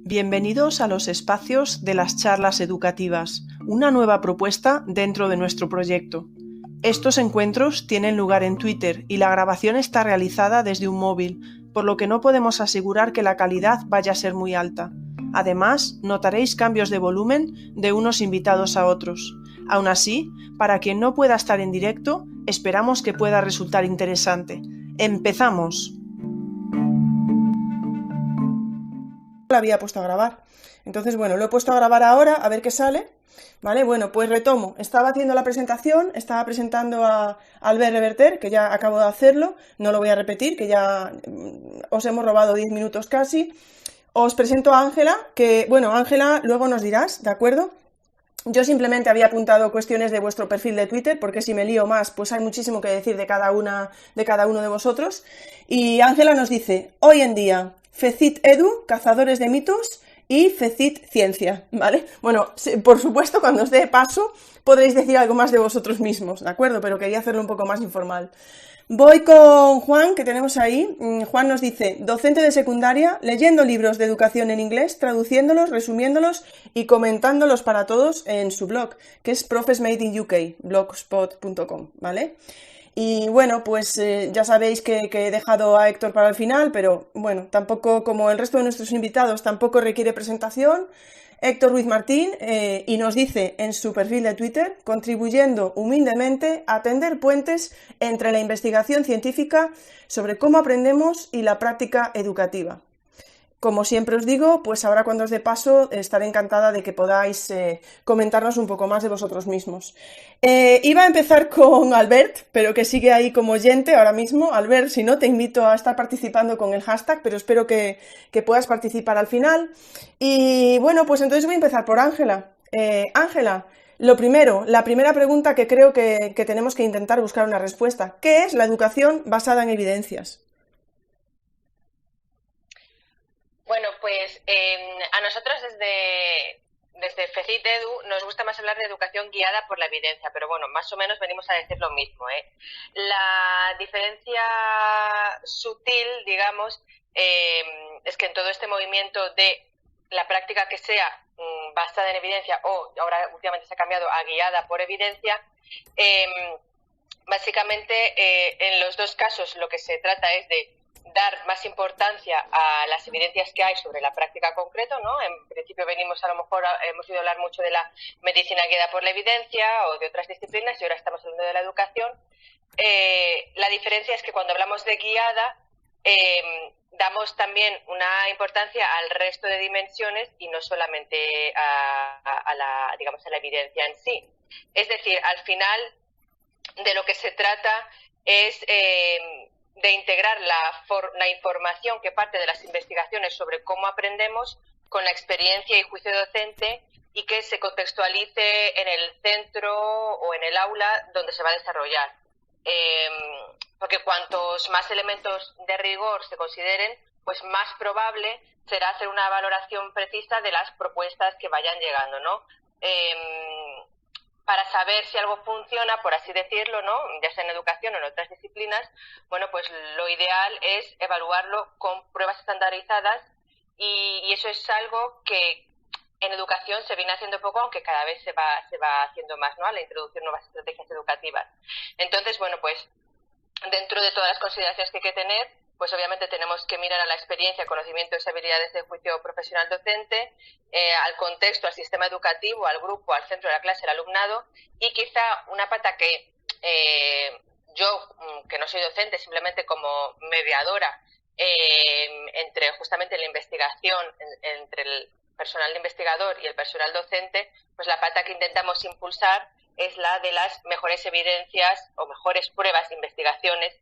Bienvenidos a los espacios de las charlas educativas, una nueva propuesta dentro de nuestro proyecto. Estos encuentros tienen lugar en Twitter y la grabación está realizada desde un móvil, por lo que no podemos asegurar que la calidad vaya a ser muy alta. Además, notaréis cambios de volumen de unos invitados a otros. Aún así, para quien no pueda estar en directo, esperamos que pueda resultar interesante. ¡Empezamos! La había puesto a grabar. Entonces, bueno, lo he puesto a grabar ahora, a ver qué sale. Vale, bueno, pues retomo. Estaba haciendo la presentación, estaba presentando a Albert Reverter, que ya acabo de hacerlo, no lo voy a repetir, que ya os hemos robado 10 minutos casi. Os presento a Ángela, que, bueno, Ángela, luego nos dirás, ¿de acuerdo? Yo simplemente había apuntado cuestiones de vuestro perfil de Twitter, porque si me lío más, pues hay muchísimo que decir de cada uno de vosotros. Y Ángela nos dice, hoy en día, FECIT Edu, Cazadores de Mitos, y FECIT Ciencia, ¿vale? Bueno, por supuesto, cuando os dé paso, podréis decir algo más de vosotros mismos, ¿de acuerdo? Pero quería hacerlo un poco más informal. Voy con Juan, que tenemos ahí. Juan nos dice, docente de secundaria, leyendo libros de educación en inglés, traduciéndolos, resumiéndolos y comentándolos para todos en su blog, que es Profes Made in UK, blogspot.com, ¿vale? Y bueno, pues ya sabéis que he dejado a Héctor para el final, pero bueno, tampoco, como el resto de nuestros invitados, tampoco requiere presentación. Héctor Ruiz Martín, y nos dice en su perfil de Twitter, contribuyendo humildemente a tender puentes entre la investigación científica sobre cómo aprendemos y la práctica educativa. Como siempre os digo, pues ahora cuando os dé paso estaré encantada de que podáis comentarnos un poco más de vosotros mismos. Iba a empezar con Albert, pero que sigue ahí como oyente ahora mismo. Albert, si no, te invito a estar participando con el hashtag, pero espero que puedas participar al final. Y bueno, pues entonces voy a empezar por Ángela. Ángela, lo primero, la primera pregunta que creo que tenemos que intentar buscar una respuesta. ¿Qué es la educación basada en evidencias? Bueno, pues a nosotros desde FECIT Edu nos gusta más hablar de educación guiada por la evidencia, pero bueno, más o menos venimos a decir lo mismo, ¿eh? La diferencia sutil, digamos, es que en todo este movimiento de la práctica que sea basada en evidencia o ahora últimamente se ha cambiado a guiada por evidencia, básicamente en los dos casos lo que se trata es de dar más importancia a las evidencias que hay sobre la práctica concreta, ¿no? En principio venimos, a lo mejor hemos oído hablar mucho de la medicina guiada por la evidencia o de otras disciplinas y ahora estamos hablando de la educación. La diferencia es que cuando hablamos de guiada damos también una importancia al resto de dimensiones y no solamente a la evidencia en sí. Es decir, al final de lo que se trata es de integrar la información que parte de las investigaciones sobre cómo aprendemos con la experiencia y juicio docente y que se contextualice en el centro o en el aula donde se va a desarrollar. Porque cuantos más elementos de rigor se consideren, pues más probable será hacer una valoración precisa de las propuestas que vayan llegando, ¿no? Para saber si algo funciona, por así decirlo, ¿no? Ya sea en educación o en otras disciplinas, bueno, pues lo ideal es evaluarlo con pruebas estandarizadas y eso es algo que en educación se viene haciendo poco, aunque cada vez se va haciendo más, ¿no? Al introducir nuevas estrategias educativas. Entonces, bueno, pues dentro de todas las consideraciones que hay que tener, pues obviamente tenemos que mirar a la experiencia, conocimientos y habilidades de juicio profesional docente, al contexto, al sistema educativo, al grupo, al centro de la clase, al alumnado y quizá una pata que yo, que no soy docente, simplemente como mediadora entre justamente la investigación, entre el personal de investigador y el personal docente, pues la pata que intentamos impulsar es la de las mejores evidencias o mejores pruebas de investigaciones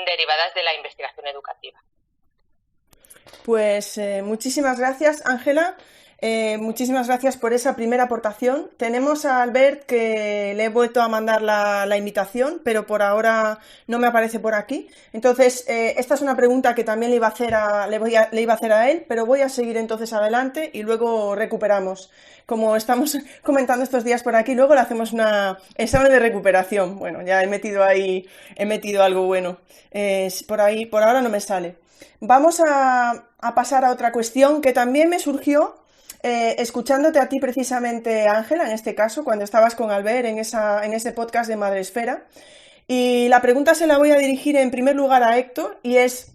derivadas de la investigación educativa. Pues muchísimas gracias, Ángela. Muchísimas gracias por esa primera aportación. Tenemos a Albert que le he vuelto a mandar la invitación, pero por ahora no me aparece por aquí. Entonces, esta es una pregunta que también le iba a hacer le iba a hacer a él, pero voy a seguir entonces adelante y luego recuperamos. Como estamos comentando estos días por aquí, luego le hacemos un examen de recuperación. Bueno, ya he metido algo bueno. Por ahí, por ahora no me sale. Vamos a pasar a otra cuestión que también me surgió escuchándote a ti precisamente, Ángela, en este caso, cuando estabas con Albert en ese podcast de Madresfera. Y la pregunta se la voy a dirigir en primer lugar a Héctor y es,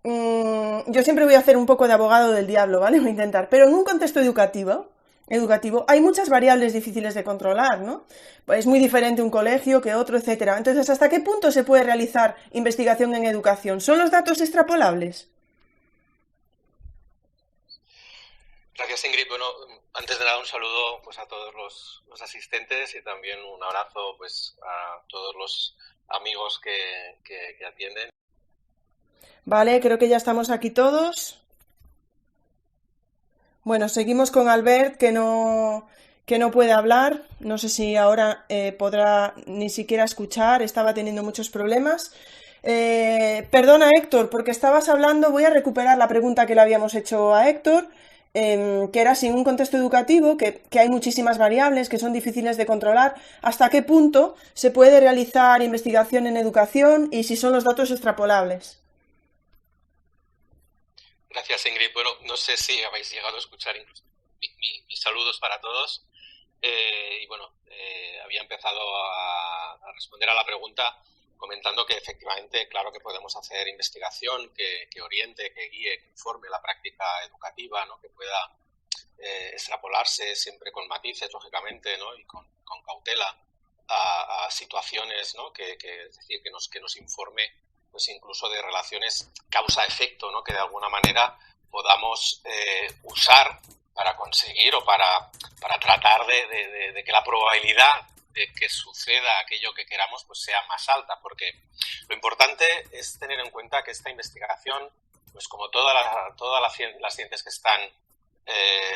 yo siempre voy a hacer un poco de abogado del diablo, ¿vale? Voy a intentar, pero en un contexto educativo hay muchas variables difíciles de controlar, ¿no? Pues es muy diferente un colegio que otro, etcétera. Entonces, ¿hasta qué punto se puede realizar investigación en educación? ¿Son los datos extrapolables? Gracias, Ingrid. Bueno, antes de nada un saludo pues a todos los asistentes y también un abrazo pues a todos los amigos que atienden. Vale, creo que ya estamos aquí todos. Bueno, seguimos con Albert, que no puede hablar. No sé si ahora podrá ni siquiera escuchar, estaba teniendo muchos problemas. Perdona, Héctor, porque estabas hablando, voy a recuperar la pregunta que le habíamos hecho a Héctor, que era si en un contexto educativo, que hay muchísimas variables que son difíciles de controlar, ¿hasta qué punto se puede realizar investigación en educación y si son los datos extrapolables? Gracias, Ingrid. Bueno, no sé si habéis llegado a escuchar incluso mis saludos para todos. Y bueno, había empezado a responder a la pregunta comentando que efectivamente, claro que podemos hacer investigación que oriente, que guíe, que informe la práctica educativa, ¿no? Que pueda extrapolarse siempre con matices, lógicamente, ¿no? Y con cautela a situaciones, ¿no? Es decir, que nos informe pues incluso de relaciones causa-efecto, ¿no? Que de alguna manera podamos usar para conseguir o para tratar de que la probabilidad de que suceda aquello que queramos pues sea más alta, porque lo importante es tener en cuenta que esta investigación, pues como todas las ciencias que están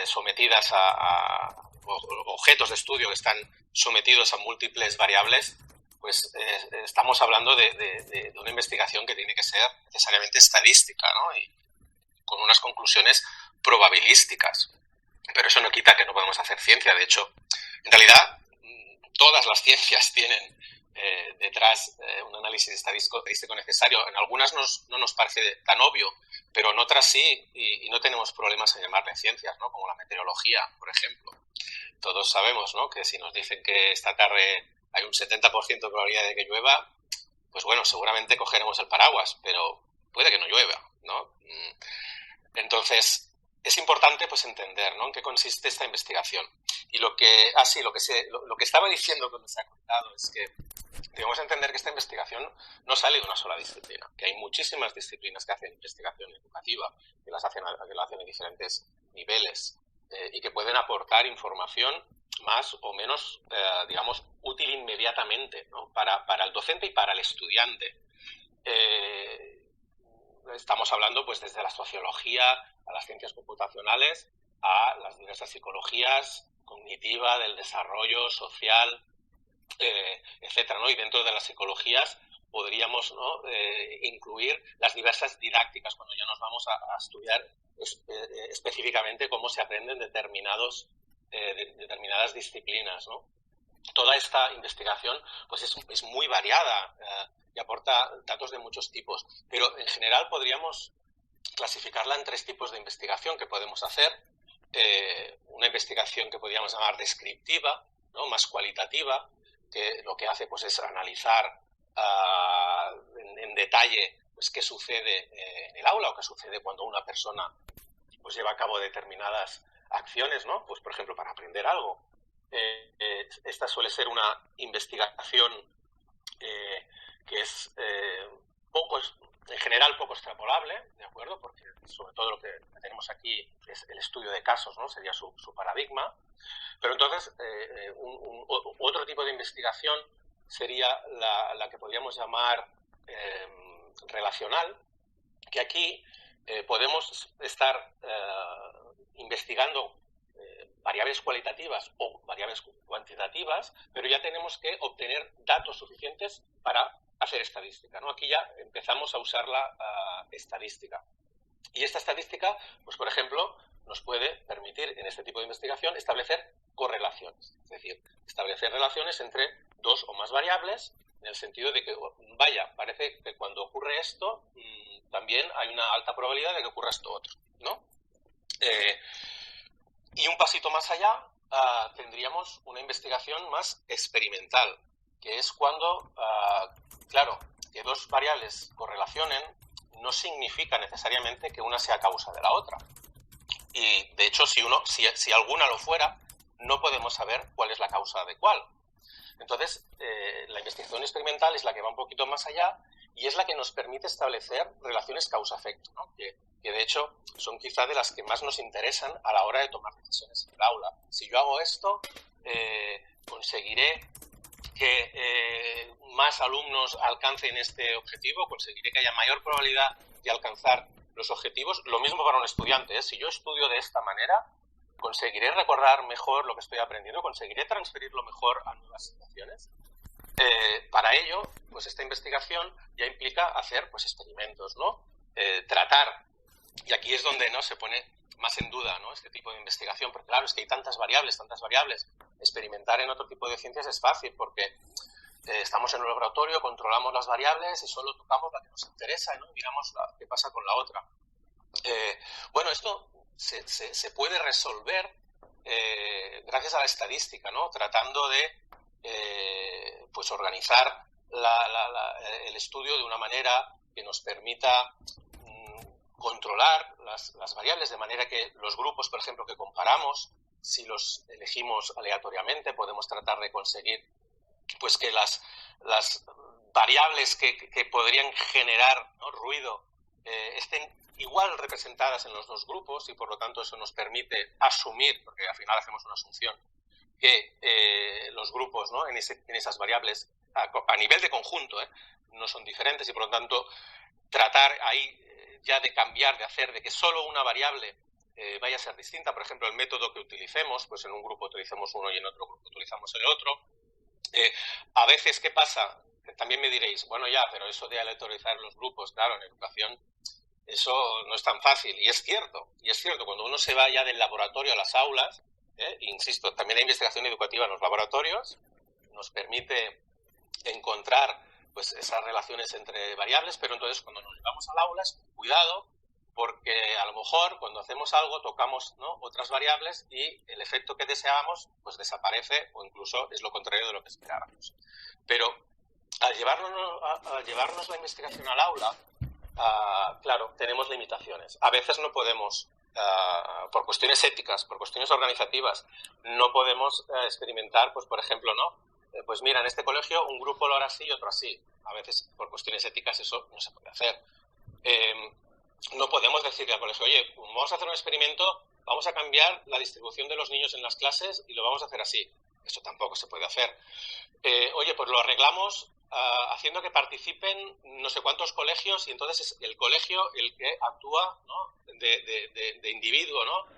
sometidas a objetos de estudio que están sometidos a múltiples variables, pues estamos hablando de una investigación que tiene que ser necesariamente estadística, ¿no? Y con unas conclusiones probabilísticas. Pero eso no quita que no podemos hacer ciencia. De hecho, en realidad, todas las ciencias tienen detrás un análisis estadístico necesario. En algunas no nos parece tan obvio, pero en otras sí, y no tenemos problemas en llamarle ciencias, ¿no? Como la meteorología, por ejemplo. Todos sabemos, ¿no? Que si nos dicen que esta tarde hay un 70% de probabilidad de que llueva, pues bueno, seguramente cogeremos el paraguas, pero puede que no llueva, ¿no? Entonces, es importante pues entender, ¿no? En qué consiste esta investigación. Y lo que estaba diciendo cuando se ha contado es que debemos entender que esta investigación no sale de una sola disciplina, que hay muchísimas disciplinas que hacen investigación educativa, que la hacen en diferentes niveles y que pueden aportar información más o menos, digamos, útil inmediatamente, ¿no? Para el docente y para el estudiante. Estamos hablando pues desde la sociología a las ciencias computacionales a las diversas psicologías cognitiva, del desarrollo social, etcétera, ¿no? Y dentro de las psicologías podríamos, ¿no? Incluir las diversas didácticas cuando ya nos vamos a estudiar específicamente cómo se aprenden determinadas disciplinas, ¿no? Toda esta investigación pues es muy variada y aporta datos de muchos tipos, pero en general podríamos clasificarla en tres tipos de investigación que podemos hacer. Una investigación que podríamos llamar descriptiva, ¿no? Más cualitativa, que lo que hace pues es analizar en detalle pues qué sucede en el aula o qué sucede cuando una persona pues lleva a cabo determinadas acciones, ¿no? Pues por ejemplo para aprender algo. Esta suele ser una investigación que es en general poco extrapolable, ¿de acuerdo? Porque sobre todo lo que tenemos aquí es el estudio de casos, ¿no? Sería su paradigma. Pero entonces, otro tipo de investigación sería la que podríamos llamar relacional, que aquí podemos estar investigando variables cualitativas o variables cuantitativas, pero ya tenemos que obtener datos suficientes para hacer estadística, ¿no? Aquí ya empezamos a usar la estadística. Y esta estadística, pues por ejemplo, nos puede permitir en este tipo de investigación establecer correlaciones, es decir, establecer relaciones entre dos o más variables, en el sentido de que, vaya, parece que cuando ocurre esto, también hay una alta probabilidad de que ocurra esto otro, ¿no? Y un pasito más allá, tendríamos una investigación más experimental, que es cuando, claro, que dos variables correlacionen no significa necesariamente que una sea causa de la otra. Y, de hecho, si alguna lo fuera, no podemos saber cuál es la causa de cuál. Entonces, la investigación experimental es la que va un poquito más allá y es la que nos permite establecer relaciones causa-efecto, ¿no? Que de hecho son quizá de las que más nos interesan a la hora de tomar decisiones en el aula. Si yo hago esto, conseguiré que más alumnos alcancen este objetivo, conseguiré que haya mayor probabilidad de alcanzar los objetivos. Lo mismo para un estudiante, ¿eh? Si yo estudio de esta manera, conseguiré recordar mejor lo que estoy aprendiendo, conseguiré transferirlo mejor a nuevas situaciones. Para ello, pues esta investigación ya implica hacer pues experimentos, ¿no? Tratar, y aquí es donde no se pone más en duda, ¿no? Este tipo de investigación, porque claro, es que hay tantas variables. Experimentar en otro tipo de ciencias es fácil porque estamos en un laboratorio, controlamos las variables y solo tocamos la que nos interesa, ¿no? Miramos qué pasa con la otra. Bueno, esto se puede resolver gracias a la estadística, ¿no? Tratando de pues organizar el estudio de una manera que nos permita controlar las variables, de manera que los grupos, por ejemplo, que comparamos, si los elegimos aleatoriamente, podemos tratar de conseguir pues que las variables que podrían generar, ¿no?, ruido estén igual representadas en los dos grupos, y por lo tanto eso nos permite asumir, porque al final hacemos una asunción, que los grupos, ¿no?, en esas variables a nivel de conjunto no son diferentes, y por lo tanto tratar ahí ya de cambiar, de hacer de que solo una variable vaya a ser distinta. Por ejemplo, el método que utilicemos, pues en un grupo utilizamos uno y en otro grupo utilizamos el otro. A veces, ¿qué pasa? También me diréis, bueno, ya, pero eso de aleatorizar los grupos, claro, en educación eso no es tan fácil. Y es cierto, cuando uno se va ya del laboratorio a las aulas, insisto, también hay investigación educativa en los laboratorios, nos permite encontrar pues esas relaciones entre variables, pero entonces cuando nos llevamos al aula, cuidado, porque a lo mejor cuando hacemos algo tocamos, ¿no?, otras variables y el efecto que deseábamos pues desaparece, o incluso es lo contrario de lo que esperábamos. Pero al llevarnos la investigación al aula, claro, tenemos limitaciones. A veces no podemos, por cuestiones éticas, por cuestiones organizativas, no podemos experimentar, pues por ejemplo, ¿no?, pues mira, en este colegio un grupo lo hará así y otro así. A veces, por cuestiones éticas, eso no se puede hacer. No podemos decirle al colegio, oye, vamos a hacer un experimento, vamos a cambiar la distribución de los niños en las clases y lo vamos a hacer así. Eso tampoco se puede hacer. Oye, pues lo arreglamos haciendo que participen no sé cuántos colegios, y entonces es el colegio el que actúa, ¿no?, de individuo, ¿no?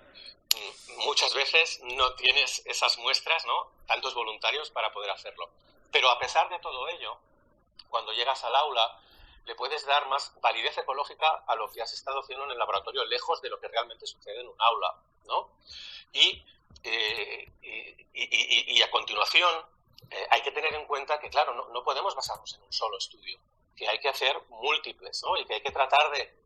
Muchas veces no tienes esas muestras, ¿no?, tantos voluntarios para poder hacerlo. Pero a pesar de todo ello, cuando llegas al aula, le puedes dar más validez ecológica a lo que has estado haciendo en el laboratorio, lejos de lo que realmente sucede en un aula, ¿no? Y a continuación, hay que tener en cuenta que, claro, no podemos basarnos en un solo estudio, que hay que hacer múltiples, ¿no?, y que hay que tratar de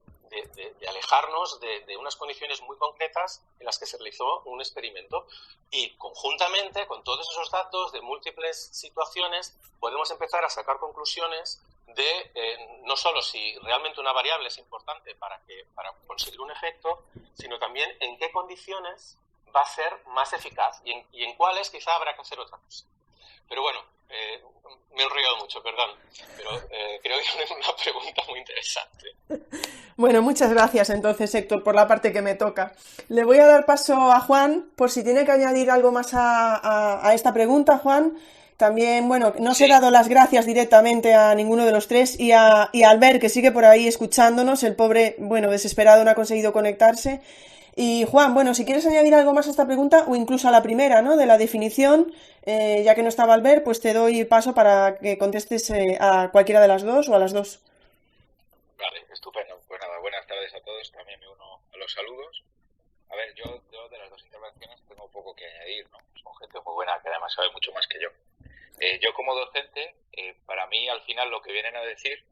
alejarnos de unas condiciones muy concretas en las que se realizó un experimento, y conjuntamente con todos esos datos de múltiples situaciones podemos empezar a sacar conclusiones de no solo si realmente una variable es importante para conseguir un efecto, sino también en qué condiciones va a ser más eficaz y en cuáles quizá habrá que hacer otra cosa. Pero bueno, me he enrollado mucho, perdón, pero creo que es una pregunta muy interesante. Bueno, muchas gracias entonces, Héctor, por la parte que me toca. Le voy a dar paso a Juan, por si tiene que añadir algo más a esta pregunta, Juan. También, bueno, no os he dado las gracias directamente a ninguno de los tres, y a Albert, que sigue por ahí escuchándonos, el pobre, bueno, desesperado, no ha conseguido conectarse. Y Juan, bueno, si quieres añadir algo más a esta pregunta o incluso a la primera, ¿no? De la definición, ya que no estaba Albert, pues te doy paso para que contestes a cualquiera de las dos o a las dos. Vale, estupendo. Pues nada, buenas tardes a todos. También me uno a los saludos. A ver, yo de las dos intervenciones tengo poco que añadir, ¿no? Son gente muy buena que además sabe mucho más que yo. Yo como docente, para mí al final lo que vienen a decir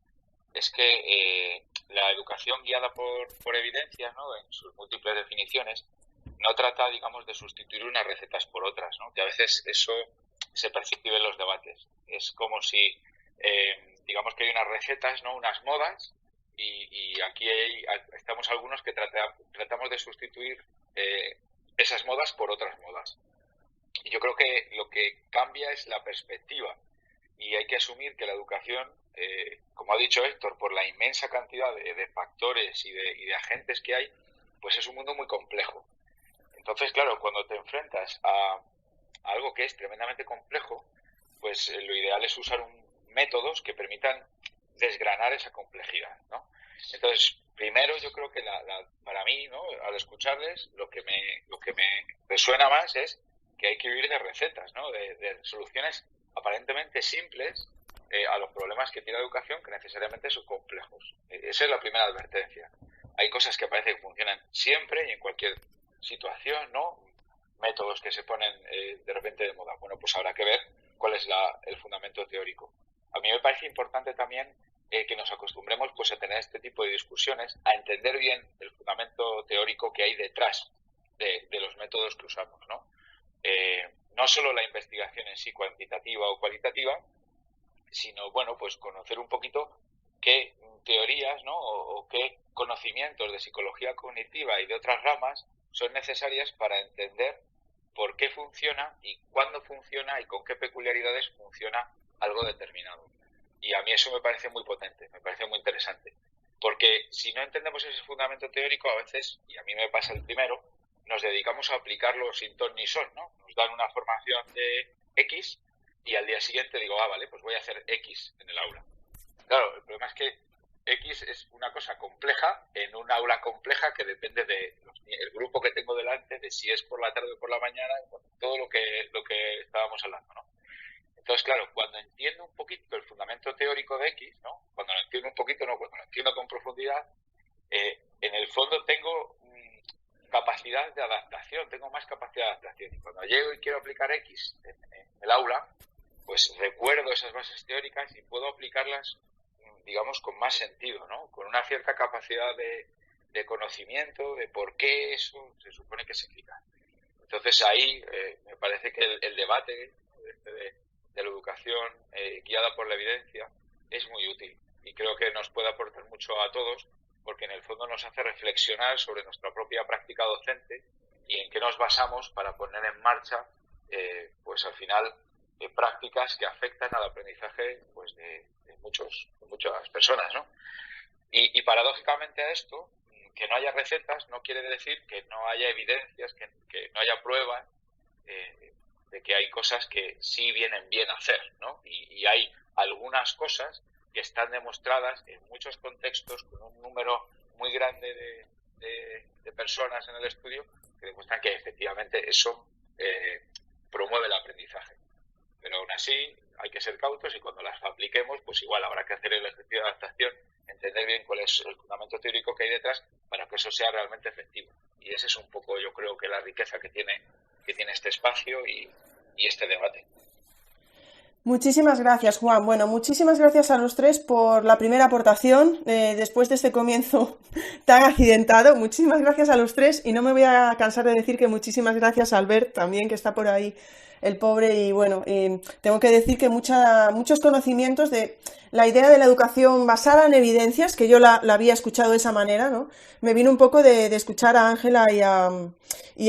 es que la educación guiada por evidencias, ¿no? En sus múltiples definiciones, no trata, digamos, de sustituir unas recetas por otras, ¿no? Que a veces eso se percibe en los debates. Es como si, digamos que hay unas recetas, ¿no? Unas modas, y aquí estamos algunos que tratamos de sustituir esas modas por otras modas. Y yo creo que lo que cambia es la perspectiva, y hay que asumir que la educación, como ha dicho Héctor, por la inmensa cantidad de factores y de agentes que hay, pues es un mundo muy complejo. Entonces, claro, cuando te enfrentas a algo que es tremendamente complejo, pues lo ideal es usar métodos que permitan desgranar esa complejidad, ¿no? Entonces, primero yo creo que para mí, ¿no? Al escucharles, lo que me resuena más es que hay que huir de recetas, ¿no? De soluciones aparentemente simples a los problemas que tiene la educación, que necesariamente son complejos. Esa es la primera advertencia. Hay cosas que parece que funcionan siempre y en cualquier situación, ¿no? Métodos que se ponen de repente de moda. Bueno, pues habrá que ver cuál es el fundamento teórico. A mí me parece importante también que nos acostumbremos pues a tener este tipo de discusiones, a entender bien el fundamento teórico que hay detrás de los métodos que usamos, ¿no? No solo la investigación en sí cuantitativa o cualitativa, sino, bueno, pues conocer un poquito qué teorías, ¿no? o qué conocimientos de psicología cognitiva y de otras ramas son necesarias para entender por qué funciona y cuándo funciona y con qué peculiaridades funciona algo determinado. Y a mí eso me parece muy potente, me parece muy interesante. Porque si no entendemos ese fundamento teórico, a veces, y a mí me pasa el primero, nos dedicamos a aplicarlo sin ton ni son, ¿no? Nos dan una formación de X y al día siguiente digo, vale, pues voy a hacer X en el aula. Claro, el problema es que X es una cosa compleja en un aula compleja que depende del grupo que tengo delante, de si es por la tarde o por la mañana, todo lo que estábamos hablando, ¿no? Entonces, claro, cuando entiendo un poquito el fundamento teórico de X, ¿no? Cuando lo entiendo un poquito, no, cuando lo entiendo con profundidad, en el fondo tengo capacidad de adaptación, tengo más capacidad de adaptación. Y cuando llego y quiero aplicar X en el aula, pues recuerdo esas bases teóricas y puedo aplicarlas, digamos, con más sentido, ¿no? Con una cierta capacidad de conocimiento de por qué eso se supone que se explica. Entonces ahí me parece que el debate de la educación guiada por la evidencia es muy útil y creo que nos puede aportar mucho a todos, porque en el fondo nos hace reflexionar sobre nuestra propia práctica docente y en qué nos basamos para poner en marcha, pues al final, prácticas que afectan al aprendizaje pues de muchas personas, ¿no? Y paradójicamente a esto, que no haya recetas no quiere decir que no haya evidencias, que no haya pruebas de que hay cosas que sí vienen bien a hacer, ¿no? Y hay algunas cosas que están demostradas en muchos contextos con un número muy grande de personas en el estudio que demuestran que efectivamente eso promueve el aprendizaje. Pero aún así hay que ser cautos y cuando las apliquemos, pues igual habrá que hacer el ejercicio de adaptación, entender bien cuál es el fundamento teórico que hay detrás para que eso sea realmente efectivo. Y esa es un poco, yo creo, que la riqueza que tiene este espacio y este debate. Muchísimas gracias, Juan. Bueno, muchísimas gracias a los tres por la primera aportación después de este comienzo tan accidentado. Muchísimas gracias a los tres y no me voy a cansar de decir que muchísimas gracias a Albert también, que está por ahí, el pobre. Y bueno, tengo que decir que muchos conocimientos de la idea de la educación basada en evidencias, que yo la había escuchado de esa manera, ¿no? Me vino un poco de escuchar a Ángela y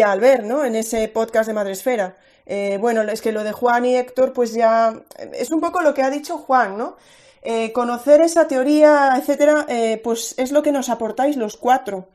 a Albert, ¿no? En ese podcast de Madresfera. Bueno, es que lo de Juan y Héctor, pues ya es un poco lo que ha dicho Juan, ¿no? Conocer esa teoría, etcétera, pues es lo que nos aportáis los cuatro.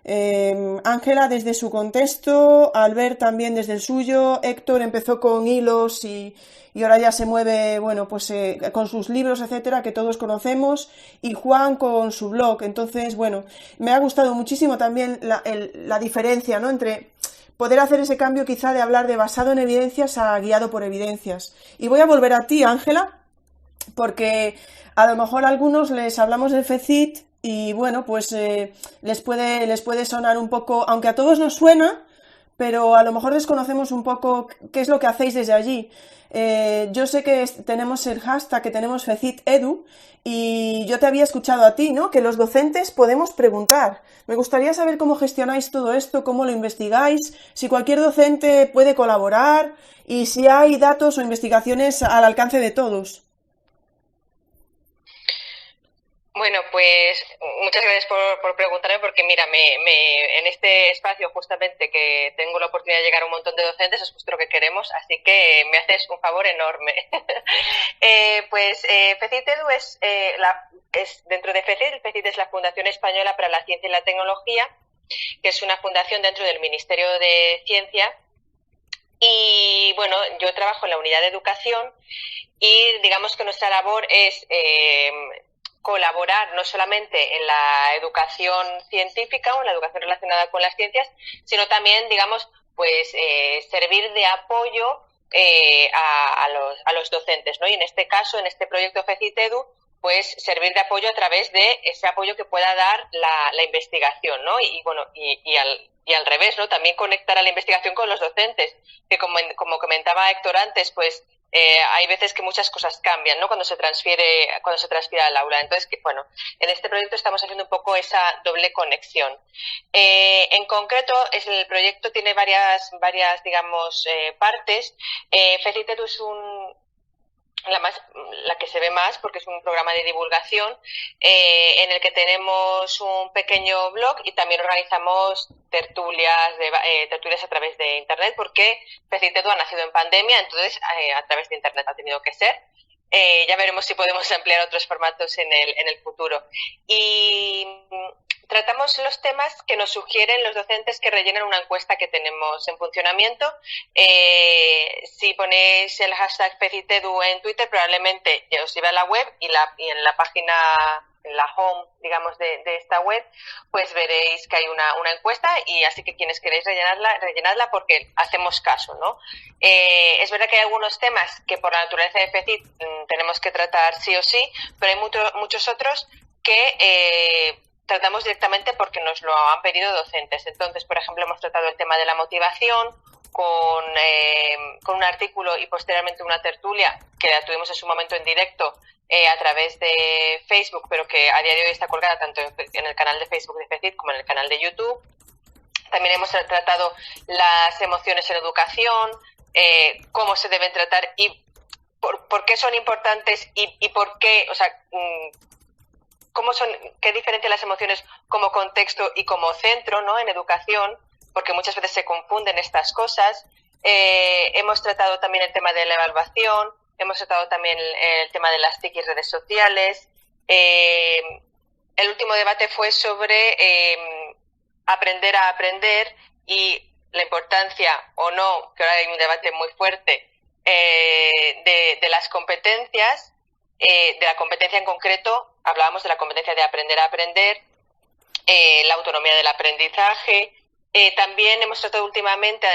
Ángela desde su contexto, Albert también desde el suyo, Héctor empezó con hilos y ahora ya se mueve, bueno, pues con sus libros, etcétera, que todos conocemos, y Juan con su blog. Entonces, bueno, me ha gustado muchísimo también la diferencia, ¿no?, entre poder hacer ese cambio quizá de hablar de basado en evidencias a guiado por evidencias. Y voy a volver a ti, Ángela, porque a lo mejor a algunos les hablamos del FECIT y bueno, pues les puede sonar un poco, aunque a todos nos suena, pero a lo mejor desconocemos un poco qué es lo que hacéis desde allí. Yo sé que tenemos el hashtag, que tenemos FECITEDU, y yo te había escuchado a ti, ¿no?, que los docentes podemos preguntar. Me gustaría saber cómo gestionáis todo esto, cómo lo investigáis, si cualquier docente puede colaborar y si hay datos o investigaciones al alcance de todos. Bueno, pues muchas gracias por preguntarme, porque mira, en este espacio justamente que tengo la oportunidad de llegar a un montón de docentes, es justo lo que queremos, así que me haces un favor enorme. FECITEDU es dentro de FECIT, el FECIT es la Fundación Española para la Ciencia y la Tecnología, que es una fundación dentro del Ministerio de Ciencia. Y bueno, yo trabajo en la unidad de educación y digamos que nuestra labor es colaborar no solamente en la educación científica o en la educación relacionada con las ciencias, sino también, digamos, pues servir de apoyo a los docentes, ¿no? Y en este caso, en este proyecto FECITEDU, pues servir de apoyo a través de ese apoyo que pueda dar la investigación, ¿no? Y bueno, y al revés, ¿no? También conectar a la investigación con los docentes, que como comentaba Héctor antes, pues hay veces que muchas cosas cambian, ¿no?, cuando se transfiere al aula. Entonces, bueno, en este proyecto estamos haciendo un poco esa doble conexión. En concreto, el proyecto tiene varias digamos, partes. FECITEDU es la que se ve más porque es un programa de divulgación en el que tenemos un pequeño blog y también organizamos tertulias a través de internet, porque FECITEDU ha nacido en pandemia, entonces a través de internet ha tenido que ser. Ya veremos si podemos ampliar otros formatos en el futuro. Y tratamos los temas que nos sugieren los docentes que rellenan una encuesta que tenemos en funcionamiento. Si ponéis el hashtag FECITEDU en Twitter, probablemente os lleve a la web y en la página, en la home, digamos, de esta web, pues veréis que hay una encuesta, y así que quienes queréis rellenadla porque hacemos caso, ¿no? Es verdad que hay algunos temas que por la naturaleza de FECIT tenemos que tratar sí o sí, pero hay muchos otros que tratamos directamente porque nos lo han pedido docentes. Entonces, por ejemplo, hemos tratado el tema de la motivación con un artículo y posteriormente una tertulia que la tuvimos en su momento en directo a través de Facebook, pero que a día de hoy está colgada tanto en el canal de Facebook de FECIT como en el canal de YouTube. También hemos tratado las emociones en educación, cómo se deben tratar y por qué son importantes y por qué, o sea, qué diferencian las emociones como contexto y como centro, ¿no?, en educación, porque muchas veces se confunden estas cosas. Hemos tratado también el tema de la evaluación, hemos tratado también el tema de las TIC y redes sociales. El último debate fue sobre aprender a aprender y la importancia o no, que ahora hay un debate muy fuerte, de las competencias, de la competencia en concreto. Hablábamos de la competencia de aprender a aprender, la autonomía del aprendizaje. También hemos tratado últimamente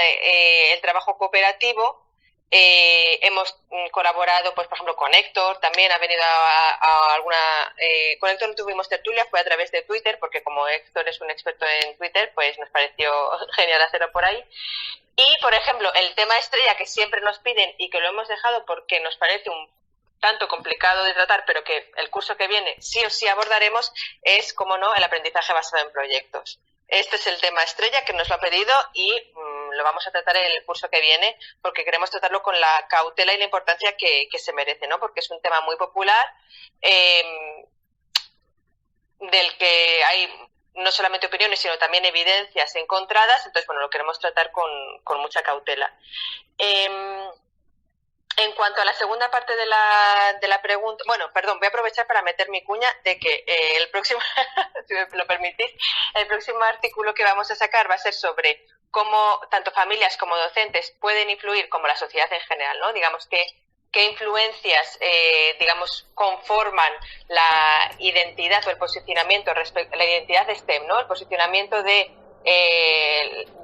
el trabajo cooperativo. Hemos colaborado, pues, por ejemplo, con Héctor, también ha venido a alguna... con Héctor no tuvimos tertulia, fue a través de Twitter, porque como Héctor es un experto en Twitter, pues nos pareció genial hacerlo por ahí. Y, por ejemplo, el tema estrella que siempre nos piden y que lo hemos dejado porque nos parece un tanto complicado de tratar, pero que el curso que viene sí o sí abordaremos, es, como no, el aprendizaje basado en proyectos. Este es el tema estrella que nos lo ha pedido y lo vamos a tratar en el curso que viene, porque queremos tratarlo con la cautela y la importancia que se merece, ¿no? Porque es un tema muy popular, del que hay no solamente opiniones, sino también evidencias encontradas. Entonces, bueno, lo queremos tratar con mucha cautela. En cuanto a la segunda parte de la pregunta, bueno, perdón, voy a aprovechar para meter mi cuña de que el próximo, si me lo permitís, el próximo artículo que vamos a sacar va a ser sobre cómo tanto familias como docentes pueden influir, como la sociedad en general, ¿no? Digamos qué influencias, digamos, conforman la identidad o el posicionamiento respecto a la identidad de STEM, ¿no? El posicionamiento de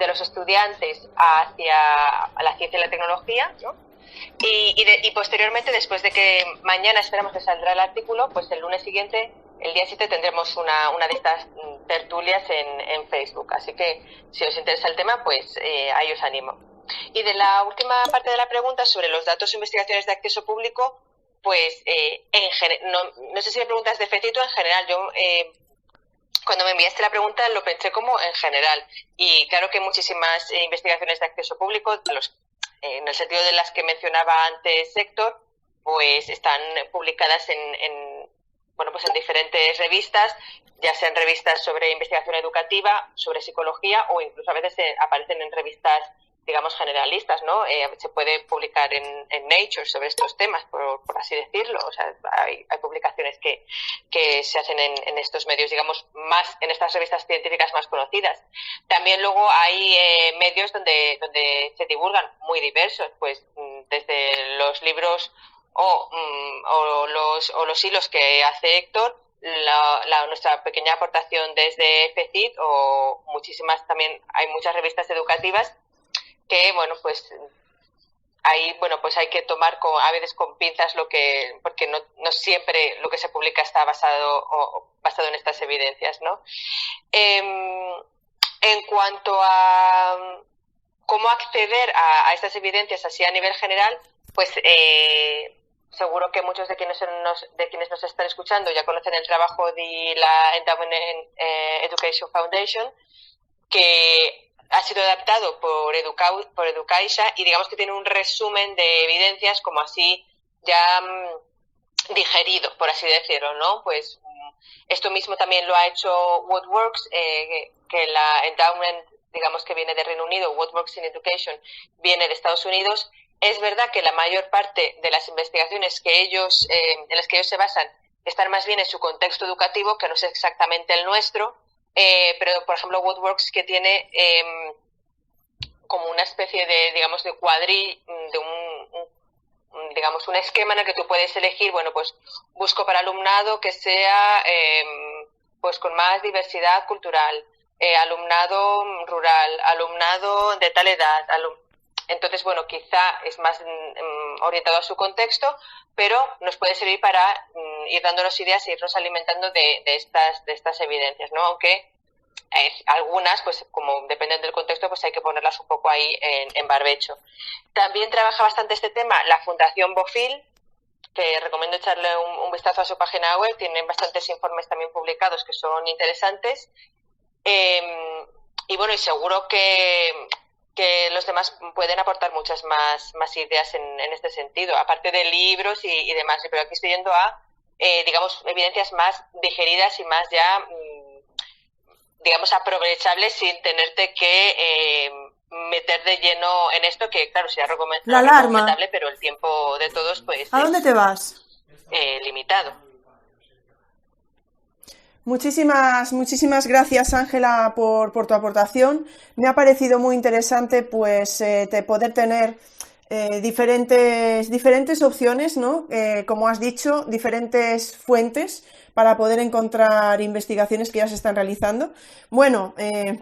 los estudiantes hacia la ciencia y la tecnología, ¿no? Y posteriormente, después de que mañana esperamos que saldrá el artículo, pues el lunes siguiente, el día 7, tendremos una de estas tertulias en Facebook. Así que si os interesa el tema, pues ahí os animo. Y de la última parte de la pregunta sobre los datos e investigaciones de acceso público, pues no sé si me preguntas de FECIT o en general. Yo cuando me enviaste la pregunta lo pensé como en general. Y claro que muchísimas investigaciones de acceso público, en el sentido de las que mencionaba antes Héctor, pues están publicadas en diferentes revistas, ya sean revistas sobre investigación educativa, sobre psicología, o incluso a veces aparecen en revistas, digamos, generalistas, ¿no? Se puede publicar en Nature sobre estos temas, por así decirlo. O sea, hay publicaciones que se hacen en estos medios, digamos, más en estas revistas científicas más conocidas. También luego hay medios donde se divulgan muy diversos, pues desde los libros o los hilos que hace Héctor, nuestra pequeña aportación desde FECIT, o muchísimas, también hay muchas revistas educativas que, bueno, pues ahí, bueno, pues hay que tomar a veces con pinzas porque no siempre lo que se publica está basado en estas evidencias, ¿no? En cuanto a cómo acceder a estas evidencias así a nivel general, pues seguro que muchos de quienes nos están escuchando ya conocen el trabajo de la Endowment Education Foundation, que ha sido adaptado por Educaisa, y digamos que tiene un resumen de evidencias como así ya digerido, por así decirlo, ¿no? Pues esto mismo también lo ha hecho What Works, que la Endowment, digamos, que viene de Reino Unido, What Works in Education viene de Estados Unidos. Es verdad que la mayor parte de las investigaciones en las que ellos se basan están más bien en su contexto educativo, que no es exactamente el nuestro. Pero, por ejemplo, What Works, que tiene como una especie de, digamos, de digamos, un esquema en el que tú puedes elegir, bueno, pues busco para alumnado que sea pues con más diversidad cultural, alumnado rural, alumnado de tal edad, entonces, bueno, quizá es más orientado a su contexto, pero nos puede servir para ir dándonos ideas e irnos alimentando de estas evidencias, ¿no? Aunque algunas, pues como dependen del contexto, pues hay que ponerlas un poco ahí en barbecho. También trabaja bastante este tema la Fundación Bofill, que recomiendo echarle un vistazo a su página web. Tienen bastantes informes también publicados que son interesantes. Y bueno, y seguro que los demás pueden aportar muchas más ideas en este sentido, aparte de libros y demás. Pero aquí estoy yendo a, digamos, evidencias más digeridas y más ya, digamos, aprovechables sin tenerte que meter de lleno en esto, que claro, sería recomendable, pero el tiempo de todos, pues... ¿A dónde te vas? Limitado. Muchísimas gracias, Ángela, por tu aportación. Me ha parecido muy interesante, pues, poder tener diferentes opciones, ¿no? Como has dicho, diferentes fuentes para poder encontrar investigaciones que ya se están realizando. Bueno,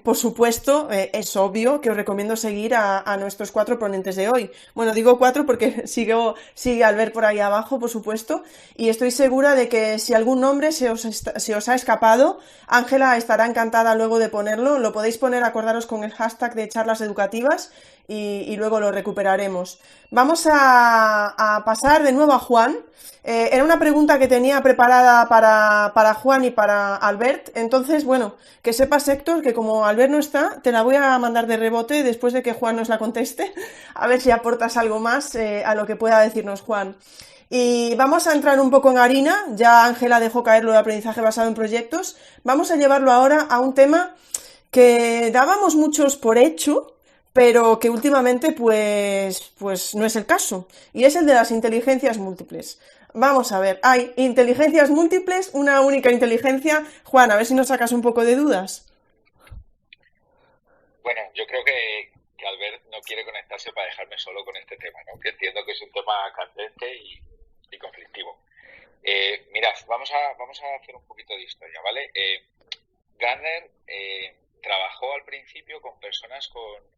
por supuesto, es obvio que os recomiendo seguir a nuestros 4 ponentes de hoy. Bueno, digo 4 porque sigue Albert por ahí abajo, por supuesto, y estoy segura de que si algún nombre se os ha escapado, Ángela estará encantada luego de ponerlo. Lo podéis poner, acordaros, con el hashtag de charlas educativas, y luego lo recuperaremos. Vamos a pasar de nuevo a Juan. Era una pregunta que tenía preparada para Juan y para Albert. Entonces, bueno, que sepas, Héctor, que como Albert no está, te la voy a mandar de rebote después de que Juan nos la conteste, a ver si aportas algo más a lo que pueda decirnos Juan. Y vamos a entrar un poco en harina. Ya Ángela dejó caer lo de aprendizaje basado en proyectos. Vamos a llevarlo ahora a un tema que dábamos muchos por hecho, pero que últimamente pues no es el caso. Y es el de las inteligencias múltiples. Vamos a ver, hay inteligencias múltiples, una única inteligencia. Juan, a ver si nos sacas un poco de dudas. Bueno, yo creo que Albert no quiere conectarse para dejarme solo con este tema, ¿no? Que entiendo que es un tema candente y conflictivo. Mirad, vamos a hacer un poquito de historia, ¿vale? Gardner trabajó al principio con personas con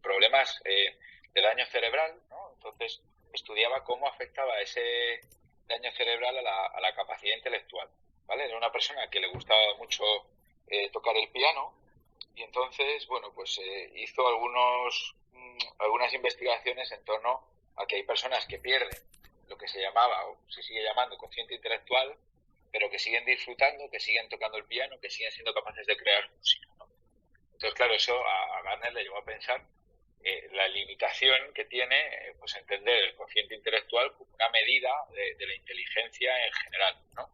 problemas de daño cerebral, ¿no? Entonces estudiaba cómo afectaba ese daño cerebral a la capacidad intelectual, ¿vale? Era una persona que le gustaba mucho tocar el piano y entonces, bueno, pues hizo algunas investigaciones en torno a que hay personas que pierden lo que se llamaba o se sigue llamando cociente intelectual, pero que siguen disfrutando, que siguen tocando el piano, que siguen siendo capaces de crear música, ¿no? Entonces, claro, eso a Gardner le llevó a pensar la limitación que tiene pues entender el cociente intelectual como una medida de la inteligencia en general, ¿no?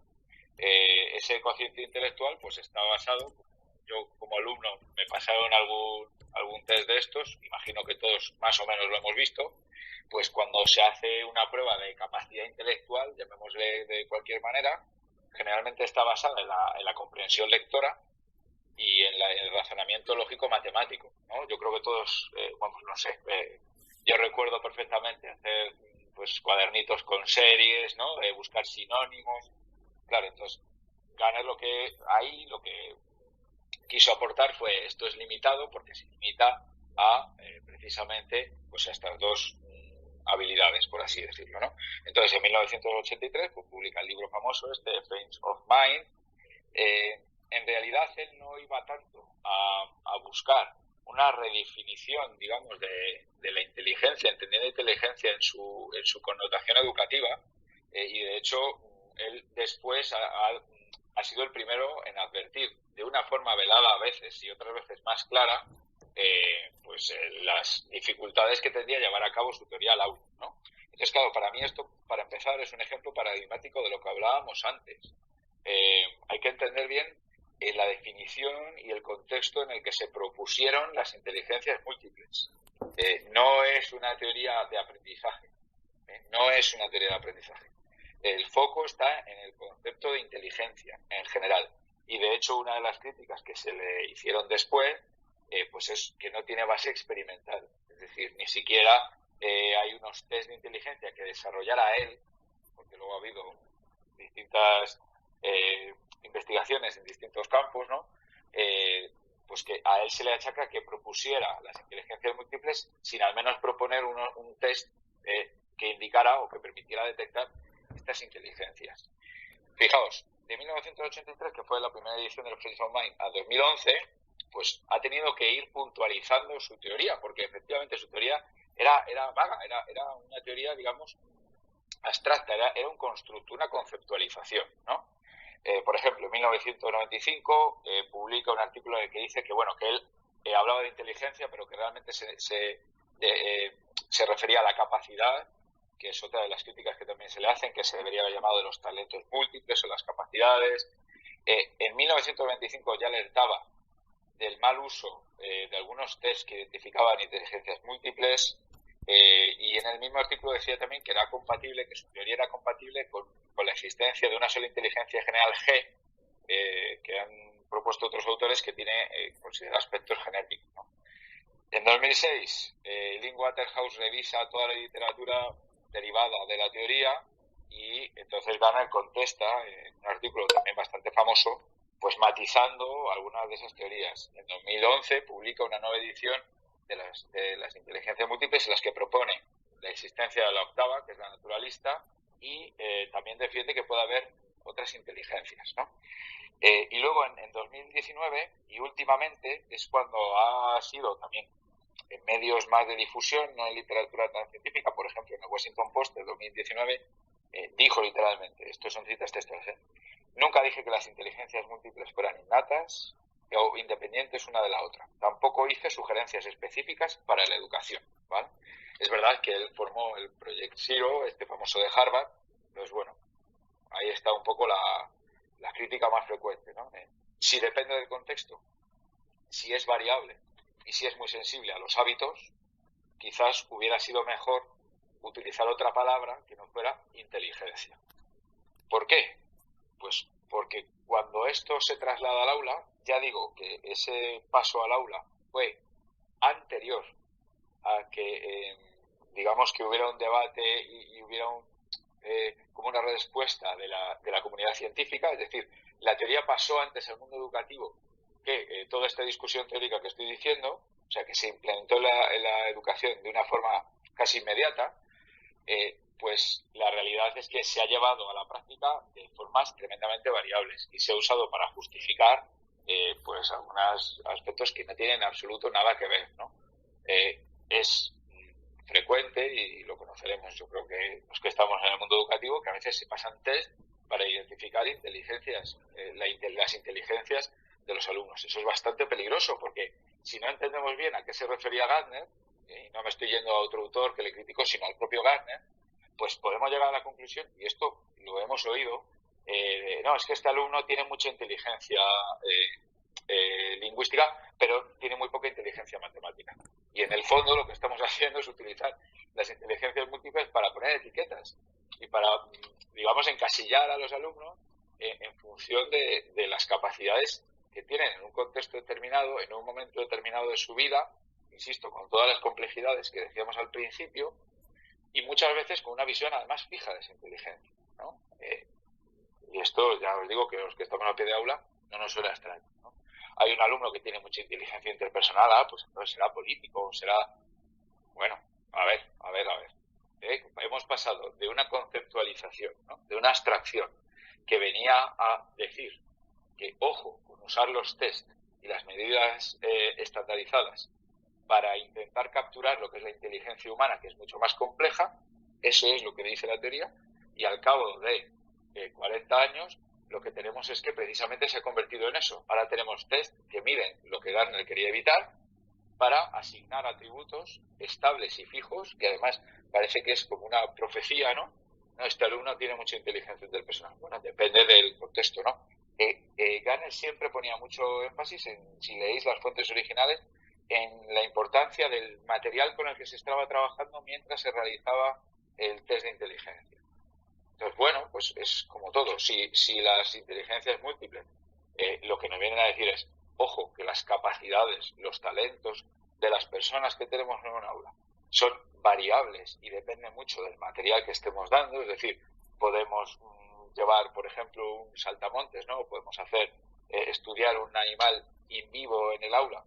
Ese cociente intelectual pues está basado, yo como alumno me pasaron algún test de estos, imagino que todos más o menos lo hemos visto, pues cuando se hace una prueba de capacidad intelectual, llamémosle de cualquier manera, generalmente está basada en la comprensión lectora y en el razonamiento lógico matemático, ¿no? Yo creo que todos, vamos, no sé, yo recuerdo perfectamente hacer pues cuadernitos con series, ¿no? Buscar sinónimos. Claro, entonces Gardner lo que quiso aportar fue esto es limitado porque se limita a precisamente pues a estas dos habilidades, por así decirlo, ¿no? Entonces en 1983 pues, publica el libro famoso Frames of Mind. En realidad él no iba tanto a buscar una redefinición, digamos, de la inteligencia, entendiendo inteligencia en su connotación educativa, y de hecho él después ha sido el primero en advertir de una forma velada a veces y otras veces más clara las dificultades que tendría llevar a cabo su teoría al aula, ¿no? Entonces, claro, para mí esto, para empezar, es un ejemplo paradigmático de lo que hablábamos antes. Hay que entender bien la definición y el contexto en el que se propusieron las inteligencias múltiples. No es una teoría de aprendizaje. No es una teoría de aprendizaje. El foco está en el concepto de inteligencia en general. Y de hecho, una de las críticas que se le hicieron después, pues es que no tiene base experimental. Es decir, ni siquiera hay unos test de inteligencia que desarrollara él, porque luego ha habido distintas investigaciones en distintos campos, ¿no? Pues que a él se le achaca que propusiera las inteligencias múltiples sin al menos proponer un test que indicara o que permitiera detectar estas inteligencias. Fijaos, de 1983, que fue la primera edición de los Frames of Mind, a 2011, pues ha tenido que ir puntualizando su teoría, porque efectivamente su teoría era vaga, era una teoría, digamos, abstracta, era un constructo, una conceptualización, ¿no? Por ejemplo, en 1995 publica un artículo en el que dice que, bueno, que él hablaba de inteligencia, pero que realmente se refería a la capacidad, que es otra de las críticas que también se le hacen, que se debería haber llamado de los talentos múltiples o las capacidades. En 1925 ya alertaba del mal uso de algunos test que identificaban inteligencias múltiples, y en el mismo artículo decía también que era compatible, que su teoría era compatible con la existencia de una sola inteligencia general G, que han propuesto otros autores, que tiene considera aspectos genéticos, ¿no? En 2006, Lynn Waterhouse revisa toda la literatura derivada de la teoría y entonces Gardner contesta en un artículo también bastante famoso, pues matizando algunas de esas teorías. En 2011 publica una nueva edición de las inteligencias múltiples en las que propone la existencia de la octava, que es la naturalista, y también defiende que puede haber otras inteligencias, ¿no? Y luego en 2019 y últimamente es cuando ha sido también en medios más de difusión, no en literatura tan científica, por ejemplo en el Washington Post de 2019 dijo literalmente, estos son citas textuales, nunca dije que las inteligencias múltiples fueran innatas o independientes una de la otra. Tampoco hice sugerencias específicas para la educación, ¿vale? Es verdad que él formó el Project Zero, este famoso de Harvard, pues bueno, ahí está un poco la crítica más frecuente, ¿no? Si depende del contexto, si es variable y si es muy sensible a los hábitos, quizás hubiera sido mejor utilizar otra palabra que no fuera inteligencia. ¿Por qué? Pues porque cuando esto se traslada al aula, ya digo que ese paso al aula fue anterior a que, digamos, que hubiera un debate y hubiera como una respuesta de la comunidad científica, es decir, la teoría pasó antes al mundo educativo que toda esta discusión teórica que estoy diciendo, o sea, que se implementó en la educación de una forma casi inmediata, pues la realidad es que se ha llevado a la práctica de formas tremendamente variables y se ha usado para justificar pues algunos aspectos que no tienen en absoluto nada que ver, ¿no? Es frecuente, y lo conoceremos yo creo que los que estamos en el mundo educativo, que a veces se pasan test para identificar inteligencias, las inteligencias de los alumnos. Eso es bastante peligroso porque si no entendemos bien a qué se refería Gardner, y no me estoy yendo a otro autor que le criticó, sino al propio Gardner, pues podemos llegar a la conclusión, y esto lo hemos oído, no, es que este alumno tiene mucha inteligencia lingüística, pero tiene muy poca inteligencia matemática. Y en el fondo lo que estamos haciendo es utilizar las inteligencias múltiples para poner etiquetas y para, digamos, encasillar a los alumnos en función de las capacidades que tienen en un contexto determinado, en un momento determinado de su vida, insisto, con todas las complejidades que decíamos al principio, y muchas veces con una visión además fija de esa inteligencia, ¿no? Y esto ya os digo que los que estamos a pie de aula no nos suena extraño, ¿no? Hay un alumno que tiene mucha inteligencia interpersonal, pues entonces será político, será... Bueno, a ver. Hemos pasado de una conceptualización, ¿no?, de una abstracción que venía a decir que, ojo, con usar los test y las medidas estandarizadas para intentar capturar lo que es la inteligencia humana, que es mucho más compleja. Eso es lo que dice la teoría, y al cabo de 40 años lo que tenemos es que precisamente se ha convertido en eso. Ahora tenemos test que miden lo que Gardner quería evitar para asignar atributos estables y fijos, que además parece que es como una profecía, ¿no? No, este alumno tiene mucha inteligencia interpersonal. Bueno, depende del contexto, ¿no? Gardner siempre ponía mucho énfasis en, si leéis las fuentes originales, en la importancia del material con el que se estaba trabajando mientras se realizaba el test de inteligencia. Entonces, bueno, pues es como todo. Si las inteligencias múltiples lo que nos vienen a decir es, ojo, que las capacidades, los talentos de las personas que tenemos en un aula son variables y dependen mucho del material que estemos dando. Es decir, podemos llevar, por ejemplo, un saltamontes, ¿no? Podemos hacer estudiar un animal in vivo en el aula,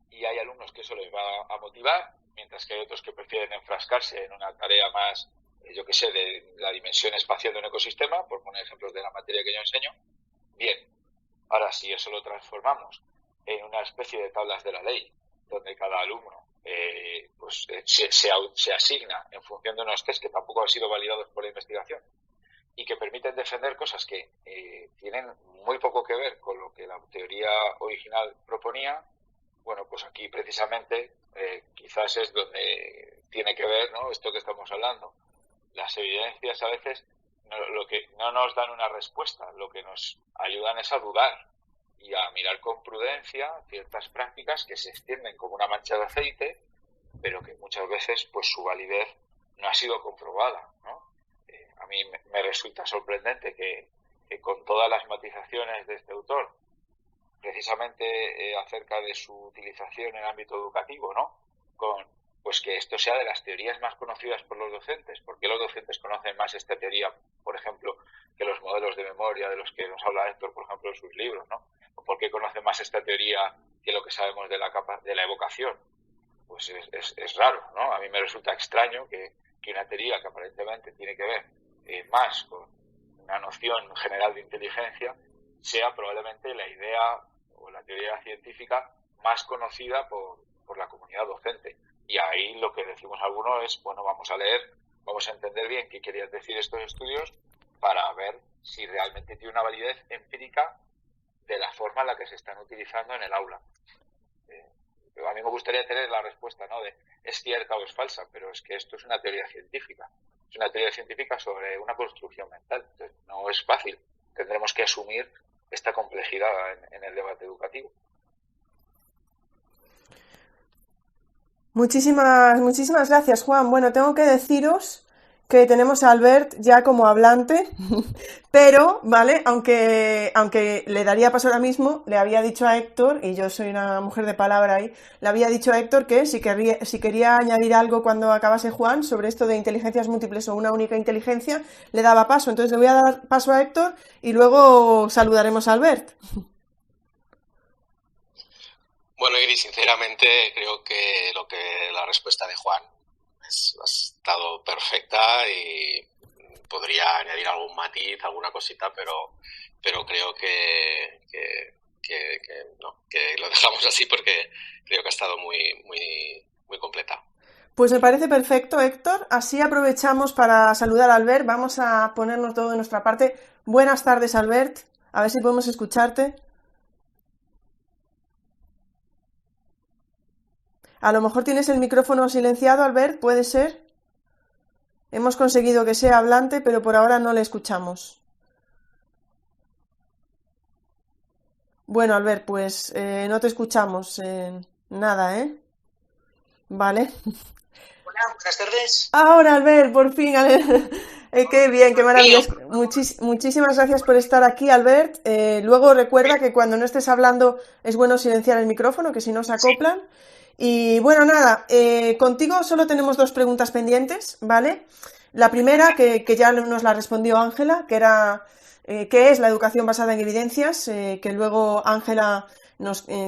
y hay alumnos que eso les va a motivar, mientras que hay otros que prefieren enfrascarse en una tarea más, yo que sé, de la dimensión espacial de un ecosistema, por poner ejemplos de la materia que yo enseño. Bien, ahora si eso lo transformamos en una especie de tablas de la ley, donde cada alumno se asigna en función de unos test que tampoco han sido validados por la investigación y que permiten defender cosas que tienen muy poco que ver con lo que la teoría original proponía. Bueno, pues aquí precisamente quizás es donde tiene que ver, ¿no?, esto que estamos hablando. Las evidencias a veces lo que no nos dan una respuesta, lo que nos ayudan es a dudar y a mirar con prudencia ciertas prácticas que se extienden como una mancha de aceite, pero que muchas veces pues su validez no ha sido comprobada, ¿no? A mí me resulta sorprendente que con todas las matizaciones de este autor, precisamente acerca de su utilización en el ámbito educativo, ¿no?, pues que esto sea de las teorías más conocidas por los docentes. ¿Por qué los docentes conocen más esta teoría, por ejemplo, que los modelos de memoria de los que nos habla Héctor, por ejemplo, en sus libros, ¿no? ¿O por qué conocen más esta teoría que lo que sabemos de la evocación? Pues es raro, ¿no? A mí me resulta extraño que una teoría que aparentemente tiene que ver más con una noción general de inteligencia sea probablemente la idea o la teoría científica más conocida por la comunidad docente. Y ahí lo que decimos algunos es, bueno, vamos a leer, vamos a entender bien qué querían decir estos estudios para ver si realmente tiene una validez empírica de la forma en la que se están utilizando en el aula. A mí me gustaría tener la respuesta, ¿no?, de es cierta o es falsa, pero es que esto es una teoría científica. Es una teoría científica sobre una construcción mental. Entonces, no es fácil. Tendremos que asumir esta complejidad en el debate educativo. Muchísimas gracias, Juan. Bueno, tengo que deciros que tenemos a Albert ya como hablante, pero, ¿vale? Aunque le daría paso ahora mismo, le había dicho a Héctor, y yo soy una mujer de palabra ahí, le había dicho a Héctor que si quería añadir algo cuando acabase Juan sobre esto de inteligencias múltiples o una única inteligencia, le daba paso. Entonces le voy a dar paso a Héctor y luego saludaremos a Albert. Bueno, Iris, sinceramente creo que la respuesta de Juan ha estado perfecta y podría añadir algún matiz, alguna cosita, pero creo que lo dejamos así porque creo que ha estado muy completa. Pues me parece perfecto, Héctor. Así aprovechamos para saludar a Albert. Vamos a ponernos todo de nuestra parte. Buenas tardes, Albert. A ver si podemos escucharte. A lo mejor tienes el micrófono silenciado, Albert, ¿puede ser? Hemos conseguido que sea hablante, pero por ahora no le escuchamos. Bueno, Albert, pues no te escuchamos nada, ¿eh? Vale. Hola, buenas tardes. Ahora, Albert, por fin. Qué bien, qué maravilla. Muchísimas gracias por estar aquí, Albert. Luego recuerda que cuando no estés hablando es bueno silenciar el micrófono, que si no se acoplan. Y bueno, nada, contigo solo tenemos dos preguntas pendientes, ¿vale? La primera, que ya nos la respondió Ángela, que era ¿qué es la educación basada en evidencias? Que luego Ángela,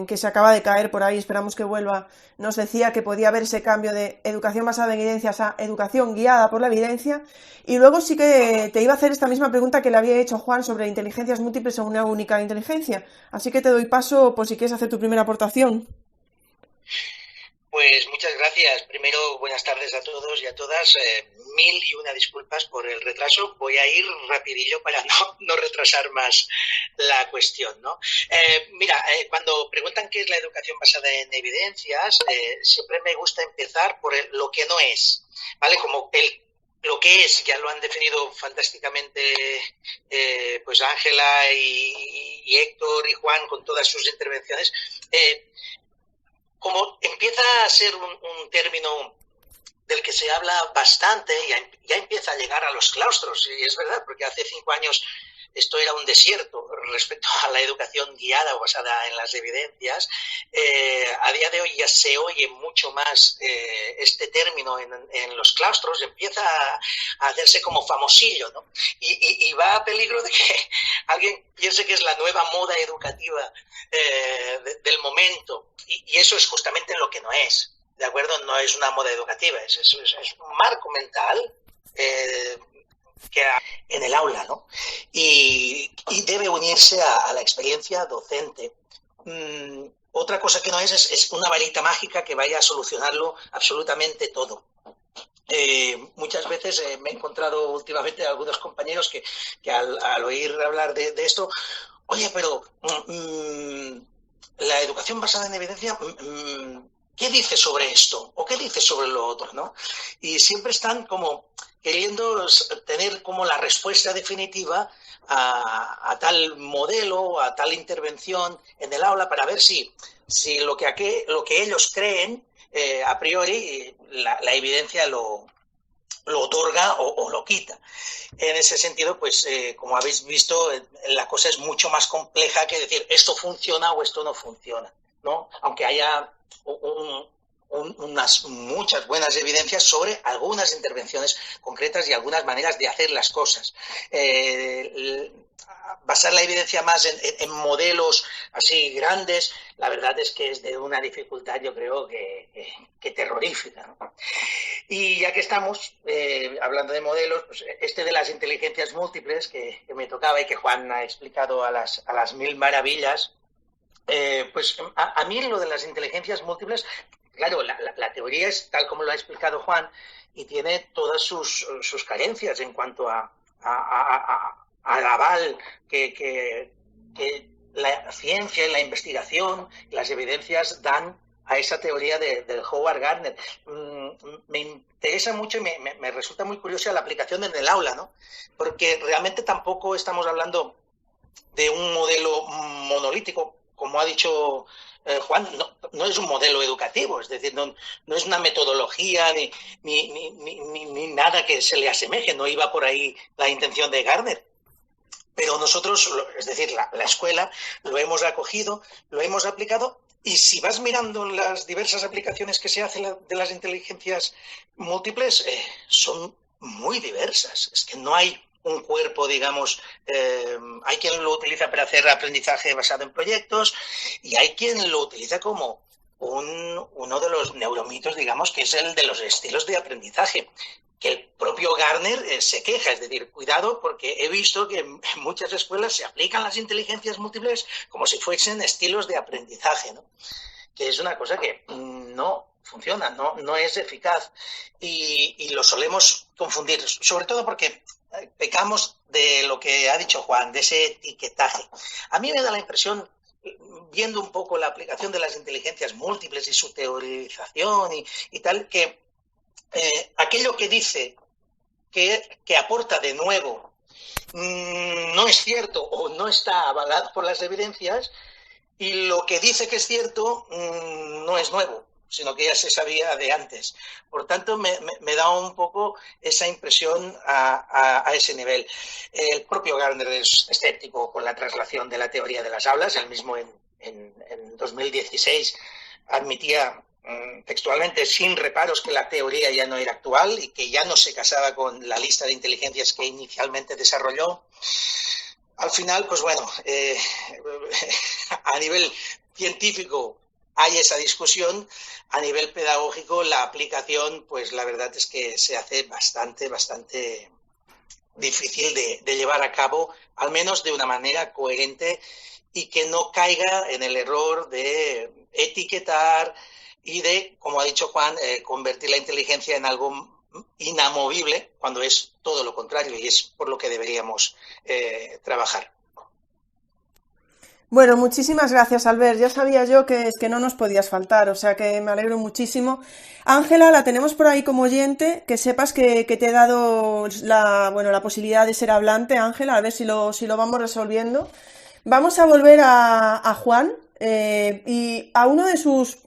que se acaba de caer por ahí, esperamos que vuelva, nos decía que podía haber ese cambio de educación basada en evidencias a educación guiada por la evidencia. Y luego sí que te iba a hacer esta misma pregunta que le había hecho Juan sobre inteligencias múltiples o una única inteligencia. Así que te doy paso por si quieres hacer tu primera aportación. Pues muchas gracias. Primero, buenas tardes a todos y a todas. Mil y una disculpas por el retraso. Voy a ir rapidillo para no retrasar más la cuestión, ¿no? Mira, cuando preguntan qué es la educación basada en evidencias, siempre me gusta empezar por lo que no es, ¿vale? Como lo que es, ya lo han definido fantásticamente pues Ángela y Héctor y Juan con todas sus intervenciones. Como empieza a ser un término del que se habla bastante, ya empieza a llegar a los claustros, y es verdad, porque hace 5 años esto era un desierto respecto a la educación guiada o basada en las evidencias. A día de hoy ya se oye mucho más este término en los claustros, empieza a hacerse como famosillo, ¿no? Y va a peligro de que alguien piense que es la nueva moda educativa del momento, y eso es justamente lo que no es, ¿de acuerdo? No es una moda educativa, es un marco mental que en el aula, ¿no? Y debe unirse a la experiencia docente. Otra cosa que no es una varita mágica que vaya a solucionarlo absolutamente todo. Muchas veces me he encontrado últimamente algunos compañeros que al oír hablar de esto, oye, pero la educación basada en evidencia, ¿qué dice sobre esto? ¿O qué dice sobre lo otro? ¿No? Y siempre están como queriendo tener como la respuesta definitiva a tal modelo, a tal intervención en el aula, para ver si lo que ellos creen a priori la evidencia lo otorga o lo quita. En ese sentido, pues como habéis visto, la cosa es mucho más compleja que decir esto funciona o esto no funciona, ¿no? Aunque haya unas muchas buenas evidencias sobre algunas intervenciones concretas y algunas maneras de hacer las cosas. Basar la evidencia más en modelos así grandes, la verdad es que es de una dificultad, yo creo, que terrorífica, ¿no? Y ya que estamos hablando de modelos, pues este de las inteligencias múltiples que me tocaba y que Juan ha explicado a las mil maravillas, pues a mí lo de las inteligencias múltiples, claro, la teoría es tal como lo ha explicado Juan y tiene todas sus carencias en cuanto al aval que la ciencia y la investigación, las evidencias dan a esa teoría del Howard Gardner. Me interesa mucho y me resulta muy curiosa la aplicación en el aula, ¿no? Porque realmente tampoco estamos hablando de un modelo monolítico, como ha dicho Juan, no es un modelo educativo, es decir, no es una metodología ni nada que se le asemeje, no iba por ahí la intención de Gardner. Pero nosotros, es decir, la escuela, lo hemos acogido, lo hemos aplicado, y si vas mirando las diversas aplicaciones que se hacen de las inteligencias múltiples, son muy diversas. Es que no hay un cuerpo, digamos, hay quien lo utiliza para hacer aprendizaje basado en proyectos y hay quien lo utiliza como uno de los neuromitos, digamos, que es el de los estilos de aprendizaje, que el propio Gardner se queja, es decir, cuidado, porque he visto que en muchas escuelas se aplican las inteligencias múltiples como si fuesen estilos de aprendizaje, ¿no? Que es una cosa que no funciona, no es eficaz y lo solemos confundir, sobre todo porque pecamos de lo que ha dicho Juan, de ese etiquetaje. A mí me da la impresión, viendo un poco la aplicación de las inteligencias múltiples y su teorización y tal, que aquello que dice que aporta de nuevo no es cierto o no está avalado por las evidencias, y lo que dice que es cierto no es nuevo, sino que ya se sabía de antes. Por tanto, me da un poco esa impresión a ese nivel. El propio Gardner es escéptico con la traslación de la teoría de las aulas. Él mismo en 2016 admitía textualmente, sin reparos, que la teoría ya no era actual y que ya no se casaba con la lista de inteligencias que inicialmente desarrolló. Al final, pues bueno, a nivel científico hay esa discusión, a nivel pedagógico la aplicación, pues la verdad es que se hace bastante difícil de llevar a cabo, al menos de una manera coherente, y que no caiga en el error de etiquetar y de, como ha dicho Juan, convertir la inteligencia en algo inamovible, cuando es todo lo contrario y es por lo que deberíamos trabajar. Bueno, muchísimas gracias, Albert. Ya sabía yo que es que no nos podías faltar, o sea que me alegro muchísimo. Ángela, la tenemos por ahí como oyente, que sepas que te he dado la posibilidad de ser hablante, Ángela, a ver si lo vamos resolviendo. Vamos a volver a Juan y a uno de sus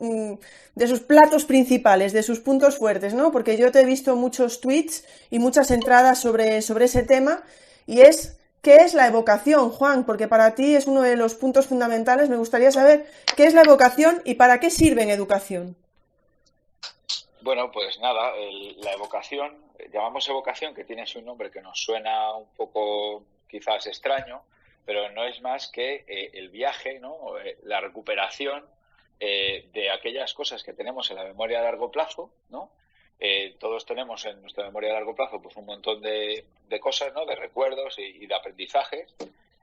platos principales, de sus puntos fuertes, ¿no? Porque yo te he visto muchos tweets y muchas entradas sobre ese tema, y es ¿qué es la evocación, Juan? Porque para ti es uno de los puntos fundamentales. Me gustaría saber qué es la evocación y para qué sirve en educación. Bueno, pues nada, la evocación, llamamos evocación, que tiene su nombre que nos suena un poco quizás extraño, pero no es más que el viaje, ¿no? La recuperación de aquellas cosas que tenemos en la memoria a largo plazo, ¿no? Todos tenemos en nuestra memoria a largo plazo pues un montón de cosas, ¿no? De recuerdos y de aprendizajes,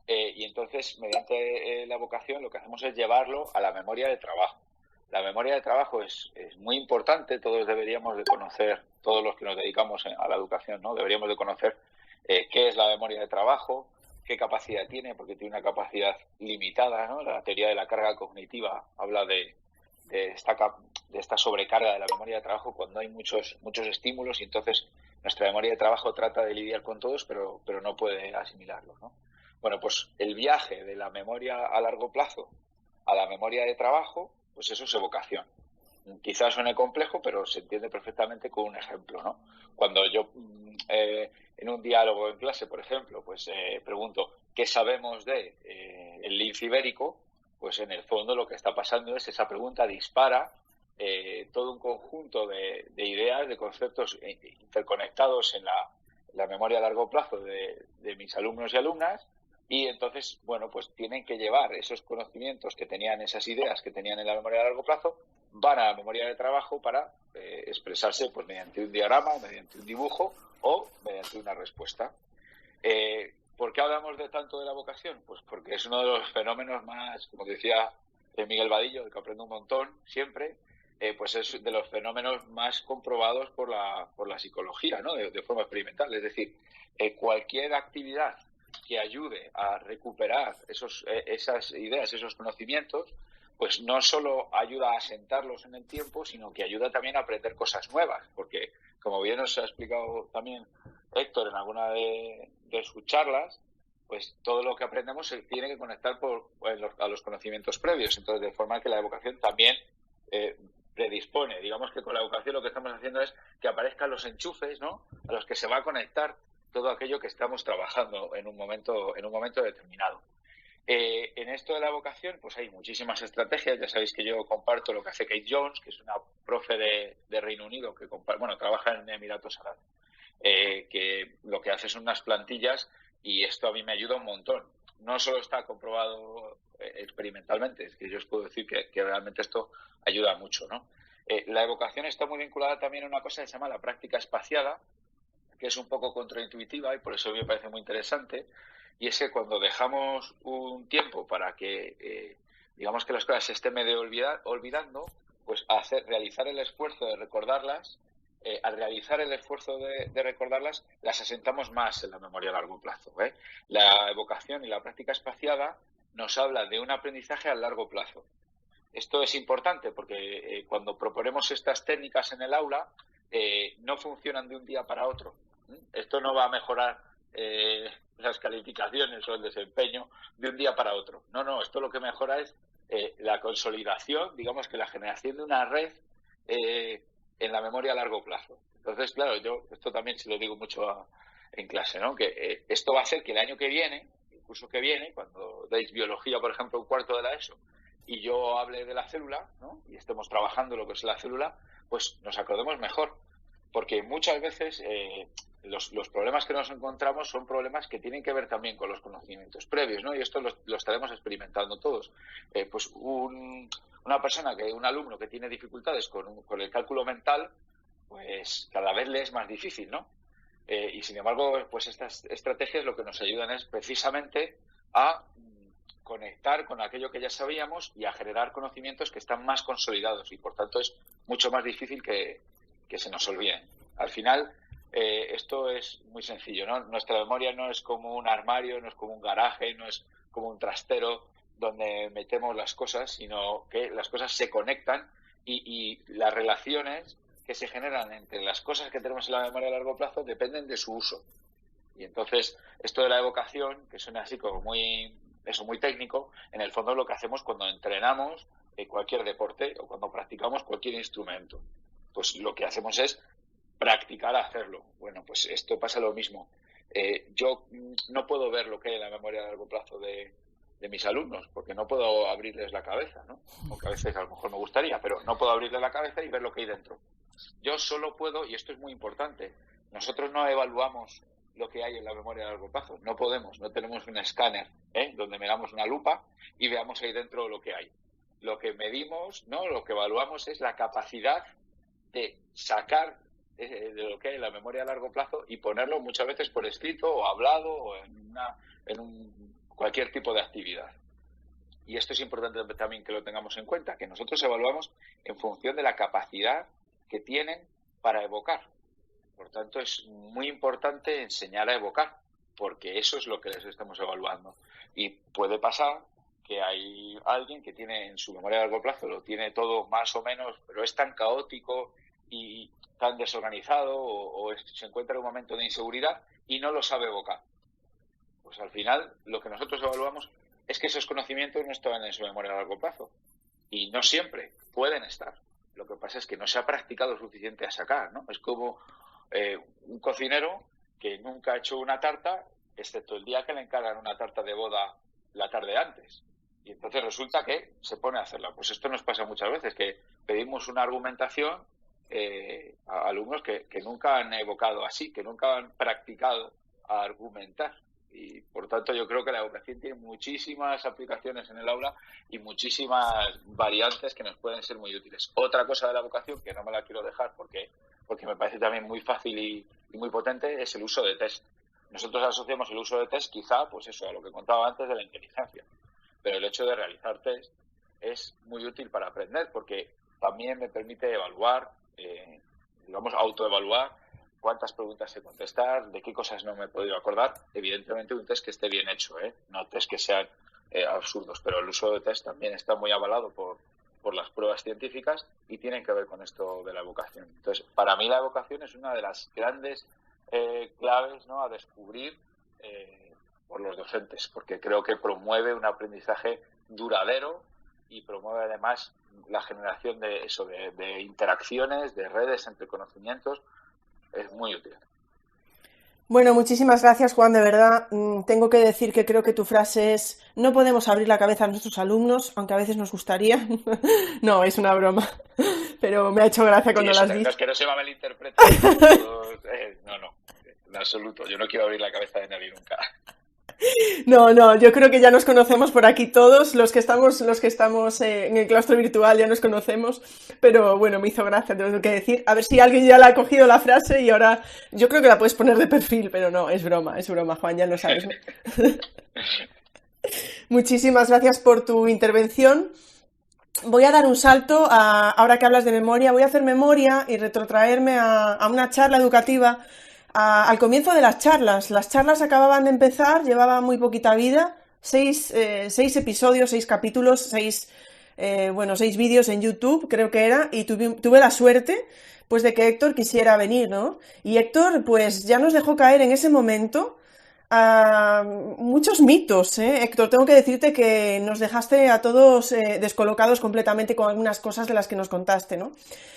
y entonces mediante la evocación lo que hacemos es llevarlo a la memoria de trabajo. La memoria de trabajo es muy importante, todos deberíamos de conocer, todos los que nos dedicamos a la educación, ¿no? Deberíamos de conocer qué es la memoria de trabajo, qué capacidad tiene, porque tiene una capacidad limitada, ¿no? La teoría de la carga cognitiva habla de esta sobrecarga de la memoria de trabajo cuando hay muchos estímulos, y entonces nuestra memoria de trabajo trata de lidiar con todos, pero no puede asimilarlos, ¿no? Bueno, pues el viaje de la memoria a largo plazo a la memoria de trabajo, pues eso es evocación. Quizás suene complejo, pero se entiende perfectamente con un ejemplo, ¿no? Cuando yo en un diálogo en clase, por ejemplo, pues pregunto ¿qué sabemos de el lince ibérico? Pues en el fondo lo que está pasando es esa pregunta dispara todo un conjunto de ideas, de conceptos interconectados en la memoria a largo plazo de mis alumnos y alumnas, y entonces, bueno, pues tienen que llevar esos conocimientos que tenían, esas ideas que tenían en la memoria a largo plazo, van a la memoria de trabajo para expresarse pues mediante un diagrama, mediante un dibujo o mediante una respuesta. ¿Por qué hablamos tanto de la vocación? Pues porque es uno de los fenómenos más, como decía Miguel Vadillo, del que aprendo un montón siempre, pues es de los fenómenos más comprobados por la psicología, ¿no? De forma experimental. Es decir, cualquier actividad que ayude a recuperar esas ideas, esos conocimientos, pues no solo ayuda a asentarlos en el tiempo, sino que ayuda también a aprender cosas nuevas, porque como bien nos ha explicado también Héctor en alguna de sus charlas, pues todo lo que aprendemos se tiene que conectar a los conocimientos previos. Entonces, de forma que la evocación también predispone. Digamos que con la evocación lo que estamos haciendo es que aparezcan los enchufes, ¿no?, a los que se va a conectar todo aquello que estamos trabajando en un momento determinado. En esto de la evocación, pues hay muchísimas estrategias. Ya sabéis que yo comparto lo que hace Kate Jones, que es una profe de Reino Unido que trabaja en Emiratos Árabes, que lo que hace son unas plantillas, y esto a mí me ayuda un montón. No solo está comprobado experimentalmente, es que yo os puedo decir que realmente esto ayuda mucho, ¿no? La evocación está muy vinculada también a una cosa que se llama la práctica espaciada, que es un poco contraintuitiva y por eso me parece muy interesante, y es que cuando dejamos un tiempo para que, digamos que las cosas se estén medio olvidando, pues realizar el esfuerzo de recordarlas. Al realizar el esfuerzo de recordarlas, las asentamos más en la memoria a largo plazo. La evocación y la práctica espaciada nos habla de un aprendizaje a largo plazo. Esto es importante porque cuando proponemos estas técnicas en el aula, no funcionan de un día para otro. Esto no va a mejorar las calificaciones o el desempeño de un día para otro. No, esto lo que mejora es la consolidación, digamos que la generación de una red en la memoria a largo plazo. Entonces, claro, yo esto también se lo digo mucho en clase, ¿no?, que esto va a hacer que el año que viene, el curso que viene, cuando deis biología, por ejemplo, un cuarto de la ESO, y yo hable de la célula, ¿no?, y estemos trabajando lo que es la célula, pues nos acordemos mejor. Porque muchas veces los problemas que nos encontramos son problemas que tienen que ver también con los conocimientos previos, ¿no? Y esto lo estaremos experimentando todos. Pues un alumno que tiene dificultades con el cálculo mental, pues cada vez le es más difícil, ¿no? Y sin embargo, pues estas estrategias lo que nos ayudan es precisamente a conectar con aquello que ya sabíamos y a generar conocimientos que están más consolidados, y por tanto es mucho más difícil que se nos olviden. Al final, esto es muy sencillo, ¿no? Nuestra memoria no es como un armario, no es como un garaje, no es como un trastero donde metemos las cosas, sino que las cosas se conectan y las relaciones que se generan entre las cosas que tenemos en la memoria a largo plazo dependen de su uso. Y entonces, esto de la evocación, que suena así como muy técnico, en el fondo es lo que hacemos cuando entrenamos cualquier deporte o cuando practicamos cualquier instrumento. Pues lo que hacemos es practicar a hacerlo. Bueno, pues esto pasa lo mismo. Yo no puedo ver lo que hay en la memoria a largo plazo de mis alumnos, porque no puedo abrirles la cabeza, ¿no? Aunque a veces a lo mejor me gustaría, pero no puedo abrirles la cabeza y ver lo que hay dentro. Yo solo puedo, y esto es muy importante, nosotros no evaluamos lo que hay en la memoria a largo plazo. No podemos, no tenemos un escáner donde miramos una lupa y veamos ahí dentro lo que hay. Lo que medimos, ¿no?, lo que evaluamos es la capacidad de sacar de lo que hay en la memoria a largo plazo y ponerlo muchas veces por escrito o hablado o en cualquier tipo de actividad. Y esto es importante también que lo tengamos en cuenta, que nosotros evaluamos en función de la capacidad que tienen para evocar. Por tanto, es muy importante enseñar a evocar, porque eso es lo que les estamos evaluando. Y puede pasar que hay alguien que tiene en su memoria a largo plazo, lo tiene todo más o menos, pero es tan caótico y tan desorganizado o se encuentra en un momento de inseguridad y no lo sabe evocar. Pues al final lo que nosotros evaluamos es que esos conocimientos no están en su memoria a largo plazo. Y no siempre pueden estar. Lo que pasa es que no se ha practicado suficiente a sacar, ¿no? Es como un cocinero que nunca ha hecho una tarta, excepto el día que le encargan una tarta de boda la tarde antes. Y entonces resulta que se pone a hacerla. Pues esto nos pasa muchas veces, que pedimos una argumentación a alumnos que nunca han evocado así, que nunca han practicado a argumentar. Y por tanto yo creo que la evocación tiene muchísimas aplicaciones en el aula y muchísimas variantes que nos pueden ser muy útiles. Otra cosa de la evocación, que no me la quiero dejar porque me parece también muy fácil y muy potente, es el uso de test. Nosotros asociamos el uso de test quizá, pues eso, a lo que contaba antes de la inteligencia. Pero el hecho de realizar test es muy útil para aprender porque también me permite evaluar, autoevaluar cuántas preguntas sé contestar, de qué cosas no me he podido acordar. Evidentemente un test que esté bien hecho, no test que sean absurdos, pero el uso de test también está muy avalado por las pruebas científicas y tienen que ver con esto de la evocación. Entonces, para mí la evocación es una de las grandes claves, ¿no?, a descubrir por los docentes, porque creo que promueve un aprendizaje duradero y promueve además la generación de interacciones, de redes entre conocimientos. Es muy útil. Bueno, muchísimas gracias, Juan, de verdad. Tengo que decir que creo que tu frase es: no podemos abrir la cabeza a nuestros alumnos, aunque a veces nos gustaría. No, es una broma, pero me ha hecho gracia cuando Sí, lo has no dicho. es que no se me malinterprete. No, en absoluto. Yo no quiero abrir la cabeza de nadie nunca. No, yo creo que ya nos conocemos por aquí todos, los que estamos en el claustro virtual ya nos conocemos, pero bueno, me hizo gracia, tengo que decir. A ver si alguien ya la ha cogido la frase y ahora yo creo que la puedes poner de perfil, pero no, es broma, Juan, ya lo sabes, ¿no? Muchísimas gracias por tu intervención. Voy a dar un salto, ahora que hablas de memoria, voy a hacer memoria y retrotraerme a una charla educativa. Al comienzo de las charlas acababan de empezar, llevaba muy poquita vida, 6 episodios, 6 capítulos, 6 vídeos en YouTube, creo que era, y tuve la suerte, pues, de que Héctor quisiera venir, ¿no? Y Héctor, pues, ya nos dejó caer en ese momento muchos mitos, ¿eh? Héctor, tengo que decirte que nos dejaste a todos descolocados completamente con algunas cosas de las que nos contaste, ¿no?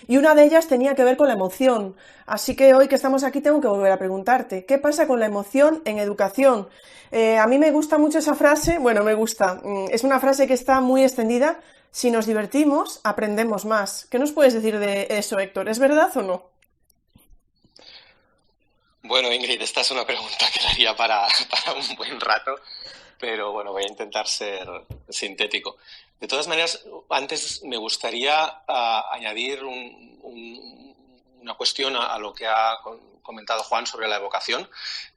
Y una de ellas tenía que ver con la emoción. Así que hoy que estamos aquí tengo que volver a preguntarte, ¿qué pasa con la emoción en educación? A mí me gusta mucho esa frase, bueno, me gusta, es una frase que está muy extendida: si nos divertimos, aprendemos más. ¿Qué nos puedes decir de eso, Héctor? ¿Es verdad o no? Bueno, Ingrid, esta es una pregunta que daría para un buen rato, pero bueno, voy a intentar ser sintético. De todas maneras, antes me gustaría añadir una cuestión a lo que ha comentado Juan sobre la evocación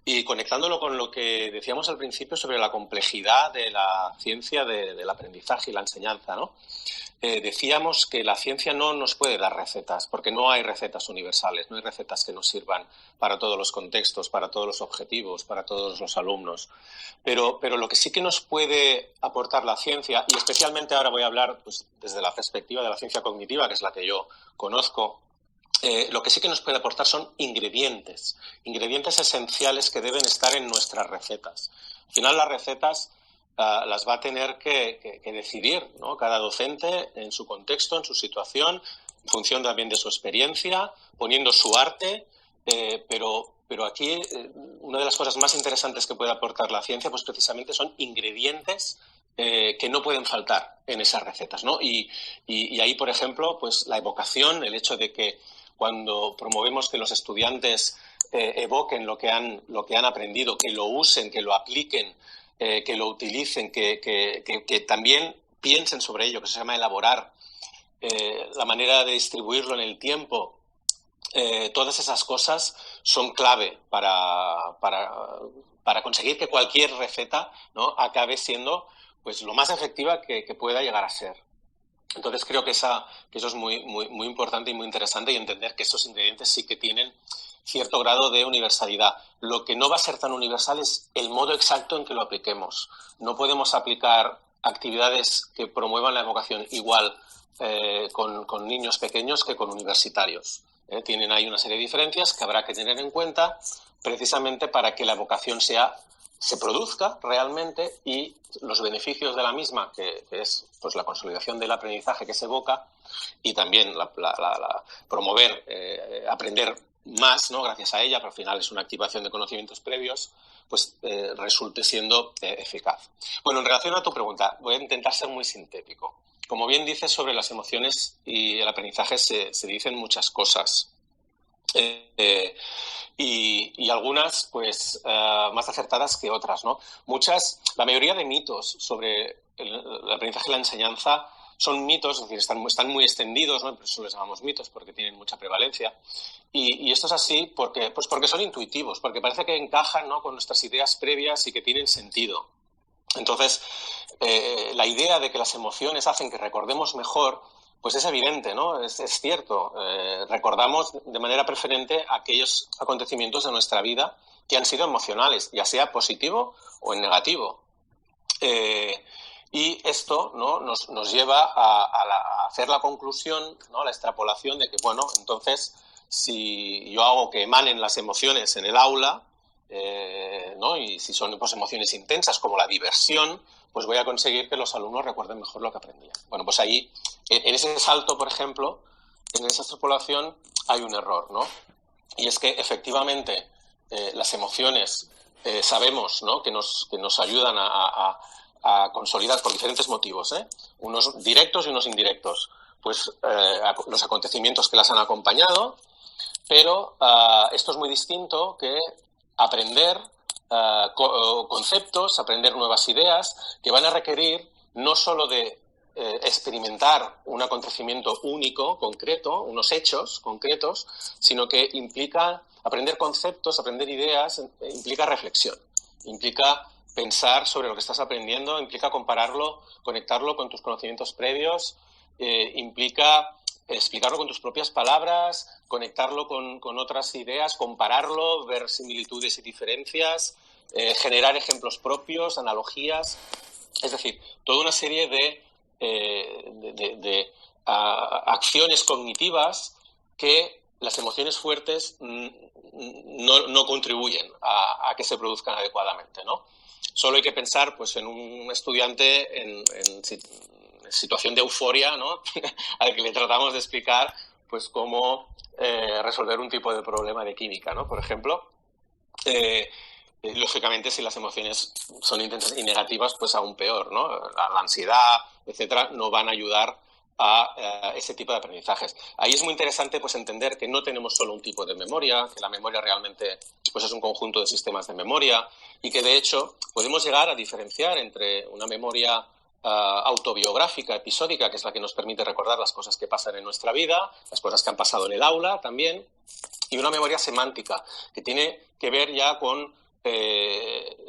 y conectándolo con lo que decíamos al principio sobre la complejidad de la ciencia del aprendizaje y la enseñanza, ¿no? Decíamos que la ciencia no nos puede dar recetas, porque no hay recetas universales, no hay recetas que nos sirvan para todos los contextos, para todos los objetivos, para todos los alumnos. Pero lo que sí que nos puede aportar la ciencia, y especialmente ahora voy a hablar pues, desde la perspectiva de la ciencia cognitiva, que es la que yo conozco, lo que sí que nos puede aportar son ingredientes esenciales que deben estar en nuestras recetas. Al final las recetas las va a tener que decidir, ¿no? Cada docente en su contexto, en su situación, en función también de su experiencia, poniendo su arte, pero aquí una de las cosas más interesantes que puede aportar la ciencia pues precisamente son ingredientes que no pueden faltar en esas recetas, ¿no? Y ahí, por ejemplo, pues la evocación, el hecho de que cuando promovemos que los estudiantes evoquen lo que han aprendido, que lo usen, que lo apliquen, que lo utilicen, que también piensen sobre ello, que se llama elaborar, la manera de distribuirlo en el tiempo, todas esas cosas son clave para conseguir que cualquier receta, ¿no? acabe siendo pues, lo más efectiva que pueda llegar a ser. Entonces creo que eso es muy, muy, muy importante y muy interesante, y entender que estos ingredientes sí que tienen cierto grado de universalidad. Lo que no va a ser tan universal es el modo exacto en que lo apliquemos. No podemos aplicar actividades que promuevan la evocación igual con niños pequeños que con universitarios. Tienen ahí una serie de diferencias que habrá que tener en cuenta precisamente para que la evocación se produzca realmente y los beneficios de la misma, que es pues, la consolidación del aprendizaje que se evoca y también promover, aprender más, ¿no? Gracias a ella, pero al final es una activación de conocimientos previos, pues resulte siendo eficaz. Bueno, en relación a tu pregunta, voy a intentar ser muy sintético. Como bien dices, sobre las emociones y el aprendizaje se dicen muchas cosas. Y algunas pues más acertadas que otras, ¿no? La mayoría de mitos sobre el aprendizaje y la enseñanza son mitos, es decir, están muy extendidos, ¿no? Por eso les llamamos mitos, porque tienen mucha prevalencia. Y esto es así porque son intuitivos, porque parece que encajan, ¿no? con nuestras ideas previas y que tienen sentido. Entonces, la idea de que las emociones hacen que recordemos mejor, pues es evidente, ¿no? Es cierto. Recordamos de manera preferente aquellos acontecimientos de nuestra vida que han sido emocionales, ya sea positivo o en negativo. Y esto, ¿no? nos lleva a hacer la conclusión, ¿no? La extrapolación de que, bueno, entonces, si yo hago que emanen las emociones en el aula, ¿no? Y si son pues, emociones intensas como la diversión, pues voy a conseguir que los alumnos recuerden mejor lo que aprendían. Bueno, pues ahí, en ese salto, por ejemplo, en esa extrapolación hay un error, ¿no? Y es que efectivamente las emociones sabemos, ¿no? que nos ayudan a consolidar por diferentes motivos, unos directos y unos indirectos, pues los acontecimientos que las han acompañado, pero esto es muy distinto que aprender conceptos, aprender nuevas ideas que van a requerir no solo de experimentar un acontecimiento único, concreto, unos hechos concretos, sino que implica aprender conceptos, aprender ideas, implica reflexión, implica pensar sobre lo que estás aprendiendo, implica compararlo, conectarlo con tus conocimientos previos, implica explicarlo con tus propias palabras, conectarlo con otras ideas, compararlo, ver similitudes y diferencias, generar ejemplos propios, analogías, es decir, toda una serie de acciones cognitivas que las emociones fuertes no contribuyen a que se produzcan adecuadamente, ¿no? Solo hay que pensar pues, en un estudiante en situación de euforia, ¿no? al que le tratamos de explicar pues, cómo resolver un tipo de problema de química, ¿no? Por ejemplo, lógicamente, si las emociones son intensas y negativas, pues aún peor, ¿no? La ansiedad, etcétera, no van a ayudar a ese tipo de aprendizajes. Ahí es muy interesante pues, entender que no tenemos solo un tipo de memoria, que la memoria realmente pues, es un conjunto de sistemas de memoria y que, de hecho, podemos llegar a diferenciar entre una memoria autobiográfica, episódica, que es la que nos permite recordar las cosas que pasan en nuestra vida, las cosas que han pasado en el aula también, y una memoria semántica, que tiene que ver ya con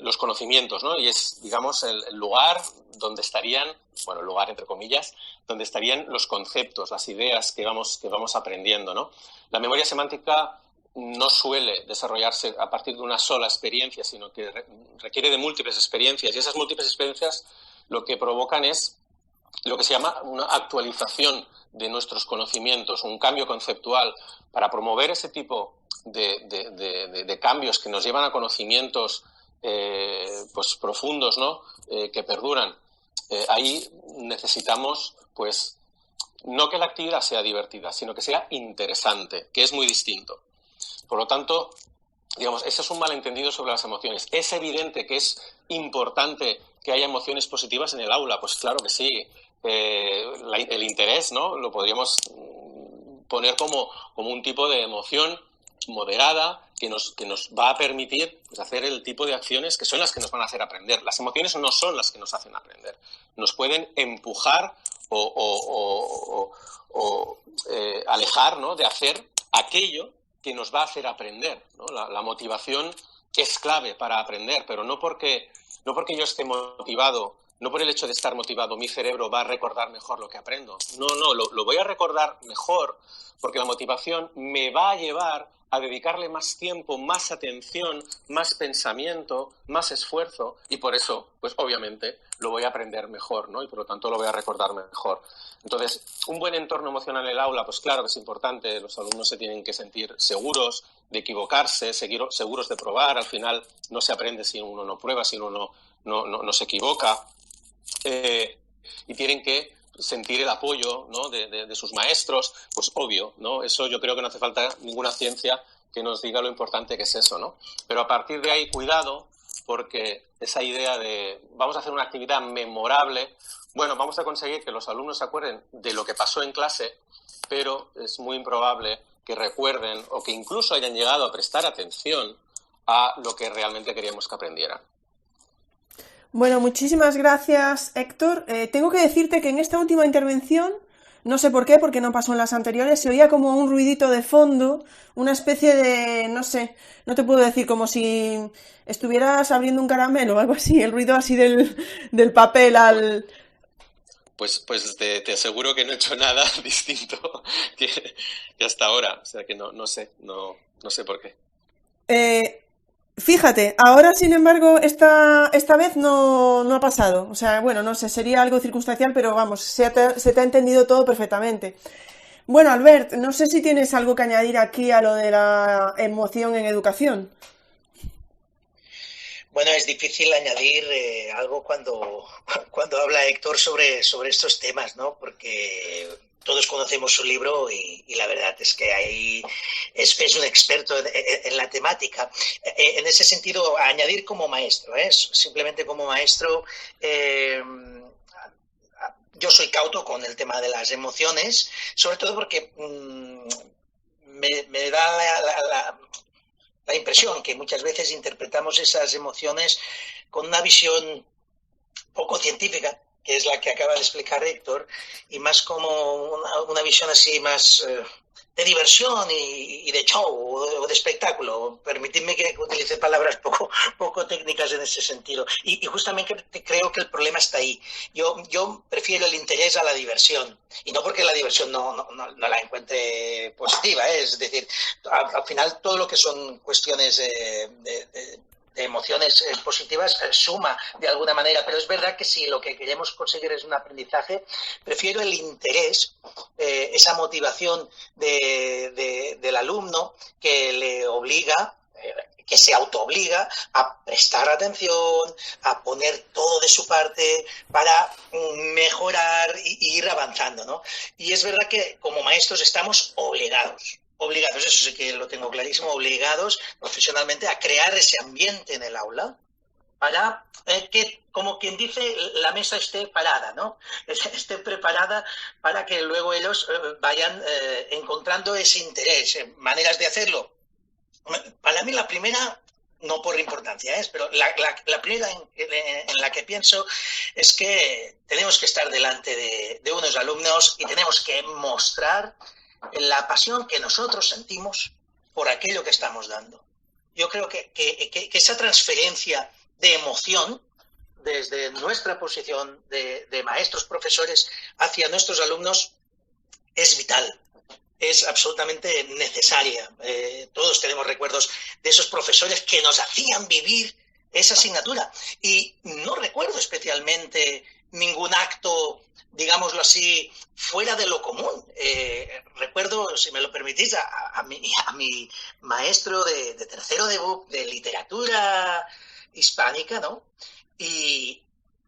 los conocimientos, ¿no? Y es, digamos, el lugar donde estarían, bueno, el lugar entre comillas, donde estarían los conceptos, las ideas que vamos aprendiendo, ¿no? La memoria semántica no suele desarrollarse a partir de una sola experiencia, sino que requiere de múltiples experiencias, y esas múltiples experiencias lo que provocan es lo que se llama una actualización de nuestros conocimientos, un cambio conceptual. Para promover ese tipo de cambios que nos llevan a conocimientos pues profundos, ¿no? Que perduran. Ahí necesitamos, pues, no que la actividad sea divertida, sino que sea interesante, que es muy distinto. Por lo tanto, digamos, ese es un malentendido sobre las emociones. ¿Es evidente que es importante que haya emociones positivas en el aula? Pues claro que sí. El interés, ¿no? Lo podríamos poner como un tipo de emoción moderada que nos va a permitir pues, hacer el tipo de acciones que son las que nos van a hacer aprender. Las emociones no son las que nos hacen aprender. Nos pueden empujar o alejar, ¿no? de hacer aquello que nos va a hacer aprender, ¿no? La motivación es clave para aprender, pero no porque yo esté motivado, no por el hecho de estar motivado, mi cerebro va a recordar mejor lo que aprendo. No, lo voy a recordar mejor porque la motivación me va a llevar a dedicarle más tiempo, más atención, más pensamiento, más esfuerzo y por eso, pues obviamente, lo voy a aprender mejor, ¿no? Y por lo tanto lo voy a recordar mejor. Entonces, un buen entorno emocional en el aula, pues claro que es importante, los alumnos se tienen que sentir seguros de equivocarse, seguros de probar, al final no se aprende si uno no prueba, si uno no se equivoca, y tienen que sentir el apoyo, ¿no? de sus maestros, pues obvio, ¿no? Eso yo creo que no hace falta ninguna ciencia que nos diga lo importante que es eso, ¿no? Pero a partir de ahí, cuidado, porque esa idea de vamos a hacer una actividad memorable, bueno, vamos a conseguir que los alumnos se acuerden de lo que pasó en clase, pero es muy improbable que recuerden o que incluso hayan llegado a prestar atención a lo que realmente queríamos que aprendieran. Bueno, muchísimas gracias, Héctor. Tengo que decirte que en esta última intervención, no sé por qué, porque no pasó en las anteriores, se oía como un ruidito de fondo, una especie de, no sé, no te puedo decir, como si estuvieras abriendo un caramelo o algo así, el ruido así del papel al... Pues te aseguro que no he hecho nada distinto que hasta ahora, o sea que no sé por qué. Fíjate, ahora sin embargo esta vez no ha pasado, o sea, bueno, no sé, sería algo circunstancial, pero vamos, se te ha entendido todo perfectamente. Bueno, Albert, no sé si tienes algo que añadir aquí a lo de la emoción en educación. Bueno, es difícil añadir algo cuando habla Héctor sobre estos temas, ¿no? Porque todos conocemos su libro y la verdad es que ahí es un experto en la temática. En ese sentido, añadir como maestro, simplemente como maestro, yo soy cauto con el tema de las emociones, sobre todo porque me da la impresión que muchas veces interpretamos esas emociones con una visión poco científica, que es la que acaba de explicar Héctor, y más como una visión así más de diversión y de show o de espectáculo. Permitidme que utilice palabras poco técnicas en ese sentido. Y justamente creo que el problema está ahí. Yo prefiero el interés a la diversión. Y no porque la diversión no la encuentre positiva, es decir, al final todo lo que son cuestiones de emociones positivas suma de alguna manera, pero es verdad que si lo que queremos conseguir es un aprendizaje, prefiero el interés, esa motivación del alumno que le obliga, que se autoobliga a prestar atención, a poner todo de su parte para mejorar y ir avanzando, ¿no? Y es verdad que como maestros estamos obligados, eso sí que lo tengo clarísimo, obligados profesionalmente a crear ese ambiente en el aula para que, como quien dice, la mesa esté parada, ¿no? Esté preparada para que luego ellos vayan encontrando ese interés, maneras de hacerlo. Para mí la primera, no por importancia, pero la primera en la que pienso es que tenemos que estar delante de unos alumnos y tenemos que mostrar la pasión que nosotros sentimos por aquello que estamos dando. Yo creo que esa transferencia de emoción desde nuestra posición de maestros, profesores, hacia nuestros alumnos es vital, es absolutamente necesaria. Todos tenemos recuerdos de esos profesores que nos hacían vivir esa asignatura. Y no recuerdo especialmente ningún acto, digámoslo así, fuera de lo común. Recuerdo, si me lo permitís, a mi maestro de tercero de BUP de literatura hispánica, ¿no? Y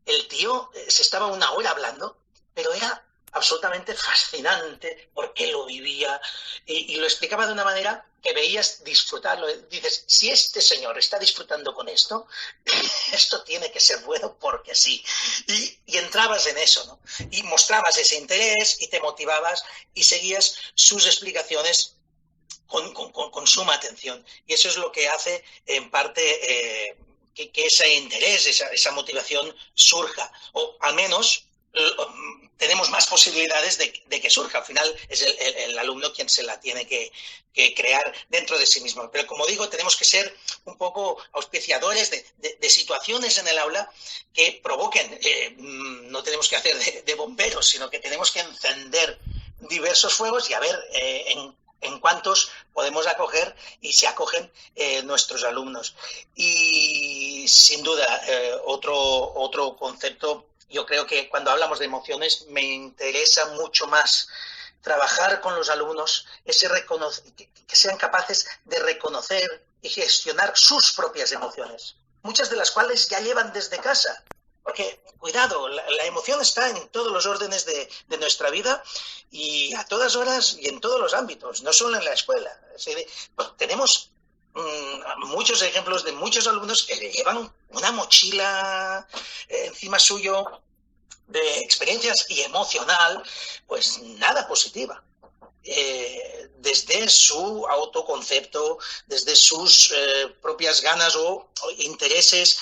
el tío se estaba una hora hablando, pero era absolutamente fascinante porque lo vivía y lo explicaba de una manera que veías disfrutarlo. Dices, si este señor está disfrutando con esto, esto tiene que ser bueno porque sí. Y entrabas en eso, ¿no? Y mostrabas ese interés y te motivabas y seguías sus explicaciones con suma atención. Y eso es lo que hace, en parte, que ese interés, esa motivación surja. O al menos tenemos más posibilidades de que surja. Al final es el alumno quien se la tiene que crear dentro de sí mismo. Pero como digo, tenemos que ser un poco auspiciadores de situaciones en el aula que provoquen, no tenemos que hacer de bomberos, sino que tenemos que encender diversos fuegos y a ver en cuántos podemos acoger y se acogen nuestros alumnos. Y sin duda, otro concepto. Yo creo que cuando hablamos de emociones me interesa mucho más trabajar con los alumnos, que sean capaces de reconocer y gestionar sus propias emociones, muchas de las cuales ya llevan desde casa. Porque, cuidado, la emoción está en todos los órdenes de nuestra vida y a todas horas y en todos los ámbitos, no solo en la escuela. Tenemos muchos ejemplos de muchos alumnos que le llevan una mochila encima suyo de experiencias y emocional, pues nada positiva. Desde su autoconcepto, desde sus propias ganas o intereses.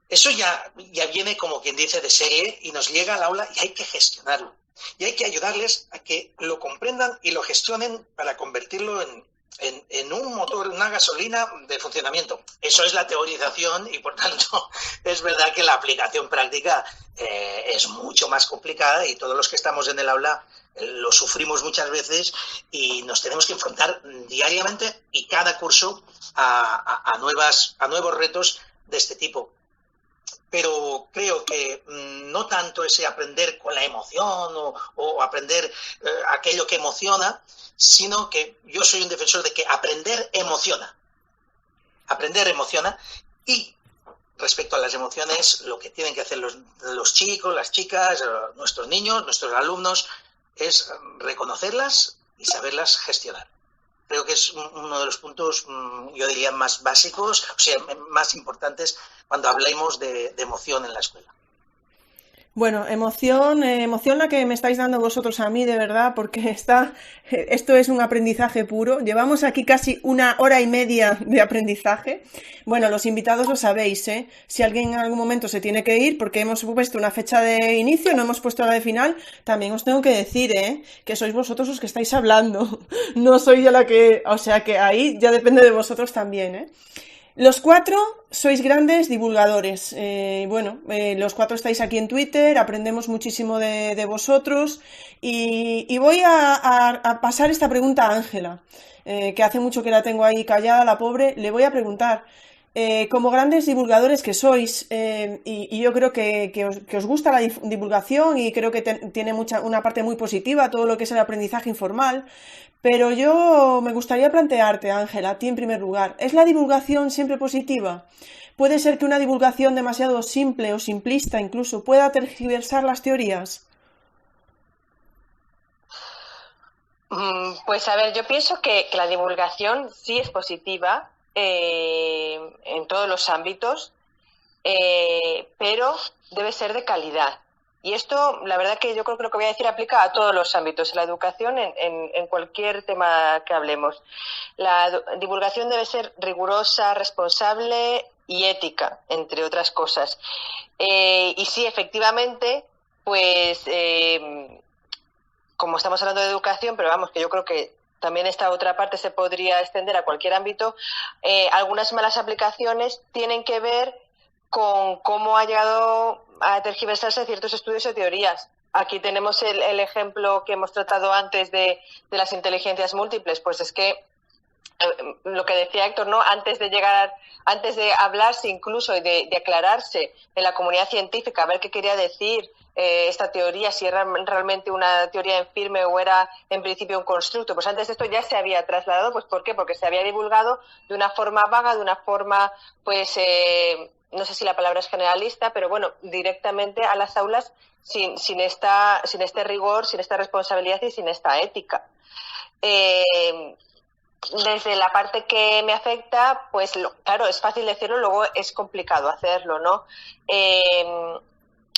Eso ya viene, como quien dice, de serie y nos llega al aula y hay que gestionarlo. Y hay que ayudarles a que lo comprendan y lo gestionen para convertirlo en un motor, una gasolina de funcionamiento. Eso es la teorización y, por tanto, es verdad que la aplicación práctica es mucho más complicada y todos los que estamos en el aula lo sufrimos muchas veces y nos tenemos que enfrentar diariamente y cada curso a nuevos retos de este tipo. Pero creo que no tanto ese aprender con la emoción o aprender aquello que emociona, sino que yo soy un defensor de que aprender emociona y respecto a las emociones, lo que tienen que hacer los chicos, las chicas, nuestros niños, nuestros alumnos, es reconocerlas y saberlas gestionar. Creo que es uno de los puntos, yo diría, más básicos, o sea, más importantes cuando hablemos de emoción en la escuela. Bueno, emoción la que me estáis dando vosotros a mí, de verdad, porque esto es un aprendizaje puro. Llevamos aquí casi 1 hora y media de aprendizaje. Bueno, los invitados lo sabéis, ¿eh? Si alguien en algún momento se tiene que ir, porque hemos puesto una fecha de inicio, no hemos puesto la de final, también os tengo que decir, ¿eh? Que sois vosotros los que estáis hablando. No soy yo la que... O sea que ahí ya depende de vosotros también, ¿eh? Los 4 sois grandes divulgadores. Los 4 estáis aquí en Twitter, aprendemos muchísimo de vosotros y voy a pasar esta pregunta a Ángela, que hace mucho que la tengo ahí callada, la pobre. Le voy a preguntar, como grandes divulgadores que sois, y yo creo que os gusta la divulgación y creo que tiene una parte muy positiva todo lo que es el aprendizaje informal. Pero yo me gustaría plantearte, Ángela, a ti en primer lugar, ¿es la divulgación siempre positiva? ¿Puede ser que una divulgación demasiado simple o simplista incluso pueda tergiversar las teorías? Pues a ver, yo pienso que la divulgación sí es positiva en todos los ámbitos, pero debe ser de calidad. Y esto, la verdad que yo creo que lo que voy a decir aplica a todos los ámbitos, en la educación, en cualquier tema que hablemos. La divulgación debe ser rigurosa, responsable y ética, entre otras cosas. Y sí, efectivamente, pues como estamos hablando de educación, pero vamos, que yo creo que también esta otra parte se podría extender a cualquier ámbito, algunas malas aplicaciones tienen que ver con cómo ha llegado a tergiversarse ciertos estudios o teorías. Aquí tenemos el ejemplo que hemos tratado antes de las inteligencias múltiples. Pues es que lo que decía Héctor, ¿no? Antes de hablarse incluso y de aclararse en la comunidad científica, a ver qué quería decir esta teoría, si era realmente una teoría en firme o era en principio un constructo. Pues antes de esto ya se había trasladado. Pues ¿por qué? Porque se había divulgado de una forma vaga, de una forma, pues, no sé si la palabra es generalista, pero bueno, directamente a las aulas sin este rigor, sin esta responsabilidad y sin esta ética. Desde la parte que me afecta, pues claro, es fácil decirlo, luego es complicado hacerlo, ¿no?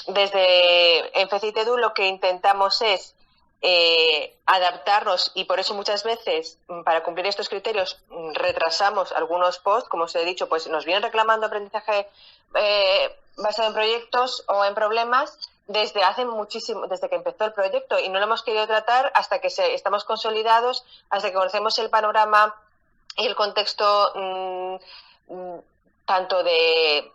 Desde en FECITEDU lo que intentamos es adaptarnos, y por eso muchas veces para cumplir estos criterios retrasamos algunos posts. Como os he dicho, pues nos vienen reclamando aprendizaje basado en proyectos o en problemas desde hace muchísimo, desde que empezó el proyecto, y no lo hemos querido tratar hasta que estamos consolidados, hasta que conocemos el panorama y el contexto tanto de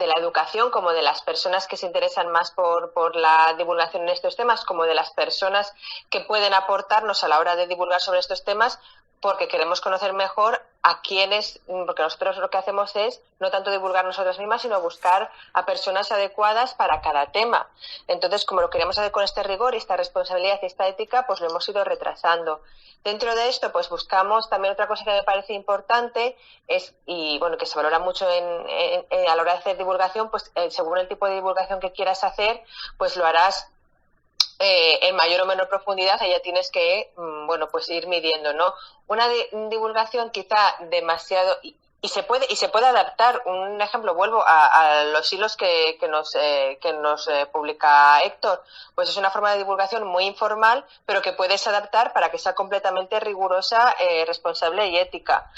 la educación como de las personas que se interesan más por la divulgación en estos temas, como de las personas que pueden aportarnos a la hora de divulgar sobre estos temas, porque queremos conocer mejor a quienes, porque nosotros lo que hacemos es no tanto divulgar nosotras mismas, sino buscar a personas adecuadas para cada tema. Entonces, como lo queremos hacer con este rigor y esta responsabilidad y esta ética, pues lo hemos ido retrasando. Dentro de esto, pues buscamos también otra cosa que me parece importante, y bueno, que se valora mucho a la hora de hacer divulgación, pues según el tipo de divulgación que quieras hacer, pues lo harás en mayor o menor profundidad. Ahí ya tienes que, pues ir midiendo, ¿no? Una divulgación quizá demasiado, y se puede adaptar. Un ejemplo, vuelvo a los hilos que nos publica Héctor. Pues es una forma de divulgación muy informal, pero que puedes adaptar para que sea completamente rigurosa, responsable y ética.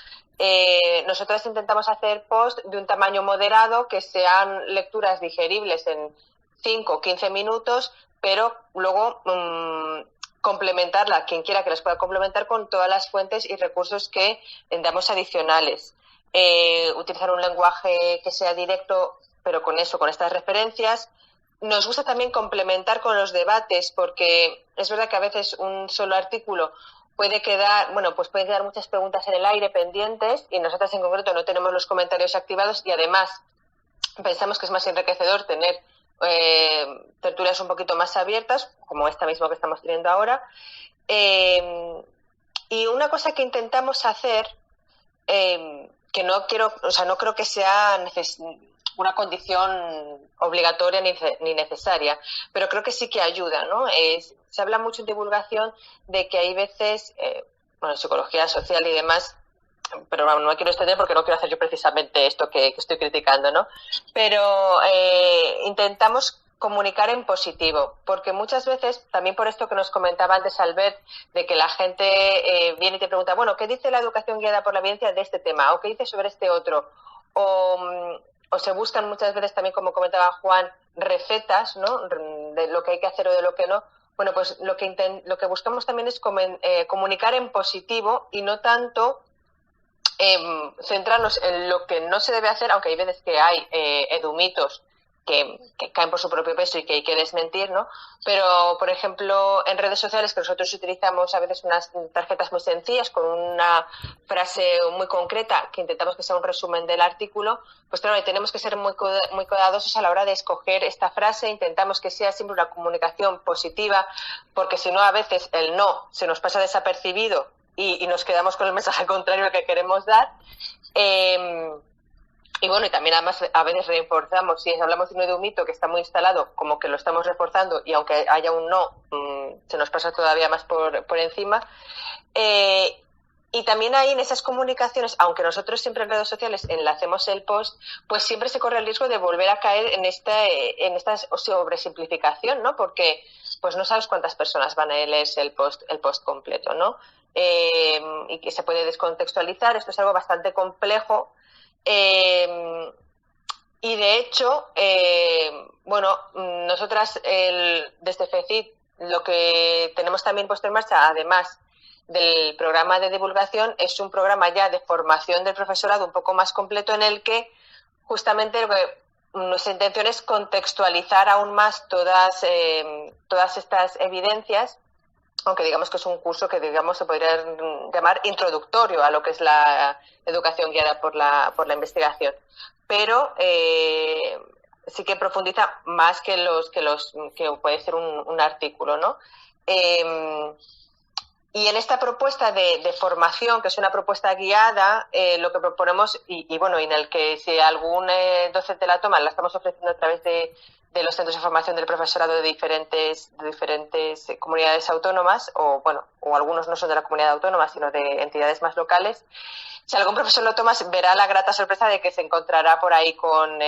Nosotros intentamos hacer posts de un tamaño moderado, que sean lecturas digeribles en 5 o 15 minutos, pero luego complementarla, quien quiera que las pueda complementar, con todas las fuentes y recursos que damos adicionales. Utilizar un lenguaje que sea directo, pero con estas referencias. Nos gusta también complementar con los debates, porque es verdad que a veces un solo artículo pueden quedar muchas preguntas en el aire pendientes, y nosotras en concreto no tenemos los comentarios activados, y además pensamos que es más enriquecedor tener tertulias un poquito más abiertas, como esta misma que estamos teniendo ahora. Y una cosa que intentamos hacer, que no creo que sea una condición obligatoria ni necesaria, pero creo que sí que ayuda, ¿no? Se habla mucho en divulgación de que hay veces, bueno, psicología social y demás, pero no me quiero extender porque no quiero hacer yo precisamente esto que estoy criticando, ¿no? Pero intentamos comunicar en positivo, porque muchas veces, también por esto que nos comentaba antes Albert, de que la gente viene y te pregunta, bueno, ¿qué dice la educación guiada por la evidencia de este tema? ¿O qué dice sobre este otro? O se buscan muchas veces también, como comentaba Juan, recetas, ¿no? De lo que hay que hacer o de lo que no. Bueno, pues lo que buscamos también es comunicar en positivo y no tanto centrarnos en lo que no se debe hacer, aunque hay veces que hay edumitos que caen por su propio peso y que hay que desmentir, ¿no? Pero, por ejemplo, en redes sociales, que nosotros utilizamos a veces unas tarjetas muy sencillas con una frase muy concreta que intentamos que sea un resumen del artículo, pues claro, tenemos que ser muy cuidadosos a la hora de escoger esta frase, intentamos que sea siempre una comunicación positiva, porque si no, a veces el no se nos pasa desapercibido y nos quedamos con el mensaje contrario al que queremos dar. Y bueno, y también además a veces reforzamos, si hablamos de un mito que está muy instalado, como que lo estamos reforzando y aunque haya un no, se nos pasa todavía más por encima. Y también ahí en esas comunicaciones, aunque nosotros siempre en redes sociales enlacemos el post, pues siempre se corre el riesgo de volver a caer en esta sobresimplificación, ¿no? Porque pues no sabes cuántas personas van a leerse el post completo, ¿no? Y que se puede descontextualizar. Esto es algo bastante complejo. Y de hecho, bueno, nosotras desde FECID lo que tenemos también puesto en marcha, además del programa de divulgación, es un programa ya de formación del profesorado un poco más completo en el que justamente nuestra intención es contextualizar aún más todas estas evidencias, aunque digamos que es un curso que digamos se podría llamar introductorio a lo que es la educación guiada por la investigación, pero sí que profundiza más que puede ser un artículo, ¿no? Y en esta propuesta de formación, que es una propuesta guiada, lo que proponemos, y bueno, en el que si algún docente la toma, la estamos ofreciendo a través de los centros de formación del profesorado de diferentes comunidades autónomas, o algunos no son de la comunidad autónoma, sino de entidades más locales. Si algún profesor lo toma, verá la grata sorpresa de que se encontrará por ahí con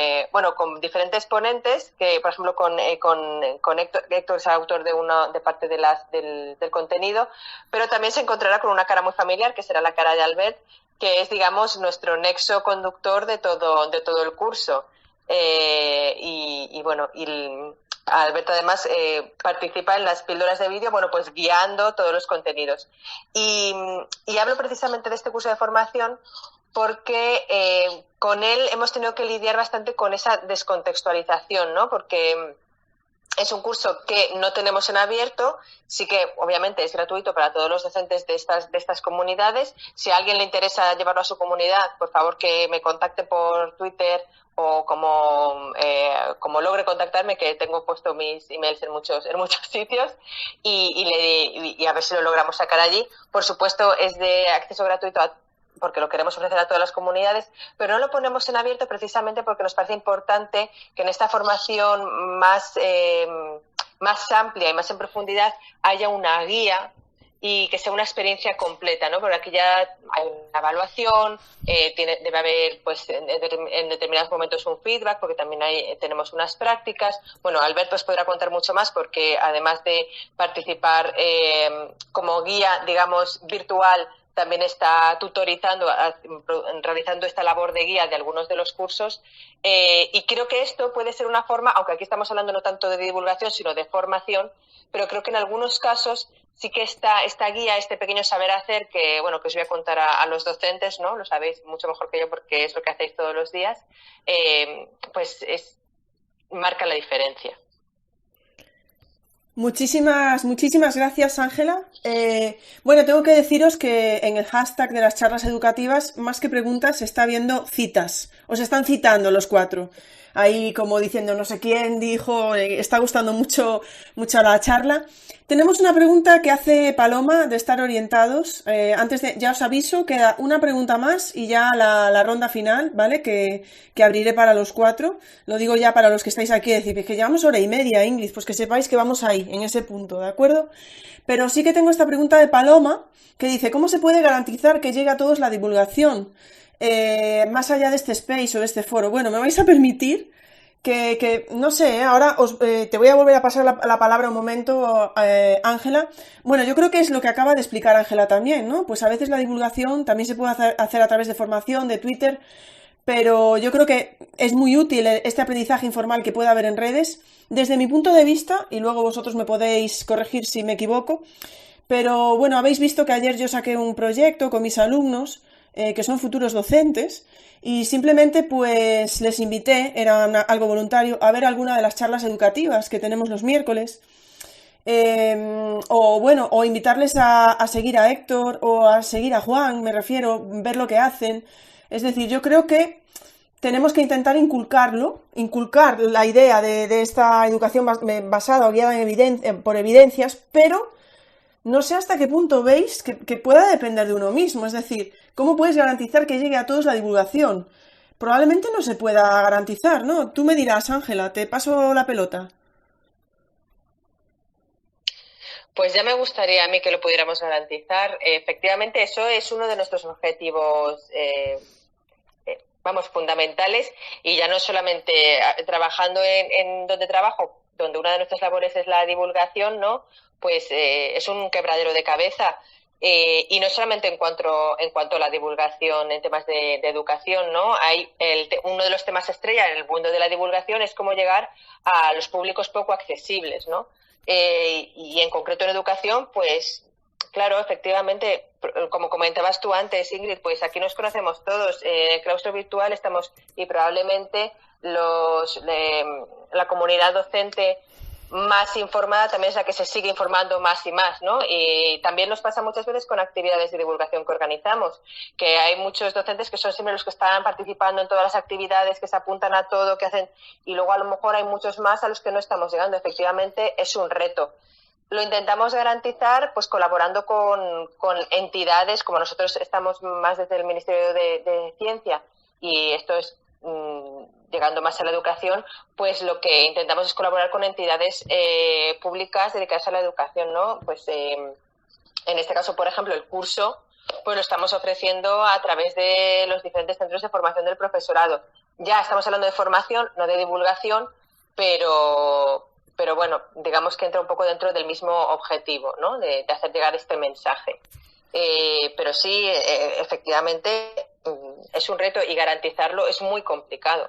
diferentes ponentes, que por ejemplo con Héctor es autor de parte del contenido, pero también se encontrará con una cara muy familiar, que será la cara de Albert, que es, digamos, nuestro nexo conductor de todo el curso. Y Albert además participa en las píldoras de vídeo, pues guiando todos los contenidos. Y hablo precisamente de este curso de formación porque con él hemos tenido que lidiar bastante con esa descontextualización, ¿no? Porque es un curso que no tenemos en abierto, sí que obviamente es gratuito para todos los docentes de estas comunidades. Si a alguien le interesa llevarlo a su comunidad, por favor que me contacte por Twitter o como logre contactarme, que tengo puesto mis emails en muchos sitios y a ver si lo logramos sacar allí. Por supuesto es de acceso gratuito porque lo queremos ofrecer a todas las comunidades, pero no lo ponemos en abierto precisamente porque nos parece importante que en esta formación más amplia y más en profundidad haya una guía y que sea una experiencia completa, ¿no? Porque aquí ya hay una evaluación, debe haber en determinados momentos un feedback, porque también tenemos unas prácticas. Bueno, Albert podrá contar mucho más porque además de participar como guía, digamos, virtual, también está tutorizando, realizando esta labor de guía de algunos de los cursos. Y creo que esto puede ser una forma, aunque aquí estamos hablando no tanto de divulgación, sino de formación, pero creo que en algunos casos sí que esta guía, este pequeño saber hacer, que os voy a contar a los docentes, ¿no? Lo sabéis mucho mejor que yo porque es lo que hacéis todos los días, marca la diferencia. Muchísimas gracias, Ángela. Tengo que deciros que en el hashtag de las charlas educativas, más que preguntas, se está viendo citas. Os están citando los 4. ahí como diciendo no sé quién dijo, está gustando mucho la charla. Tenemos una pregunta que hace Paloma de Estar Orientados. Ya os aviso, queda una pregunta más y ya la ronda final, ¿vale? Que abriré para los 4. Lo digo ya para los que estáis aquí, decir que llevamos hora y media, Ingrid, pues que sepáis que vamos ahí, en ese punto, ¿de acuerdo? Pero sí que tengo esta pregunta de Paloma que dice, ¿cómo se puede garantizar que llegue a todos la divulgación? Más allá de este space o de este foro. Bueno, me vais a permitir que no sé, ahora te voy a volver a pasar la palabra un momento, Ángela. Bueno, yo creo que es lo que acaba de explicar Ángela también, ¿no? Pues a veces la divulgación también se puede hacer a través de formación, de Twitter, pero yo creo que es muy útil este aprendizaje informal que puede haber en redes. Desde mi punto de vista, y luego vosotros me podéis corregir si me equivoco, pero bueno, habéis visto que ayer yo saqué un proyecto con mis alumnos, que son futuros docentes, y simplemente pues les invité, era algo voluntario, a ver alguna de las charlas educativas que tenemos los miércoles. O invitarles a seguir a Héctor o a seguir a Juan, me refiero, ver lo que hacen. Es decir, yo creo que tenemos que intentar inculcar la idea de esta educación basada o guiada por evidencias, pero no sé hasta qué punto veis que pueda depender de uno mismo. Es decir, ¿cómo puedes garantizar que llegue a todos la divulgación? Probablemente no se pueda garantizar, ¿no? Tú me dirás, Ángela, te paso la pelota. Pues ya me gustaría a mí que lo pudiéramos garantizar. Efectivamente, eso es uno de nuestros objetivos, fundamentales, y ya no solamente trabajando en donde trabajo, donde una de nuestras labores es la divulgación, ¿no? Pues es un quebradero de cabeza. Y no solamente en cuanto a la divulgación en temas de educación, ¿no? Uno de los temas estrella en el mundo de la divulgación es cómo llegar a los públicos poco accesibles, ¿no? Y en concreto en educación, pues claro, efectivamente, como comentabas tú antes, Ingrid, pues aquí nos conocemos todos. En el claustro virtual estamos, y probablemente la comunidad docente más informada también es la que se sigue informando más y más, ¿no? Y también nos pasa muchas veces con actividades de divulgación que organizamos, que hay muchos docentes que son siempre los que están participando en todas las actividades, que se apuntan a todo, que hacen, y luego a lo mejor hay muchos más a los que no estamos llegando. Efectivamente, es un reto. Lo intentamos garantizar pues colaborando con entidades, como nosotros estamos más desde el Ministerio de Ciencia, y esto es llegando más a la educación, pues lo que intentamos es colaborar con entidades públicas dedicadas a la educación, ¿no? Pues en este caso, por ejemplo, el curso pues lo estamos ofreciendo a través de los diferentes centros de formación del profesorado. Ya estamos hablando de formación, no de divulgación, pero bueno, digamos que entra un poco dentro del mismo objetivo, ¿no? De hacer llegar este mensaje. Pero sí, efectivamente, es un reto, y garantizarlo es muy complicado.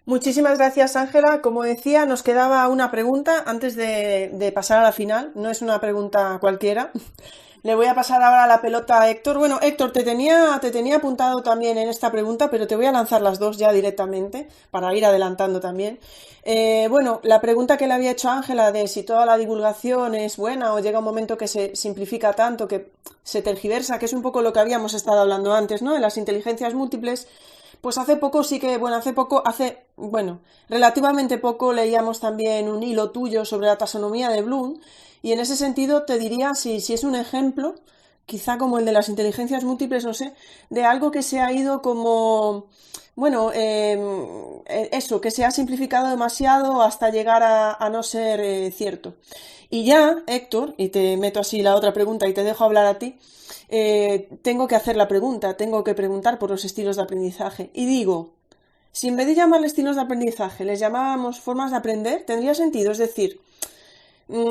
Muchísimas gracias, Ángela. Como decía, nos quedaba una pregunta antes de pasar a la final. No es una pregunta cualquiera. Le voy a pasar ahora la pelota a Héctor. Bueno, Héctor, te tenía apuntado también en esta pregunta, pero te voy a lanzar las dos ya directamente para ir adelantando también. Bueno, la pregunta que le había hecho a Ángela de si toda la divulgación es buena o llega un momento que se simplifica tanto, que se tergiversa, que es un poco lo que habíamos estado hablando antes, ¿no? De las inteligencias múltiples. Pues relativamente poco leíamos también un hilo tuyo sobre la taxonomía de Bloom, y en ese sentido te diría si es un ejemplo, quizá como el de las inteligencias múltiples, no sé, de algo que se ha ido como, que se ha simplificado demasiado hasta llegar a no ser cierto. Y ya, Héctor, y te meto así la otra pregunta y te dejo hablar a ti, tengo que hacer la pregunta, tengo que preguntar por los estilos de aprendizaje. Y digo, si en vez de llamarle estilos de aprendizaje les llamábamos formas de aprender, tendría sentido. Es decir,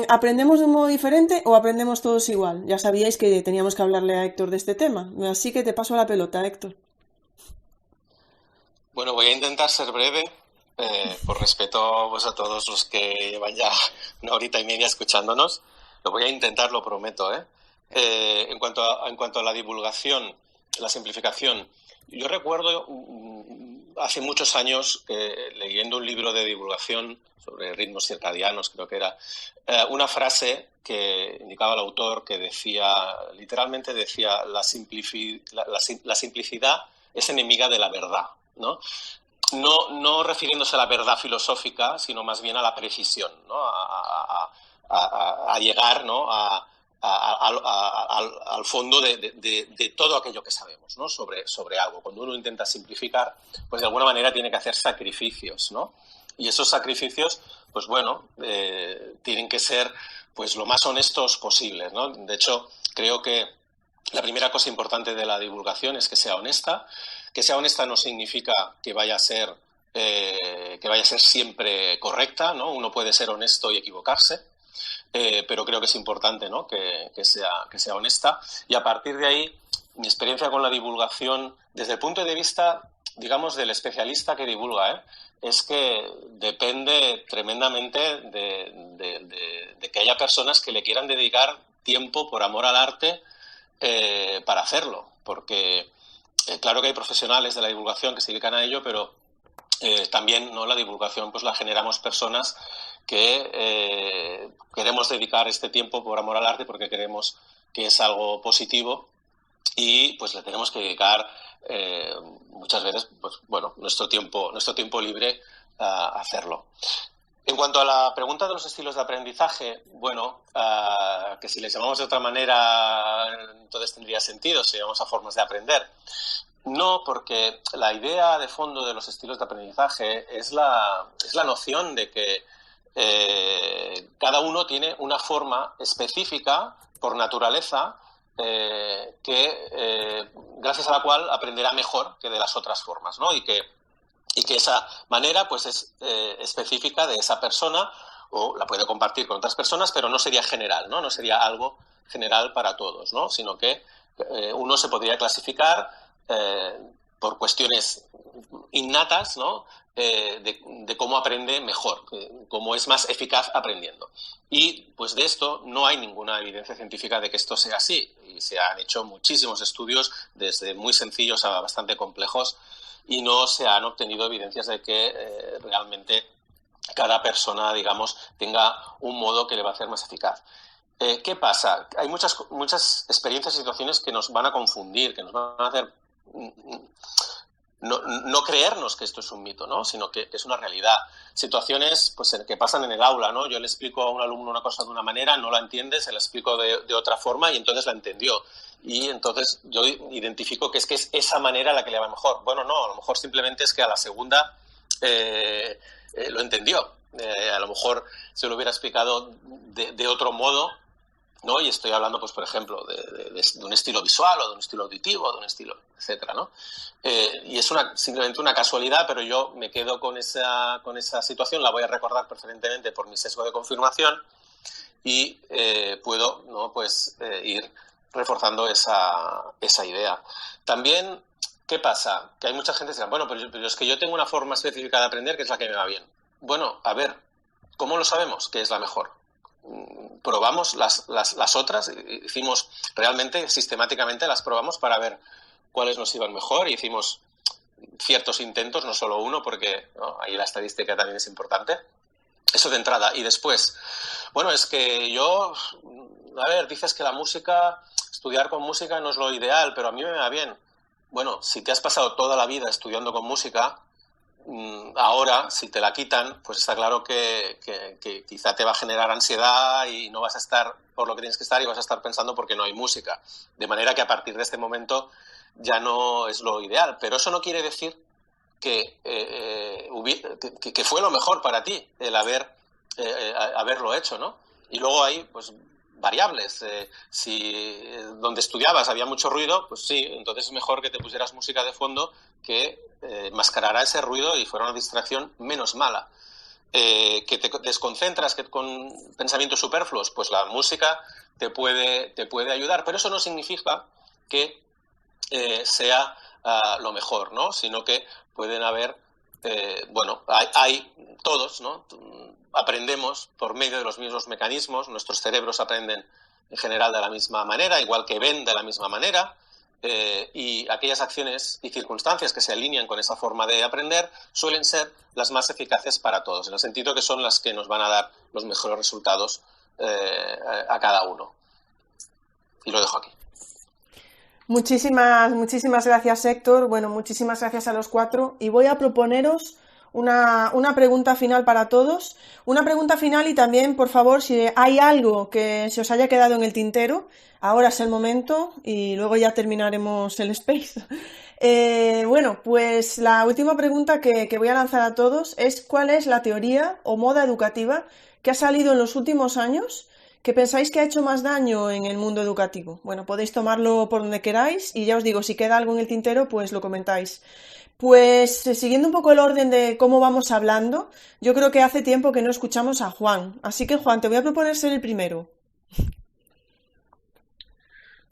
¿aprendemos de un modo diferente o aprendemos todos igual? Ya sabíais que teníamos que hablarle a Héctor de este tema, así que te paso la pelota, Héctor. Bueno, voy a intentar ser breve, por respeto pues, a todos los que llevan ya una horita y media escuchándonos. Lo voy a intentar, lo prometo, ¿eh? En cuanto a la divulgación, la simplificación, yo recuerdo hace muchos años leyendo un libro de divulgación sobre ritmos circadianos, creo que era, una frase que indicaba el autor que literalmente decía, la simplicidad es enemiga de la verdad, ¿no? no refiriéndose a la verdad filosófica, sino más bien a la precisión, ¿no? A llegar, ¿no? al fondo de todo aquello que sabemos, ¿no? sobre algo. Cuando uno intenta simplificar, pues de alguna manera tiene que hacer sacrificios, ¿no? Y esos sacrificios, pues bueno, tienen que ser pues lo más honestos posibles, ¿no? De hecho, creo que la primera cosa importante de la divulgación es que sea honesta. Que sea honesta no significa que vaya a ser siempre correcta, ¿no? Uno puede ser honesto y equivocarse, pero creo que es importante, ¿no? que sea honesta. Y a partir de ahí, mi experiencia con la divulgación, desde el punto de vista, digamos, del especialista que divulga, es que depende tremendamente de que haya personas que le quieran dedicar tiempo por amor al arte para hacerlo, porque claro que hay profesionales de la divulgación que se dedican a ello, pero también, ¿no? La divulgación pues la generamos personas que queremos dedicar este tiempo por amor al arte porque creemos que es algo positivo y pues le tenemos que dedicar muchas veces pues bueno nuestro tiempo libre a hacerlo. En cuanto a la pregunta de los estilos de aprendizaje, bueno, que si les llamamos de otra manera entonces tendría sentido si llamamos a formas de aprender. No, porque la idea de fondo de los estilos de aprendizaje es la noción de que cada uno tiene una forma específica por naturaleza gracias a la cual aprenderá mejor que de las otras formas, ¿no? Y que esa manera pues es específica de esa persona o la puede compartir con otras personas, pero no sería general, ¿no? No sería algo general para todos, ¿no? Sino que uno se podría clasificar por cuestiones innatas, ¿no? De cómo aprende mejor, cómo es más eficaz aprendiendo. Y pues de esto no hay ninguna evidencia científica de que esto sea así. Y se han hecho muchísimos estudios, desde muy sencillos a bastante complejos, y no se han obtenido evidencias de que realmente cada persona, digamos, tenga un modo que le va a hacer más eficaz. ¿Qué pasa? Hay muchas experiencias y situaciones que nos van a confundir, que nos van a hacer no creernos que esto es un mito, ¿no? Sino que es una realidad. Situaciones pues, que pasan en el aula, ¿no? Yo le explico a un alumno una cosa de una manera, no la entiende, se la explico de otra forma y entonces la entendió. Y entonces yo identifico que es esa manera la que le va mejor. Bueno, no, a lo mejor simplemente es que a la segunda lo entendió. A lo mejor se lo hubiera explicado de otro modo, ¿no? Y estoy hablando, pues, por ejemplo, de un estilo visual o de un estilo auditivo, de un estilo, etcétera, ¿no? Y es simplemente una casualidad, pero yo me quedo con esa situación, la voy a recordar preferentemente por mi sesgo de confirmación y puedo, ¿no? Pues ir reforzando esa idea. También, ¿qué pasa? Que hay mucha gente que dice, bueno, pero es que yo tengo una forma específica de aprender que es la que me va bien. Bueno, a ver, ¿cómo lo sabemos que es la mejor? Probamos las otras, hicimos realmente, sistemáticamente las probamos para ver cuáles nos iban mejor y hicimos ciertos intentos, no solo uno, porque ¿no? Ahí la estadística también es importante. Eso de entrada. Y después, bueno, es que yo, a ver, dices que la música, estudiar con música no es lo ideal, pero a mí me va bien. Bueno, si te has pasado toda la vida estudiando con música, ahora, si te la quitan, pues está claro que quizá te va a generar ansiedad y no vas a estar por lo que tienes que estar y vas a estar pensando porque no hay música. De manera que a partir de este momento ya no es lo ideal. Pero eso no quiere decir que fue lo mejor para ti el haberlo hecho, ¿no? Y luego hay pues variables. Si donde estudiabas había mucho ruido, pues sí, entonces es mejor que te pusieras música de fondo que mascarará ese ruido y fuera una distracción menos mala. Que te desconcentras con pensamientos superfluos, pues la música te puede ayudar, pero eso no significa que sea lo mejor, ¿no? Sino que pueden haber, hay todos, ¿no? Aprendemos por medio de los mismos mecanismos, nuestros cerebros aprenden en general de la misma manera, igual que ven de la misma manera, y aquellas acciones y circunstancias que se alinean con esa forma de aprender suelen ser las más eficaces para todos, en el sentido que son las que nos van a dar los mejores resultados a cada uno. Y lo dejo aquí. Muchísimas gracias, Héctor. Bueno, muchísimas gracias a los cuatro. Y voy a proponeros una pregunta final para todos. Una pregunta final y también, por favor, si hay algo que se os haya quedado en el tintero, ahora es el momento y luego ya terminaremos el space. Bueno, pues la última pregunta que voy a lanzar a todos es ¿cuál es la teoría o moda educativa que ha salido en los últimos años que pensáis que ha hecho más daño en el mundo educativo? Bueno, podéis tomarlo por donde queráis y ya os digo, si queda algo en el tintero, pues lo comentáis. Pues siguiendo un poco el orden de cómo vamos hablando, yo creo que hace tiempo que no escuchamos a Juan. Así que Juan, te voy a proponer ser el primero.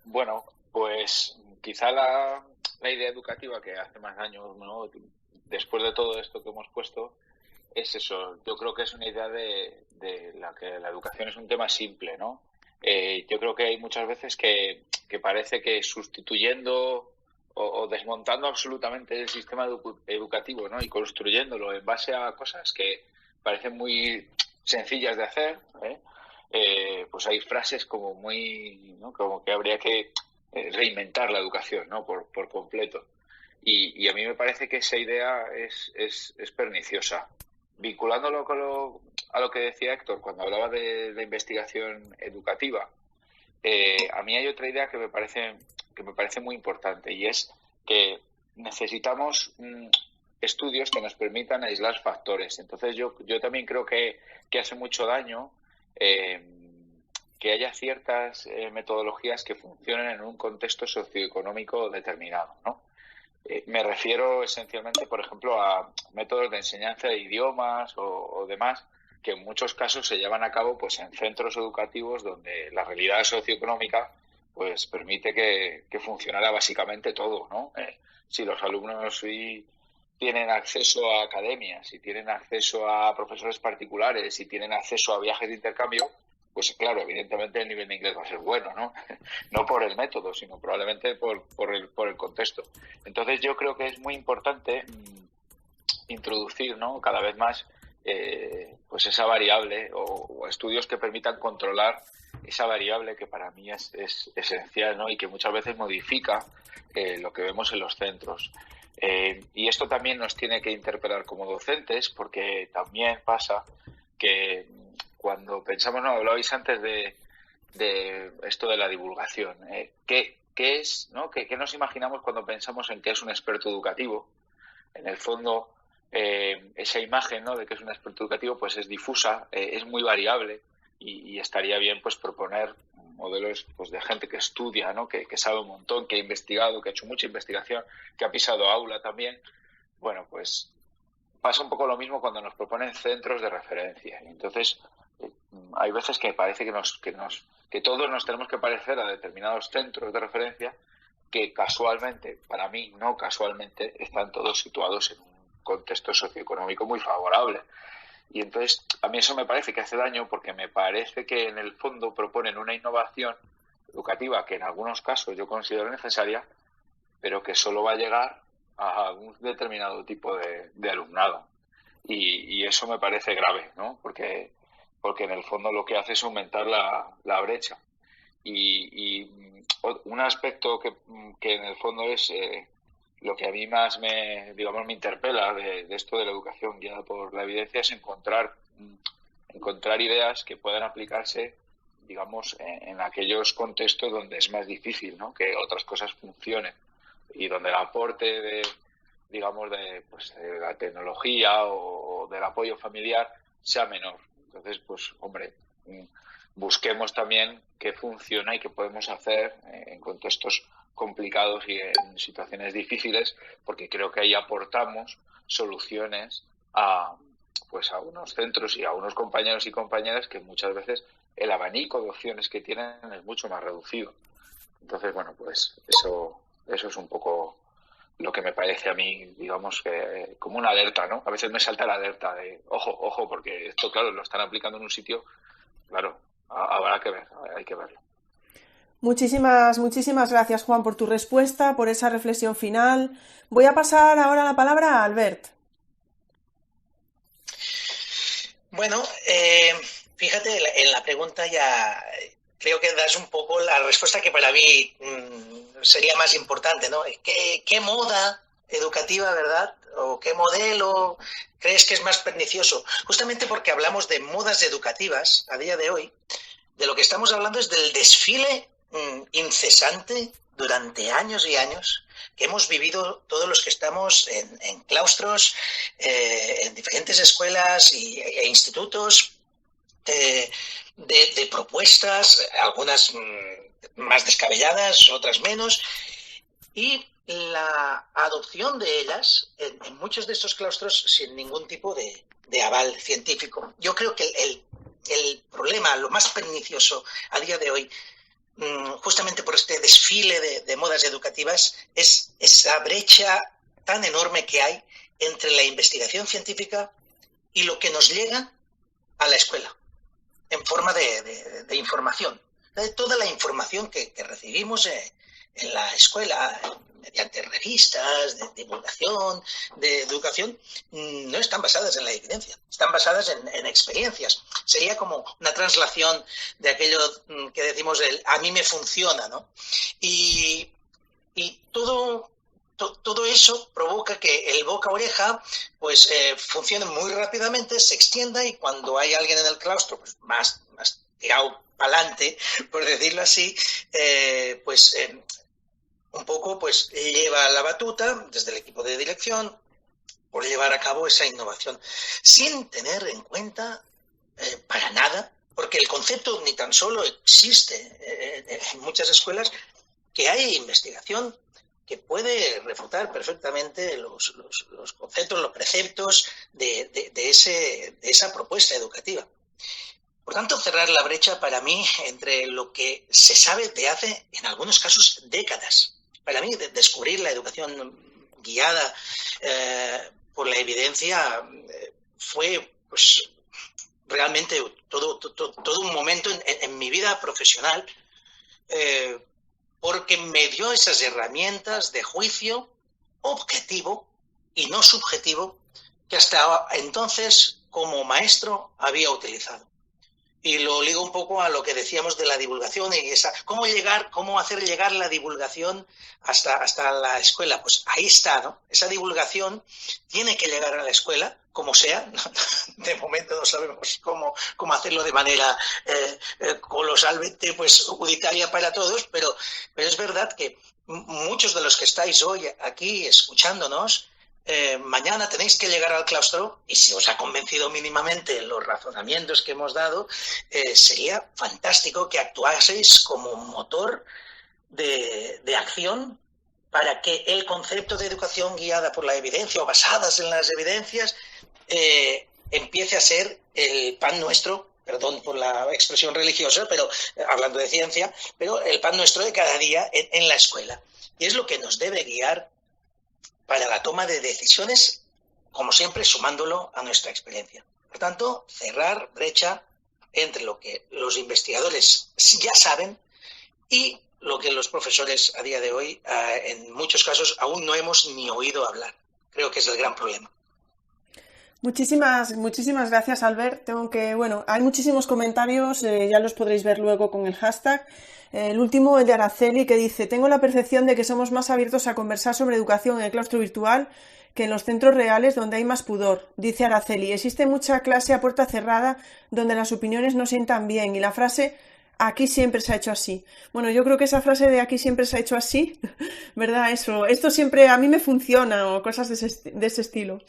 Bueno, pues quizá la idea educativa que hace más daño, ¿no? Después de todo esto que hemos puesto, es eso. Yo creo que es una idea de la que la educación es un tema simple, ¿no? Yo creo que hay muchas veces que parece que sustituyendo o desmontando absolutamente el sistema educativo, ¿no? Y construyéndolo en base a cosas que parecen muy sencillas de hacer, pues hay frases como muy, ¿no? Como que habría que reinventar la educación, ¿no? Por completo. Y a mí me parece que esa idea es perniciosa. Vinculándolo a lo que decía Héctor cuando hablaba de investigación educativa, a mí hay otra idea que me parece muy importante y es que necesitamos estudios que nos permitan aislar factores. Entonces yo también creo que hace mucho daño que haya ciertas metodologías que funcionen en un contexto socioeconómico determinado, ¿no? Me refiero esencialmente, por ejemplo, a métodos de enseñanza de idiomas o demás que en muchos casos se llevan a cabo pues en centros educativos donde la realidad socioeconómica pues permite que funcionara básicamente todo, ¿no? Si los alumnos tienen acceso a academias, si tienen acceso a profesores particulares, si tienen acceso a viajes de intercambio, pues claro, evidentemente el nivel de inglés va a ser bueno, ¿no? No por el método, sino probablemente por el contexto. Entonces yo creo que es muy importante introducir, ¿no? Cada vez más pues esa variable o estudios que permitan controlar esa variable que para mí es esencial, ¿no? Y que muchas veces modifica lo que vemos en los centros. Y esto también nos tiene que interpelar como docentes, porque también pasa que cuando pensamos, no hablabais antes de esto de la divulgación, ¿qué es, ¿no? ¿Qué nos imaginamos cuando pensamos en qué es un experto educativo? En el fondo, esa imagen, ¿no? de que es un experto educativo pues es difusa, es muy variable y estaría bien pues proponer modelos pues de gente que estudia, ¿no? que sabe un montón, que ha investigado, que ha hecho mucha investigación, que ha pisado aula también. Bueno, pues pasa un poco lo mismo cuando nos proponen centros de referencia. Entonces, hay veces que parece que todos nos tenemos que parecer a determinados centros de referencia que casualmente, para mí no casualmente, están todos situados en un contexto socioeconómico muy favorable. Y entonces a mí eso me parece que hace daño porque me parece que en el fondo proponen una innovación educativa que en algunos casos yo considero necesaria, pero que solo va a llegar a un determinado tipo de alumnado. Y eso me parece grave, ¿no? Porque en el fondo lo que hace es aumentar la brecha. Y un aspecto que en el fondo es lo que a mí más me interpela de esto de la educación guiada por la evidencia es encontrar ideas que puedan aplicarse, digamos, en aquellos contextos donde es más difícil, ¿no? Que otras cosas funcionen y donde el aporte de la tecnología o del apoyo familiar sea menor. Entonces, pues, hombre, busquemos también qué funciona y qué podemos hacer en contextos complicados y en situaciones difíciles, porque creo que ahí aportamos soluciones a unos centros y a unos compañeros y compañeras que muchas veces el abanico de opciones que tienen es mucho más reducido. Entonces, bueno, pues eso es un poco lo que me parece a mí, digamos, que como una alerta, ¿no? A veces me salta la alerta de, ojo, porque esto, claro, lo están aplicando en un sitio, claro, habrá que ver, hay que verlo. Muchísimas gracias, Juan, por tu respuesta, por esa reflexión final. Voy a pasar ahora la palabra a Albert. Bueno, fíjate, en la pregunta ya creo que das un poco la respuesta que para mí sería más importante, ¿no? ¿Qué moda educativa, verdad? ¿O qué modelo crees que es más pernicioso? Justamente porque hablamos de modas educativas a día de hoy, de lo que estamos hablando es del desfile incesante durante años y años que hemos vivido todos los que estamos en claustros, en diferentes escuelas e institutos, de propuestas, algunas más descabelladas, otras menos, y la adopción de ellas en muchos de estos claustros sin ningún tipo de aval científico. Yo creo que el problema, lo más pernicioso a día de hoy, justamente por este desfile de modas educativas, es esa brecha tan enorme que hay entre la investigación científica y lo que nos llega a la escuela en forma de información. Toda la información que recibimos en la escuela, mediante revistas, de divulgación, de educación, no están basadas en la evidencia, están basadas en experiencias. Sería como una traslación de aquello que decimos a mí me funciona, ¿no? Y todo eso provoca que el boca-oreja pues funcione muy rápidamente, se extienda, y cuando hay alguien en el claustro pues más tirado para adelante, por decirlo así, un poco pues lleva la batuta desde el equipo de dirección por llevar a cabo esa innovación, sin tener en cuenta para nada, porque el concepto ni tan solo existe en muchas escuelas, que hay investigación que puede refutar perfectamente los conceptos, los preceptos de esa propuesta educativa. Por tanto, cerrar la brecha para mí entre lo que se sabe de hace, en algunos casos, décadas. Para mí, descubrir la educación guiada por la evidencia fue pues realmente todo un momento en mi vida profesional, porque me dio esas herramientas de juicio objetivo y no subjetivo que hasta entonces como maestro había utilizado. Y lo ligo un poco a lo que decíamos de la divulgación y cómo hacer llegar la divulgación hasta la escuela. Pues ahí está, ¿no? Esa divulgación tiene que llegar a la escuela, como sea. De momento no sabemos cómo hacerlo de manera colosalmente pues unitaria para todos, pero es verdad que muchos de los que estáis hoy aquí escuchándonos, mañana tenéis que llegar al claustro, y si os ha convencido mínimamente los razonamientos que hemos dado, sería fantástico que actuaseis como motor de acción para que el concepto de educación guiada por la evidencia o basadas en las evidencias empiece a ser el pan nuestro, perdón por la expresión religiosa, pero hablando de ciencia, pero el pan nuestro de cada día en la escuela. Y es lo que nos debe guiar para la toma de decisiones, como siempre, sumándolo a nuestra experiencia. Por tanto, cerrar brecha entre lo que los investigadores ya saben y lo que los profesores a día de hoy, en muchos casos, aún no hemos ni oído hablar. Creo que es el gran problema. Muchísimas gracias, Albert. Hay muchísimos comentarios, ya los podréis ver luego con el hashtag. El último, el de Araceli, que dice: tengo la percepción de que somos más abiertos a conversar sobre educación en el claustro virtual que en los centros reales, donde hay más pudor. Dice Araceli: existe mucha clase a puerta cerrada donde las opiniones no sientan bien, y la frase "aquí siempre se ha hecho así". Bueno, yo creo que esa frase de "aquí siempre se ha hecho así", ¿verdad? Esto siempre a mí me funciona, o cosas de ese estilo.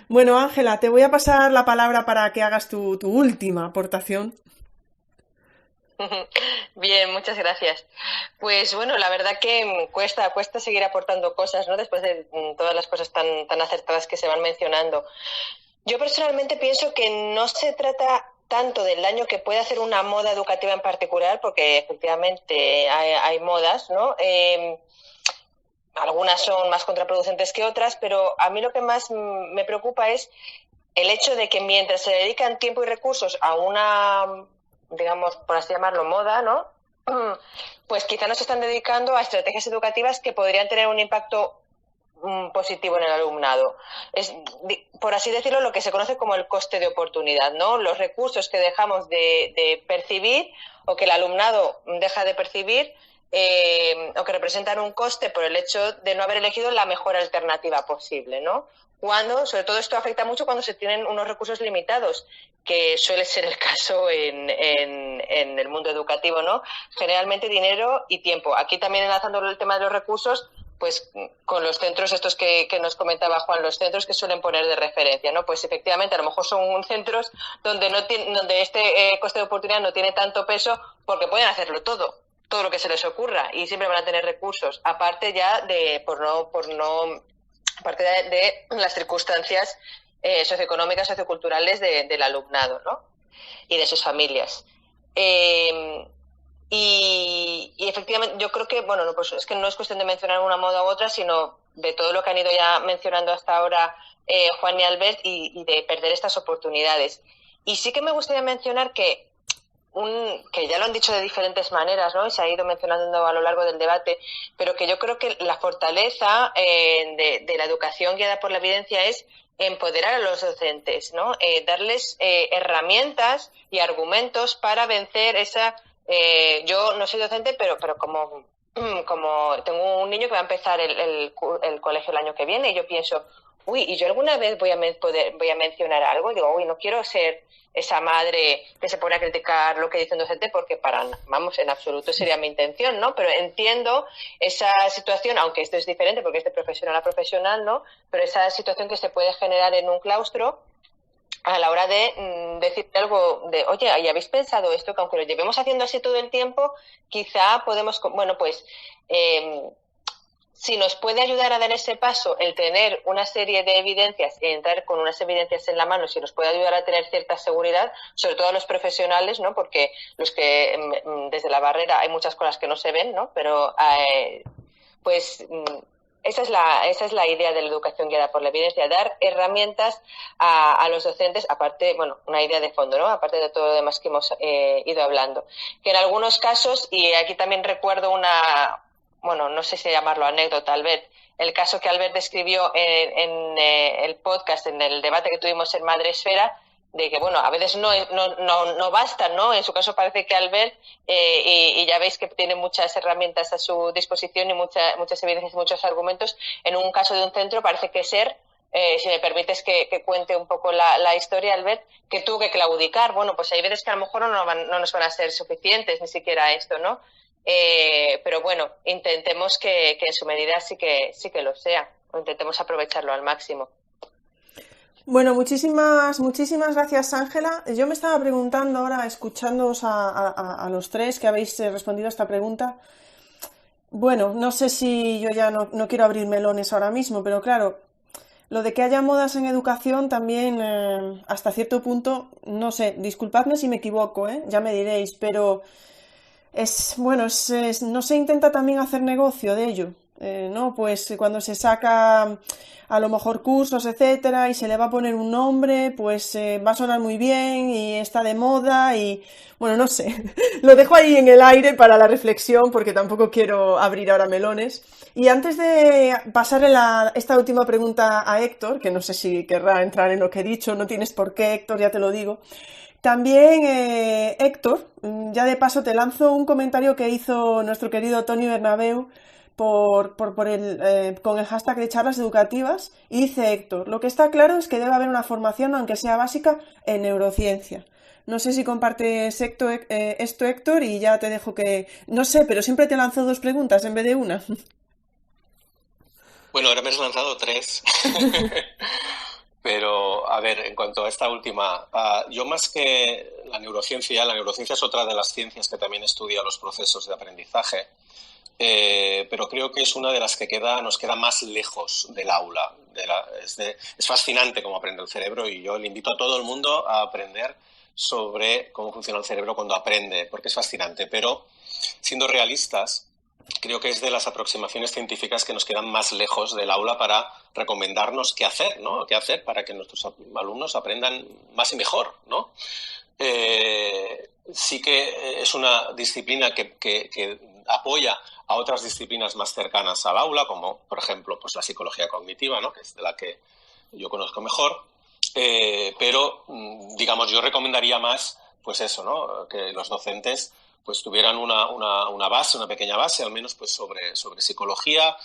Bueno, Ángela, te voy a pasar la palabra para que hagas tu última aportación. Bien, muchas gracias. Pues bueno, la verdad que cuesta seguir aportando cosas, ¿no? Después de todas las cosas tan acertadas que se van mencionando. Yo personalmente pienso que no se trata tanto del daño que puede hacer una moda educativa en particular, porque efectivamente hay modas, ¿no? Algunas son más contraproducentes que otras, pero a mí lo que más me preocupa es el hecho de que mientras se dedican tiempo y recursos a una, digamos, por así llamarlo, moda, ¿no? Pues quizá no se están dedicando a estrategias educativas que podrían tener un impacto positivo en el alumnado. Es, por así decirlo, lo que se conoce como el coste de oportunidad, ¿no? Los recursos que dejamos de percibir o que el alumnado deja de percibir o que representan un coste por el hecho de no haber elegido la mejor alternativa posible, ¿no? Cuando, sobre todo esto afecta mucho cuando se tienen unos recursos limitados, que suele ser el caso en el mundo educativo, ¿no? Generalmente dinero y tiempo. Aquí también enlazando el tema de los recursos, pues con los centros estos que nos comentaba Juan, los centros que suelen poner de referencia, ¿no? Pues efectivamente a lo mejor son centros donde donde este coste de oportunidad no tiene tanto peso porque pueden hacerlo todo lo que se les ocurra y siempre van a tener recursos, aparte ya de aparte de las circunstancias socioeconómicas, socioculturales del alumnado, ¿no? Y de sus familias. Y efectivamente, yo creo que, bueno, pues es que no es cuestión de mencionar una moda u otra, sino de todo lo que han ido ya mencionando hasta ahora Juan y Albert y de perder estas oportunidades. Y sí que me gustaría mencionar que ya lo han dicho de diferentes maneras, ¿no? Y se ha ido mencionando a lo largo del debate, pero que yo creo que la fortaleza de la educación guiada por la evidencia es empoderar a los docentes, ¿no? Darles herramientas y argumentos para vencer esa... yo no soy docente, pero como tengo un niño que va a empezar el colegio el año que viene y yo pienso, uy, ¿y yo alguna vez voy a mencionar algo? Y digo, uy, no quiero ser esa madre que se pone a criticar lo que dice un docente porque en absoluto sería mi intención, ¿no? Pero entiendo esa situación, aunque esto es diferente porque es de profesional a profesional, ¿no? Pero esa situación que se puede generar en un claustro a la hora de decir algo de, oye, ¿y habéis pensado esto? Que aunque lo llevemos haciendo así todo el tiempo, quizá podemos, bueno, pues... si nos puede ayudar a dar ese paso, el tener una serie de evidencias y entrar con unas evidencias en la mano, si nos puede ayudar a tener cierta seguridad, sobre todo a los profesionales, ¿no? Porque los que desde la barrera hay muchas cosas que no se ven, ¿no? Pero pues esa es la idea de la educación guiada por la evidencia, dar herramientas a los docentes, aparte, bueno, una idea de fondo, ¿no? Aparte de todo lo demás que hemos ido hablando. Que en algunos casos, y aquí también recuerdo bueno, no sé si llamarlo anécdota, Albert, el caso que Albert describió en el podcast, en el debate que tuvimos en Madresfera, de que, bueno, a veces no basta, ¿no? En su caso parece que Albert, y ya veis que tiene muchas herramientas a su disposición y muchas evidencias y muchos argumentos, en un caso de un centro parece que si me permites que cuente un poco la historia, Albert, que tuvo que claudicar. Bueno, pues hay veces que a lo mejor no nos van a ser suficientes ni siquiera esto, ¿no? Pero bueno, intentemos que en su medida sí que lo sea, o intentemos aprovecharlo al máximo. Bueno, muchísimas gracias, Ángela. Yo me estaba preguntando ahora, escuchándoos a los tres que habéis respondido a esta pregunta. Bueno, no sé si yo ya no quiero abrir melones ahora mismo, pero claro, lo de que haya modas en educación también, hasta cierto punto, no sé, disculpadme si me equivoco, ya me diréis, pero... no se intenta también hacer negocio de ello, ¿no? Pues cuando se saca a lo mejor cursos, etcétera, y se le va a poner un nombre, pues va a sonar muy bien y está de moda y, bueno, no sé, lo dejo ahí en el aire para la reflexión porque tampoco quiero abrir ahora melones. Y antes de pasarle esta última pregunta a Héctor, que no sé si querrá entrar en lo que he dicho, no tienes por qué, Héctor, ya te lo digo. También, Héctor, ya de paso te lanzo un comentario que hizo nuestro querido Tony Bernabeu con el hashtag de charlas educativas, y dice Héctor, lo que está claro es que debe haber una formación, aunque sea básica, en neurociencia. No sé si compartes esto, Héctor, y ya te dejo que... No sé, pero siempre te lanzo 2 preguntas en vez de una. Bueno, ahora me has lanzado 3. Pero, a ver, en cuanto a esta última, yo más que la neurociencia es otra de las ciencias que también estudia los procesos de aprendizaje, pero creo que es una de las que nos queda más lejos del aula. Es fascinante cómo aprende el cerebro y yo le invito a todo el mundo a aprender sobre cómo funciona el cerebro cuando aprende, porque es fascinante, pero siendo realistas, creo que es de las aproximaciones científicas que nos quedan más lejos del aula para recomendarnos qué hacer, ¿no? Qué hacer para que nuestros alumnos aprendan más y mejor, ¿no? Sí que es una disciplina que apoya a otras disciplinas más cercanas al aula, como, por ejemplo, pues la psicología cognitiva, ¿no? Que es de la que yo conozco mejor. Pero, digamos, yo recomendaría más, pues eso, ¿no? Que los docentes pues tuvieran una base, una pequeña base, al menos pues sobre psicología,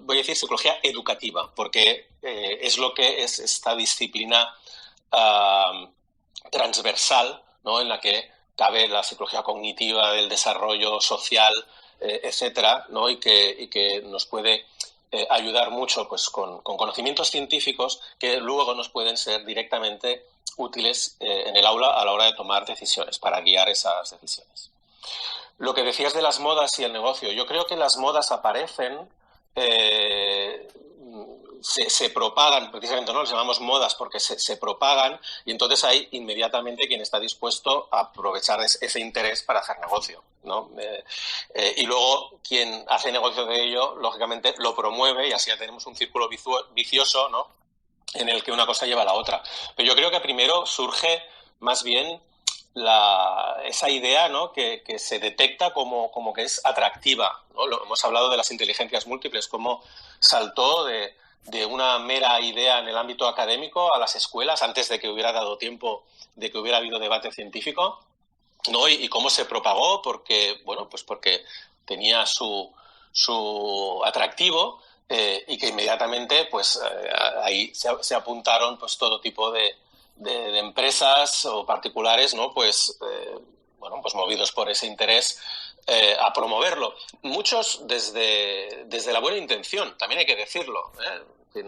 voy a decir psicología educativa, porque es lo que es esta disciplina transversal, ¿no?, en la que cabe la psicología cognitiva, del desarrollo social, etcétera, ¿no?, y que nos puede ayudar mucho pues con conocimientos científicos que luego nos pueden ser directamente útiles en el aula a la hora de tomar decisiones, para guiar esas decisiones. Lo que decías de las modas y el negocio, yo creo que las modas aparecen, se propagan, precisamente, ¿no?, las llamamos modas porque se propagan, y entonces hay inmediatamente quien está dispuesto a aprovechar ese interés para hacer negocio, ¿no? Y luego quien hace negocio de ello, lógicamente, lo promueve, y así ya tenemos un círculo vicioso, ¿no?, en el que una cosa lleva a la otra. Pero yo creo que primero surge más bien esa idea, ¿no?, que se detecta como que es atractiva, ¿no? Hemos hablado de las inteligencias múltiples, cómo saltó de una mera idea en el ámbito académico a las escuelas antes de que hubiera dado tiempo de que hubiera habido debate científico, ¿no? Y cómo se propagó, porque, bueno, pues porque tenía su atractivo, y que inmediatamente pues ahí se apuntaron pues todo tipo de empresas o particulares, ¿no?, pues bueno, pues movidos por ese interés a promoverlo. Muchos desde la buena intención, también hay que decirlo, que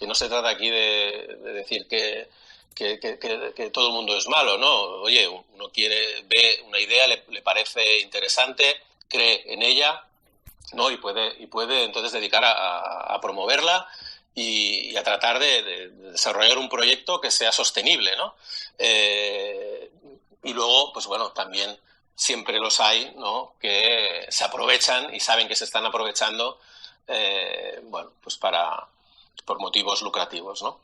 no se trata aquí de decir que todo el mundo es malo, ¿no? Oye, uno ve una idea, le parece interesante, cree en ella, ¿no?, y puede entonces dedicar a promoverla y a tratar de desarrollar un proyecto que sea sostenible, ¿no? Y luego, pues bueno, también siempre los hay, ¿no?, que se aprovechan y saben que se están aprovechando, bueno, pues por motivos lucrativos, ¿no?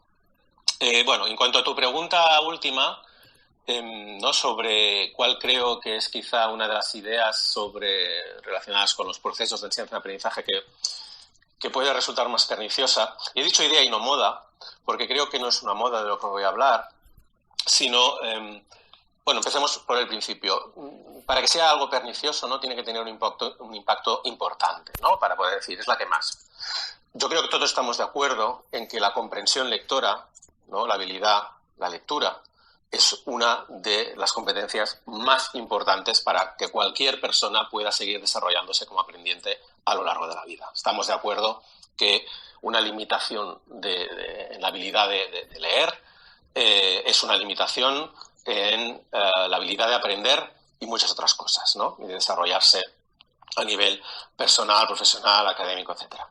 Bueno, en cuanto a tu pregunta última, ¿no?, sobre cuál creo que es quizá una de las ideas relacionadas con los procesos de enseñanza-aprendizaje que puede resultar más perniciosa. Y he dicho idea y no moda, porque creo que no es una moda de lo que voy a hablar, sino, bueno, empecemos por el principio. Para que sea algo pernicioso, ¿no?, tiene que tener un impacto importante, ¿no?, para poder decir, es la que más. Yo creo que todos estamos de acuerdo en que la comprensión lectora, ¿no?, la habilidad, la lectura, es una de las competencias más importantes para que cualquier persona pueda seguir desarrollándose como aprendiente a lo largo de la vida. Estamos de acuerdo que una limitación en la habilidad de leer es una limitación en la habilidad de aprender y muchas otras cosas, ¿no?, y de desarrollarse a nivel personal, profesional, académico, etcétera.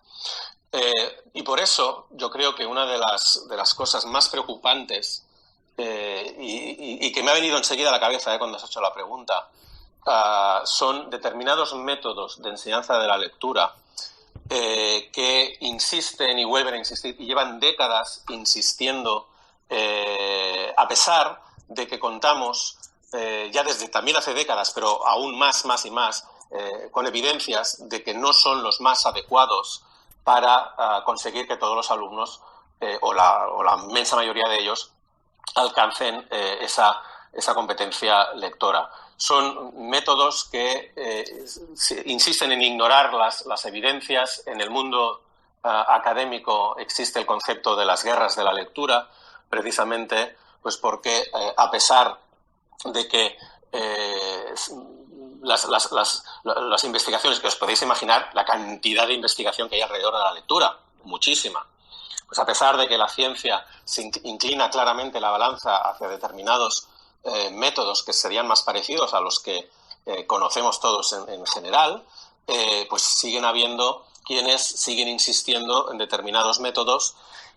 Y por eso yo creo que una de las cosas más preocupantes y que me ha venido enseguida a la cabeza cuando has hecho la pregunta, son determinados métodos de enseñanza de la lectura que insisten y vuelven a insistir y llevan décadas insistiendo, a pesar de que contamos ya desde también hace décadas, pero aún más y más, con evidencias de que no son los más adecuados para conseguir que todos los alumnos o la inmensa mayoría de ellos alcancen esa competencia lectora. Son métodos que insisten en ignorar las evidencias. En el mundo académico existe el concepto de las guerras de la lectura, precisamente pues porque a pesar de que las investigaciones, que os podéis imaginar la cantidad de investigación que hay alrededor de la lectura, muchísima, pues a pesar de que la ciencia se inclina claramente la balanza hacia determinados métodos que serían más parecidos a los que conocemos todos en general, pues siguen habiendo quienes siguen insistiendo en determinados métodos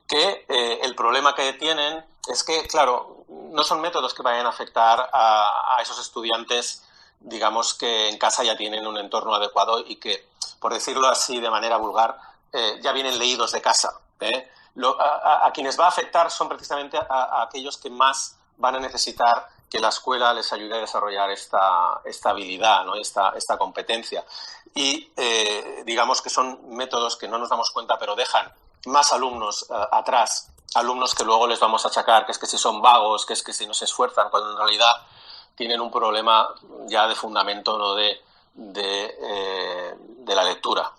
que el problema que tienen es que, claro, no son métodos que vayan a afectar a esos estudiantes, digamos, que en casa ya tienen un entorno adecuado y que, por decirlo así de manera vulgar, ya vienen leídos de casa, ¿eh? A quienes va a afectar son precisamente a aquellos que más van a necesitar que la escuela les ayude a desarrollar esta habilidad, ¿no?, esta competencia. Y digamos que son métodos que no nos damos cuenta, pero dejan más alumnos atrás, alumnos que luego les vamos a achacar que es que si son vagos, que es que si no se esfuerzan, cuando en realidad tienen un problema ya de fundamento, ¿no?, de la lectura.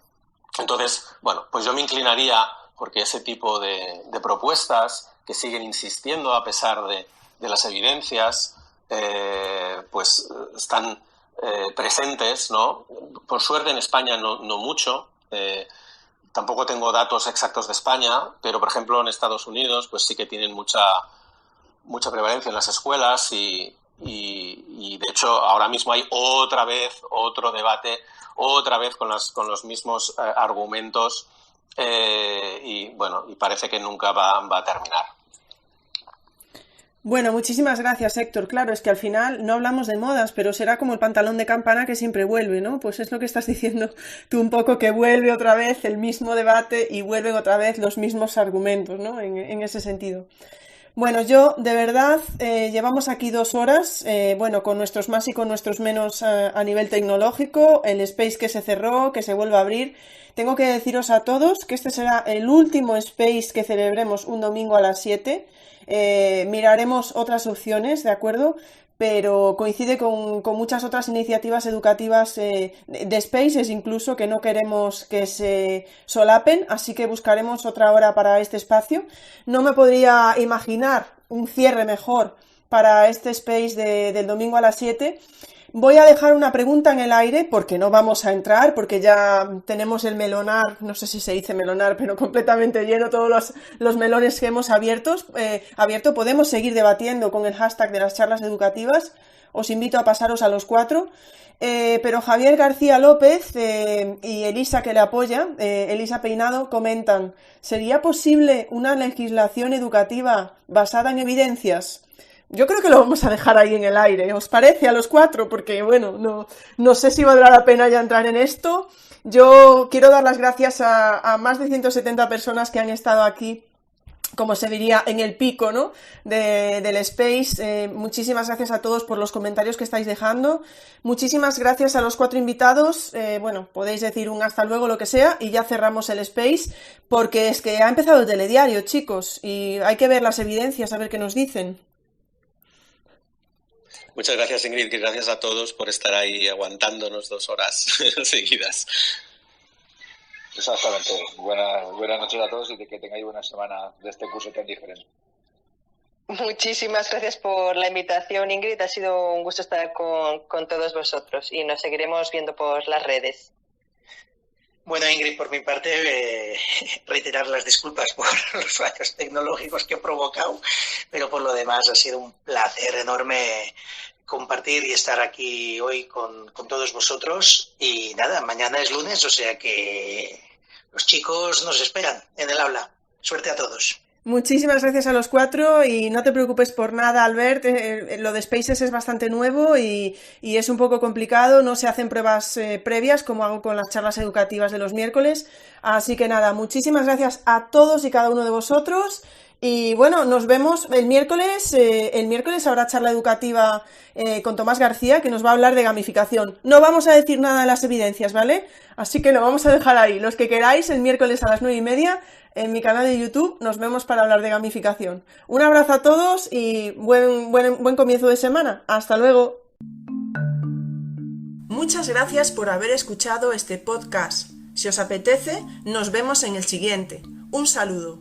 Entonces, bueno, pues yo me inclinaría porque ese tipo de propuestas que siguen insistiendo a pesar de las evidencias, pues están presentes, ¿no? Por suerte en España no mucho. Tampoco tengo datos exactos de España, pero por ejemplo en Estados Unidos pues sí que tienen mucha prevalencia en las escuelas y de hecho ahora mismo hay otra vez otro debate, otra vez con los mismos argumentos y bueno, y parece que nunca va a terminar. Bueno, muchísimas gracias, Héctor. Claro, es que al final no hablamos de modas, pero será como el pantalón de campana que siempre vuelve, ¿no? Pues es lo que estás diciendo tú un poco, que vuelve otra vez el mismo debate y vuelven otra vez los mismos argumentos, ¿no? En ese sentido. Bueno, yo, de verdad, llevamos aquí 2 horas, bueno, con nuestros más y con nuestros menos a nivel tecnológico, el Space que se cerró, que se vuelve a abrir. Tengo que deciros a todos que este será el último Space que celebremos un domingo a las 7. Miraremos otras opciones, ¿de acuerdo? Pero coincide con muchas otras iniciativas educativas de Spaces incluso, que no queremos que se solapen, así que buscaremos otra hora para este espacio. No me podría imaginar un cierre mejor para este Space del domingo a las 7. Voy a dejar una pregunta en el aire porque no vamos a entrar, porque ya tenemos el melonar, no sé si se dice melonar, pero completamente lleno, todos los melones que hemos abierto. Podemos seguir debatiendo con el hashtag de las charlas educativas. Os invito a pasaros a los 4. Pero Javier García López y Elisa, que le apoya, Elisa Peinado, comentan: ¿sería posible una legislación educativa basada en evidencias? Yo creo que lo vamos a dejar ahí en el aire, ¿os parece? A los 4, porque bueno, no sé si valdrá la pena ya entrar en esto. Yo quiero dar las gracias a más de 170 personas que han estado aquí, como se diría, en el pico, ¿no?, del Space. Muchísimas gracias a todos por los comentarios que estáis dejando. Muchísimas gracias a los 4 invitados. Bueno, podéis decir un hasta luego, lo que sea, y ya cerramos el Space, porque es que ha empezado el telediario, chicos, y hay que ver las evidencias, a ver qué nos dicen. Muchas gracias, Ingrid, y gracias a todos por estar ahí aguantándonos 2 horas seguidas. Exactamente. Buenas noches a todos y que tengáis buena semana de este curso tan diferente. Muchísimas gracias por la invitación, Ingrid. Ha sido un gusto estar con todos vosotros y nos seguiremos viendo por las redes. Bueno, Ingrid, por mi parte, reiterar las disculpas por los fallos tecnológicos que he provocado, pero por lo demás ha sido un placer enorme compartir y estar aquí hoy con todos vosotros. Y nada, mañana es lunes, o sea que los chicos nos esperan en el aula. Suerte a todos. Muchísimas gracias a los 4 y no te preocupes por nada, Albert. Lo de Spaces es bastante nuevo y es un poco complicado, no se hacen pruebas previas como hago con las charlas educativas de los miércoles, así que nada, muchísimas gracias a todos y cada uno de vosotros. Y bueno, nos vemos el miércoles. El miércoles habrá charla educativa con Tomás García, que nos va a hablar de gamificación. No vamos a decir nada de las evidencias, ¿vale? Así que lo vamos a dejar ahí. Los que queráis, el miércoles a las 9:30 en mi canal de YouTube nos vemos para hablar de gamificación. Un abrazo a todos y buen comienzo de semana. Hasta luego. Muchas gracias por haber escuchado este podcast. Si os apetece, nos vemos en el siguiente. Un saludo.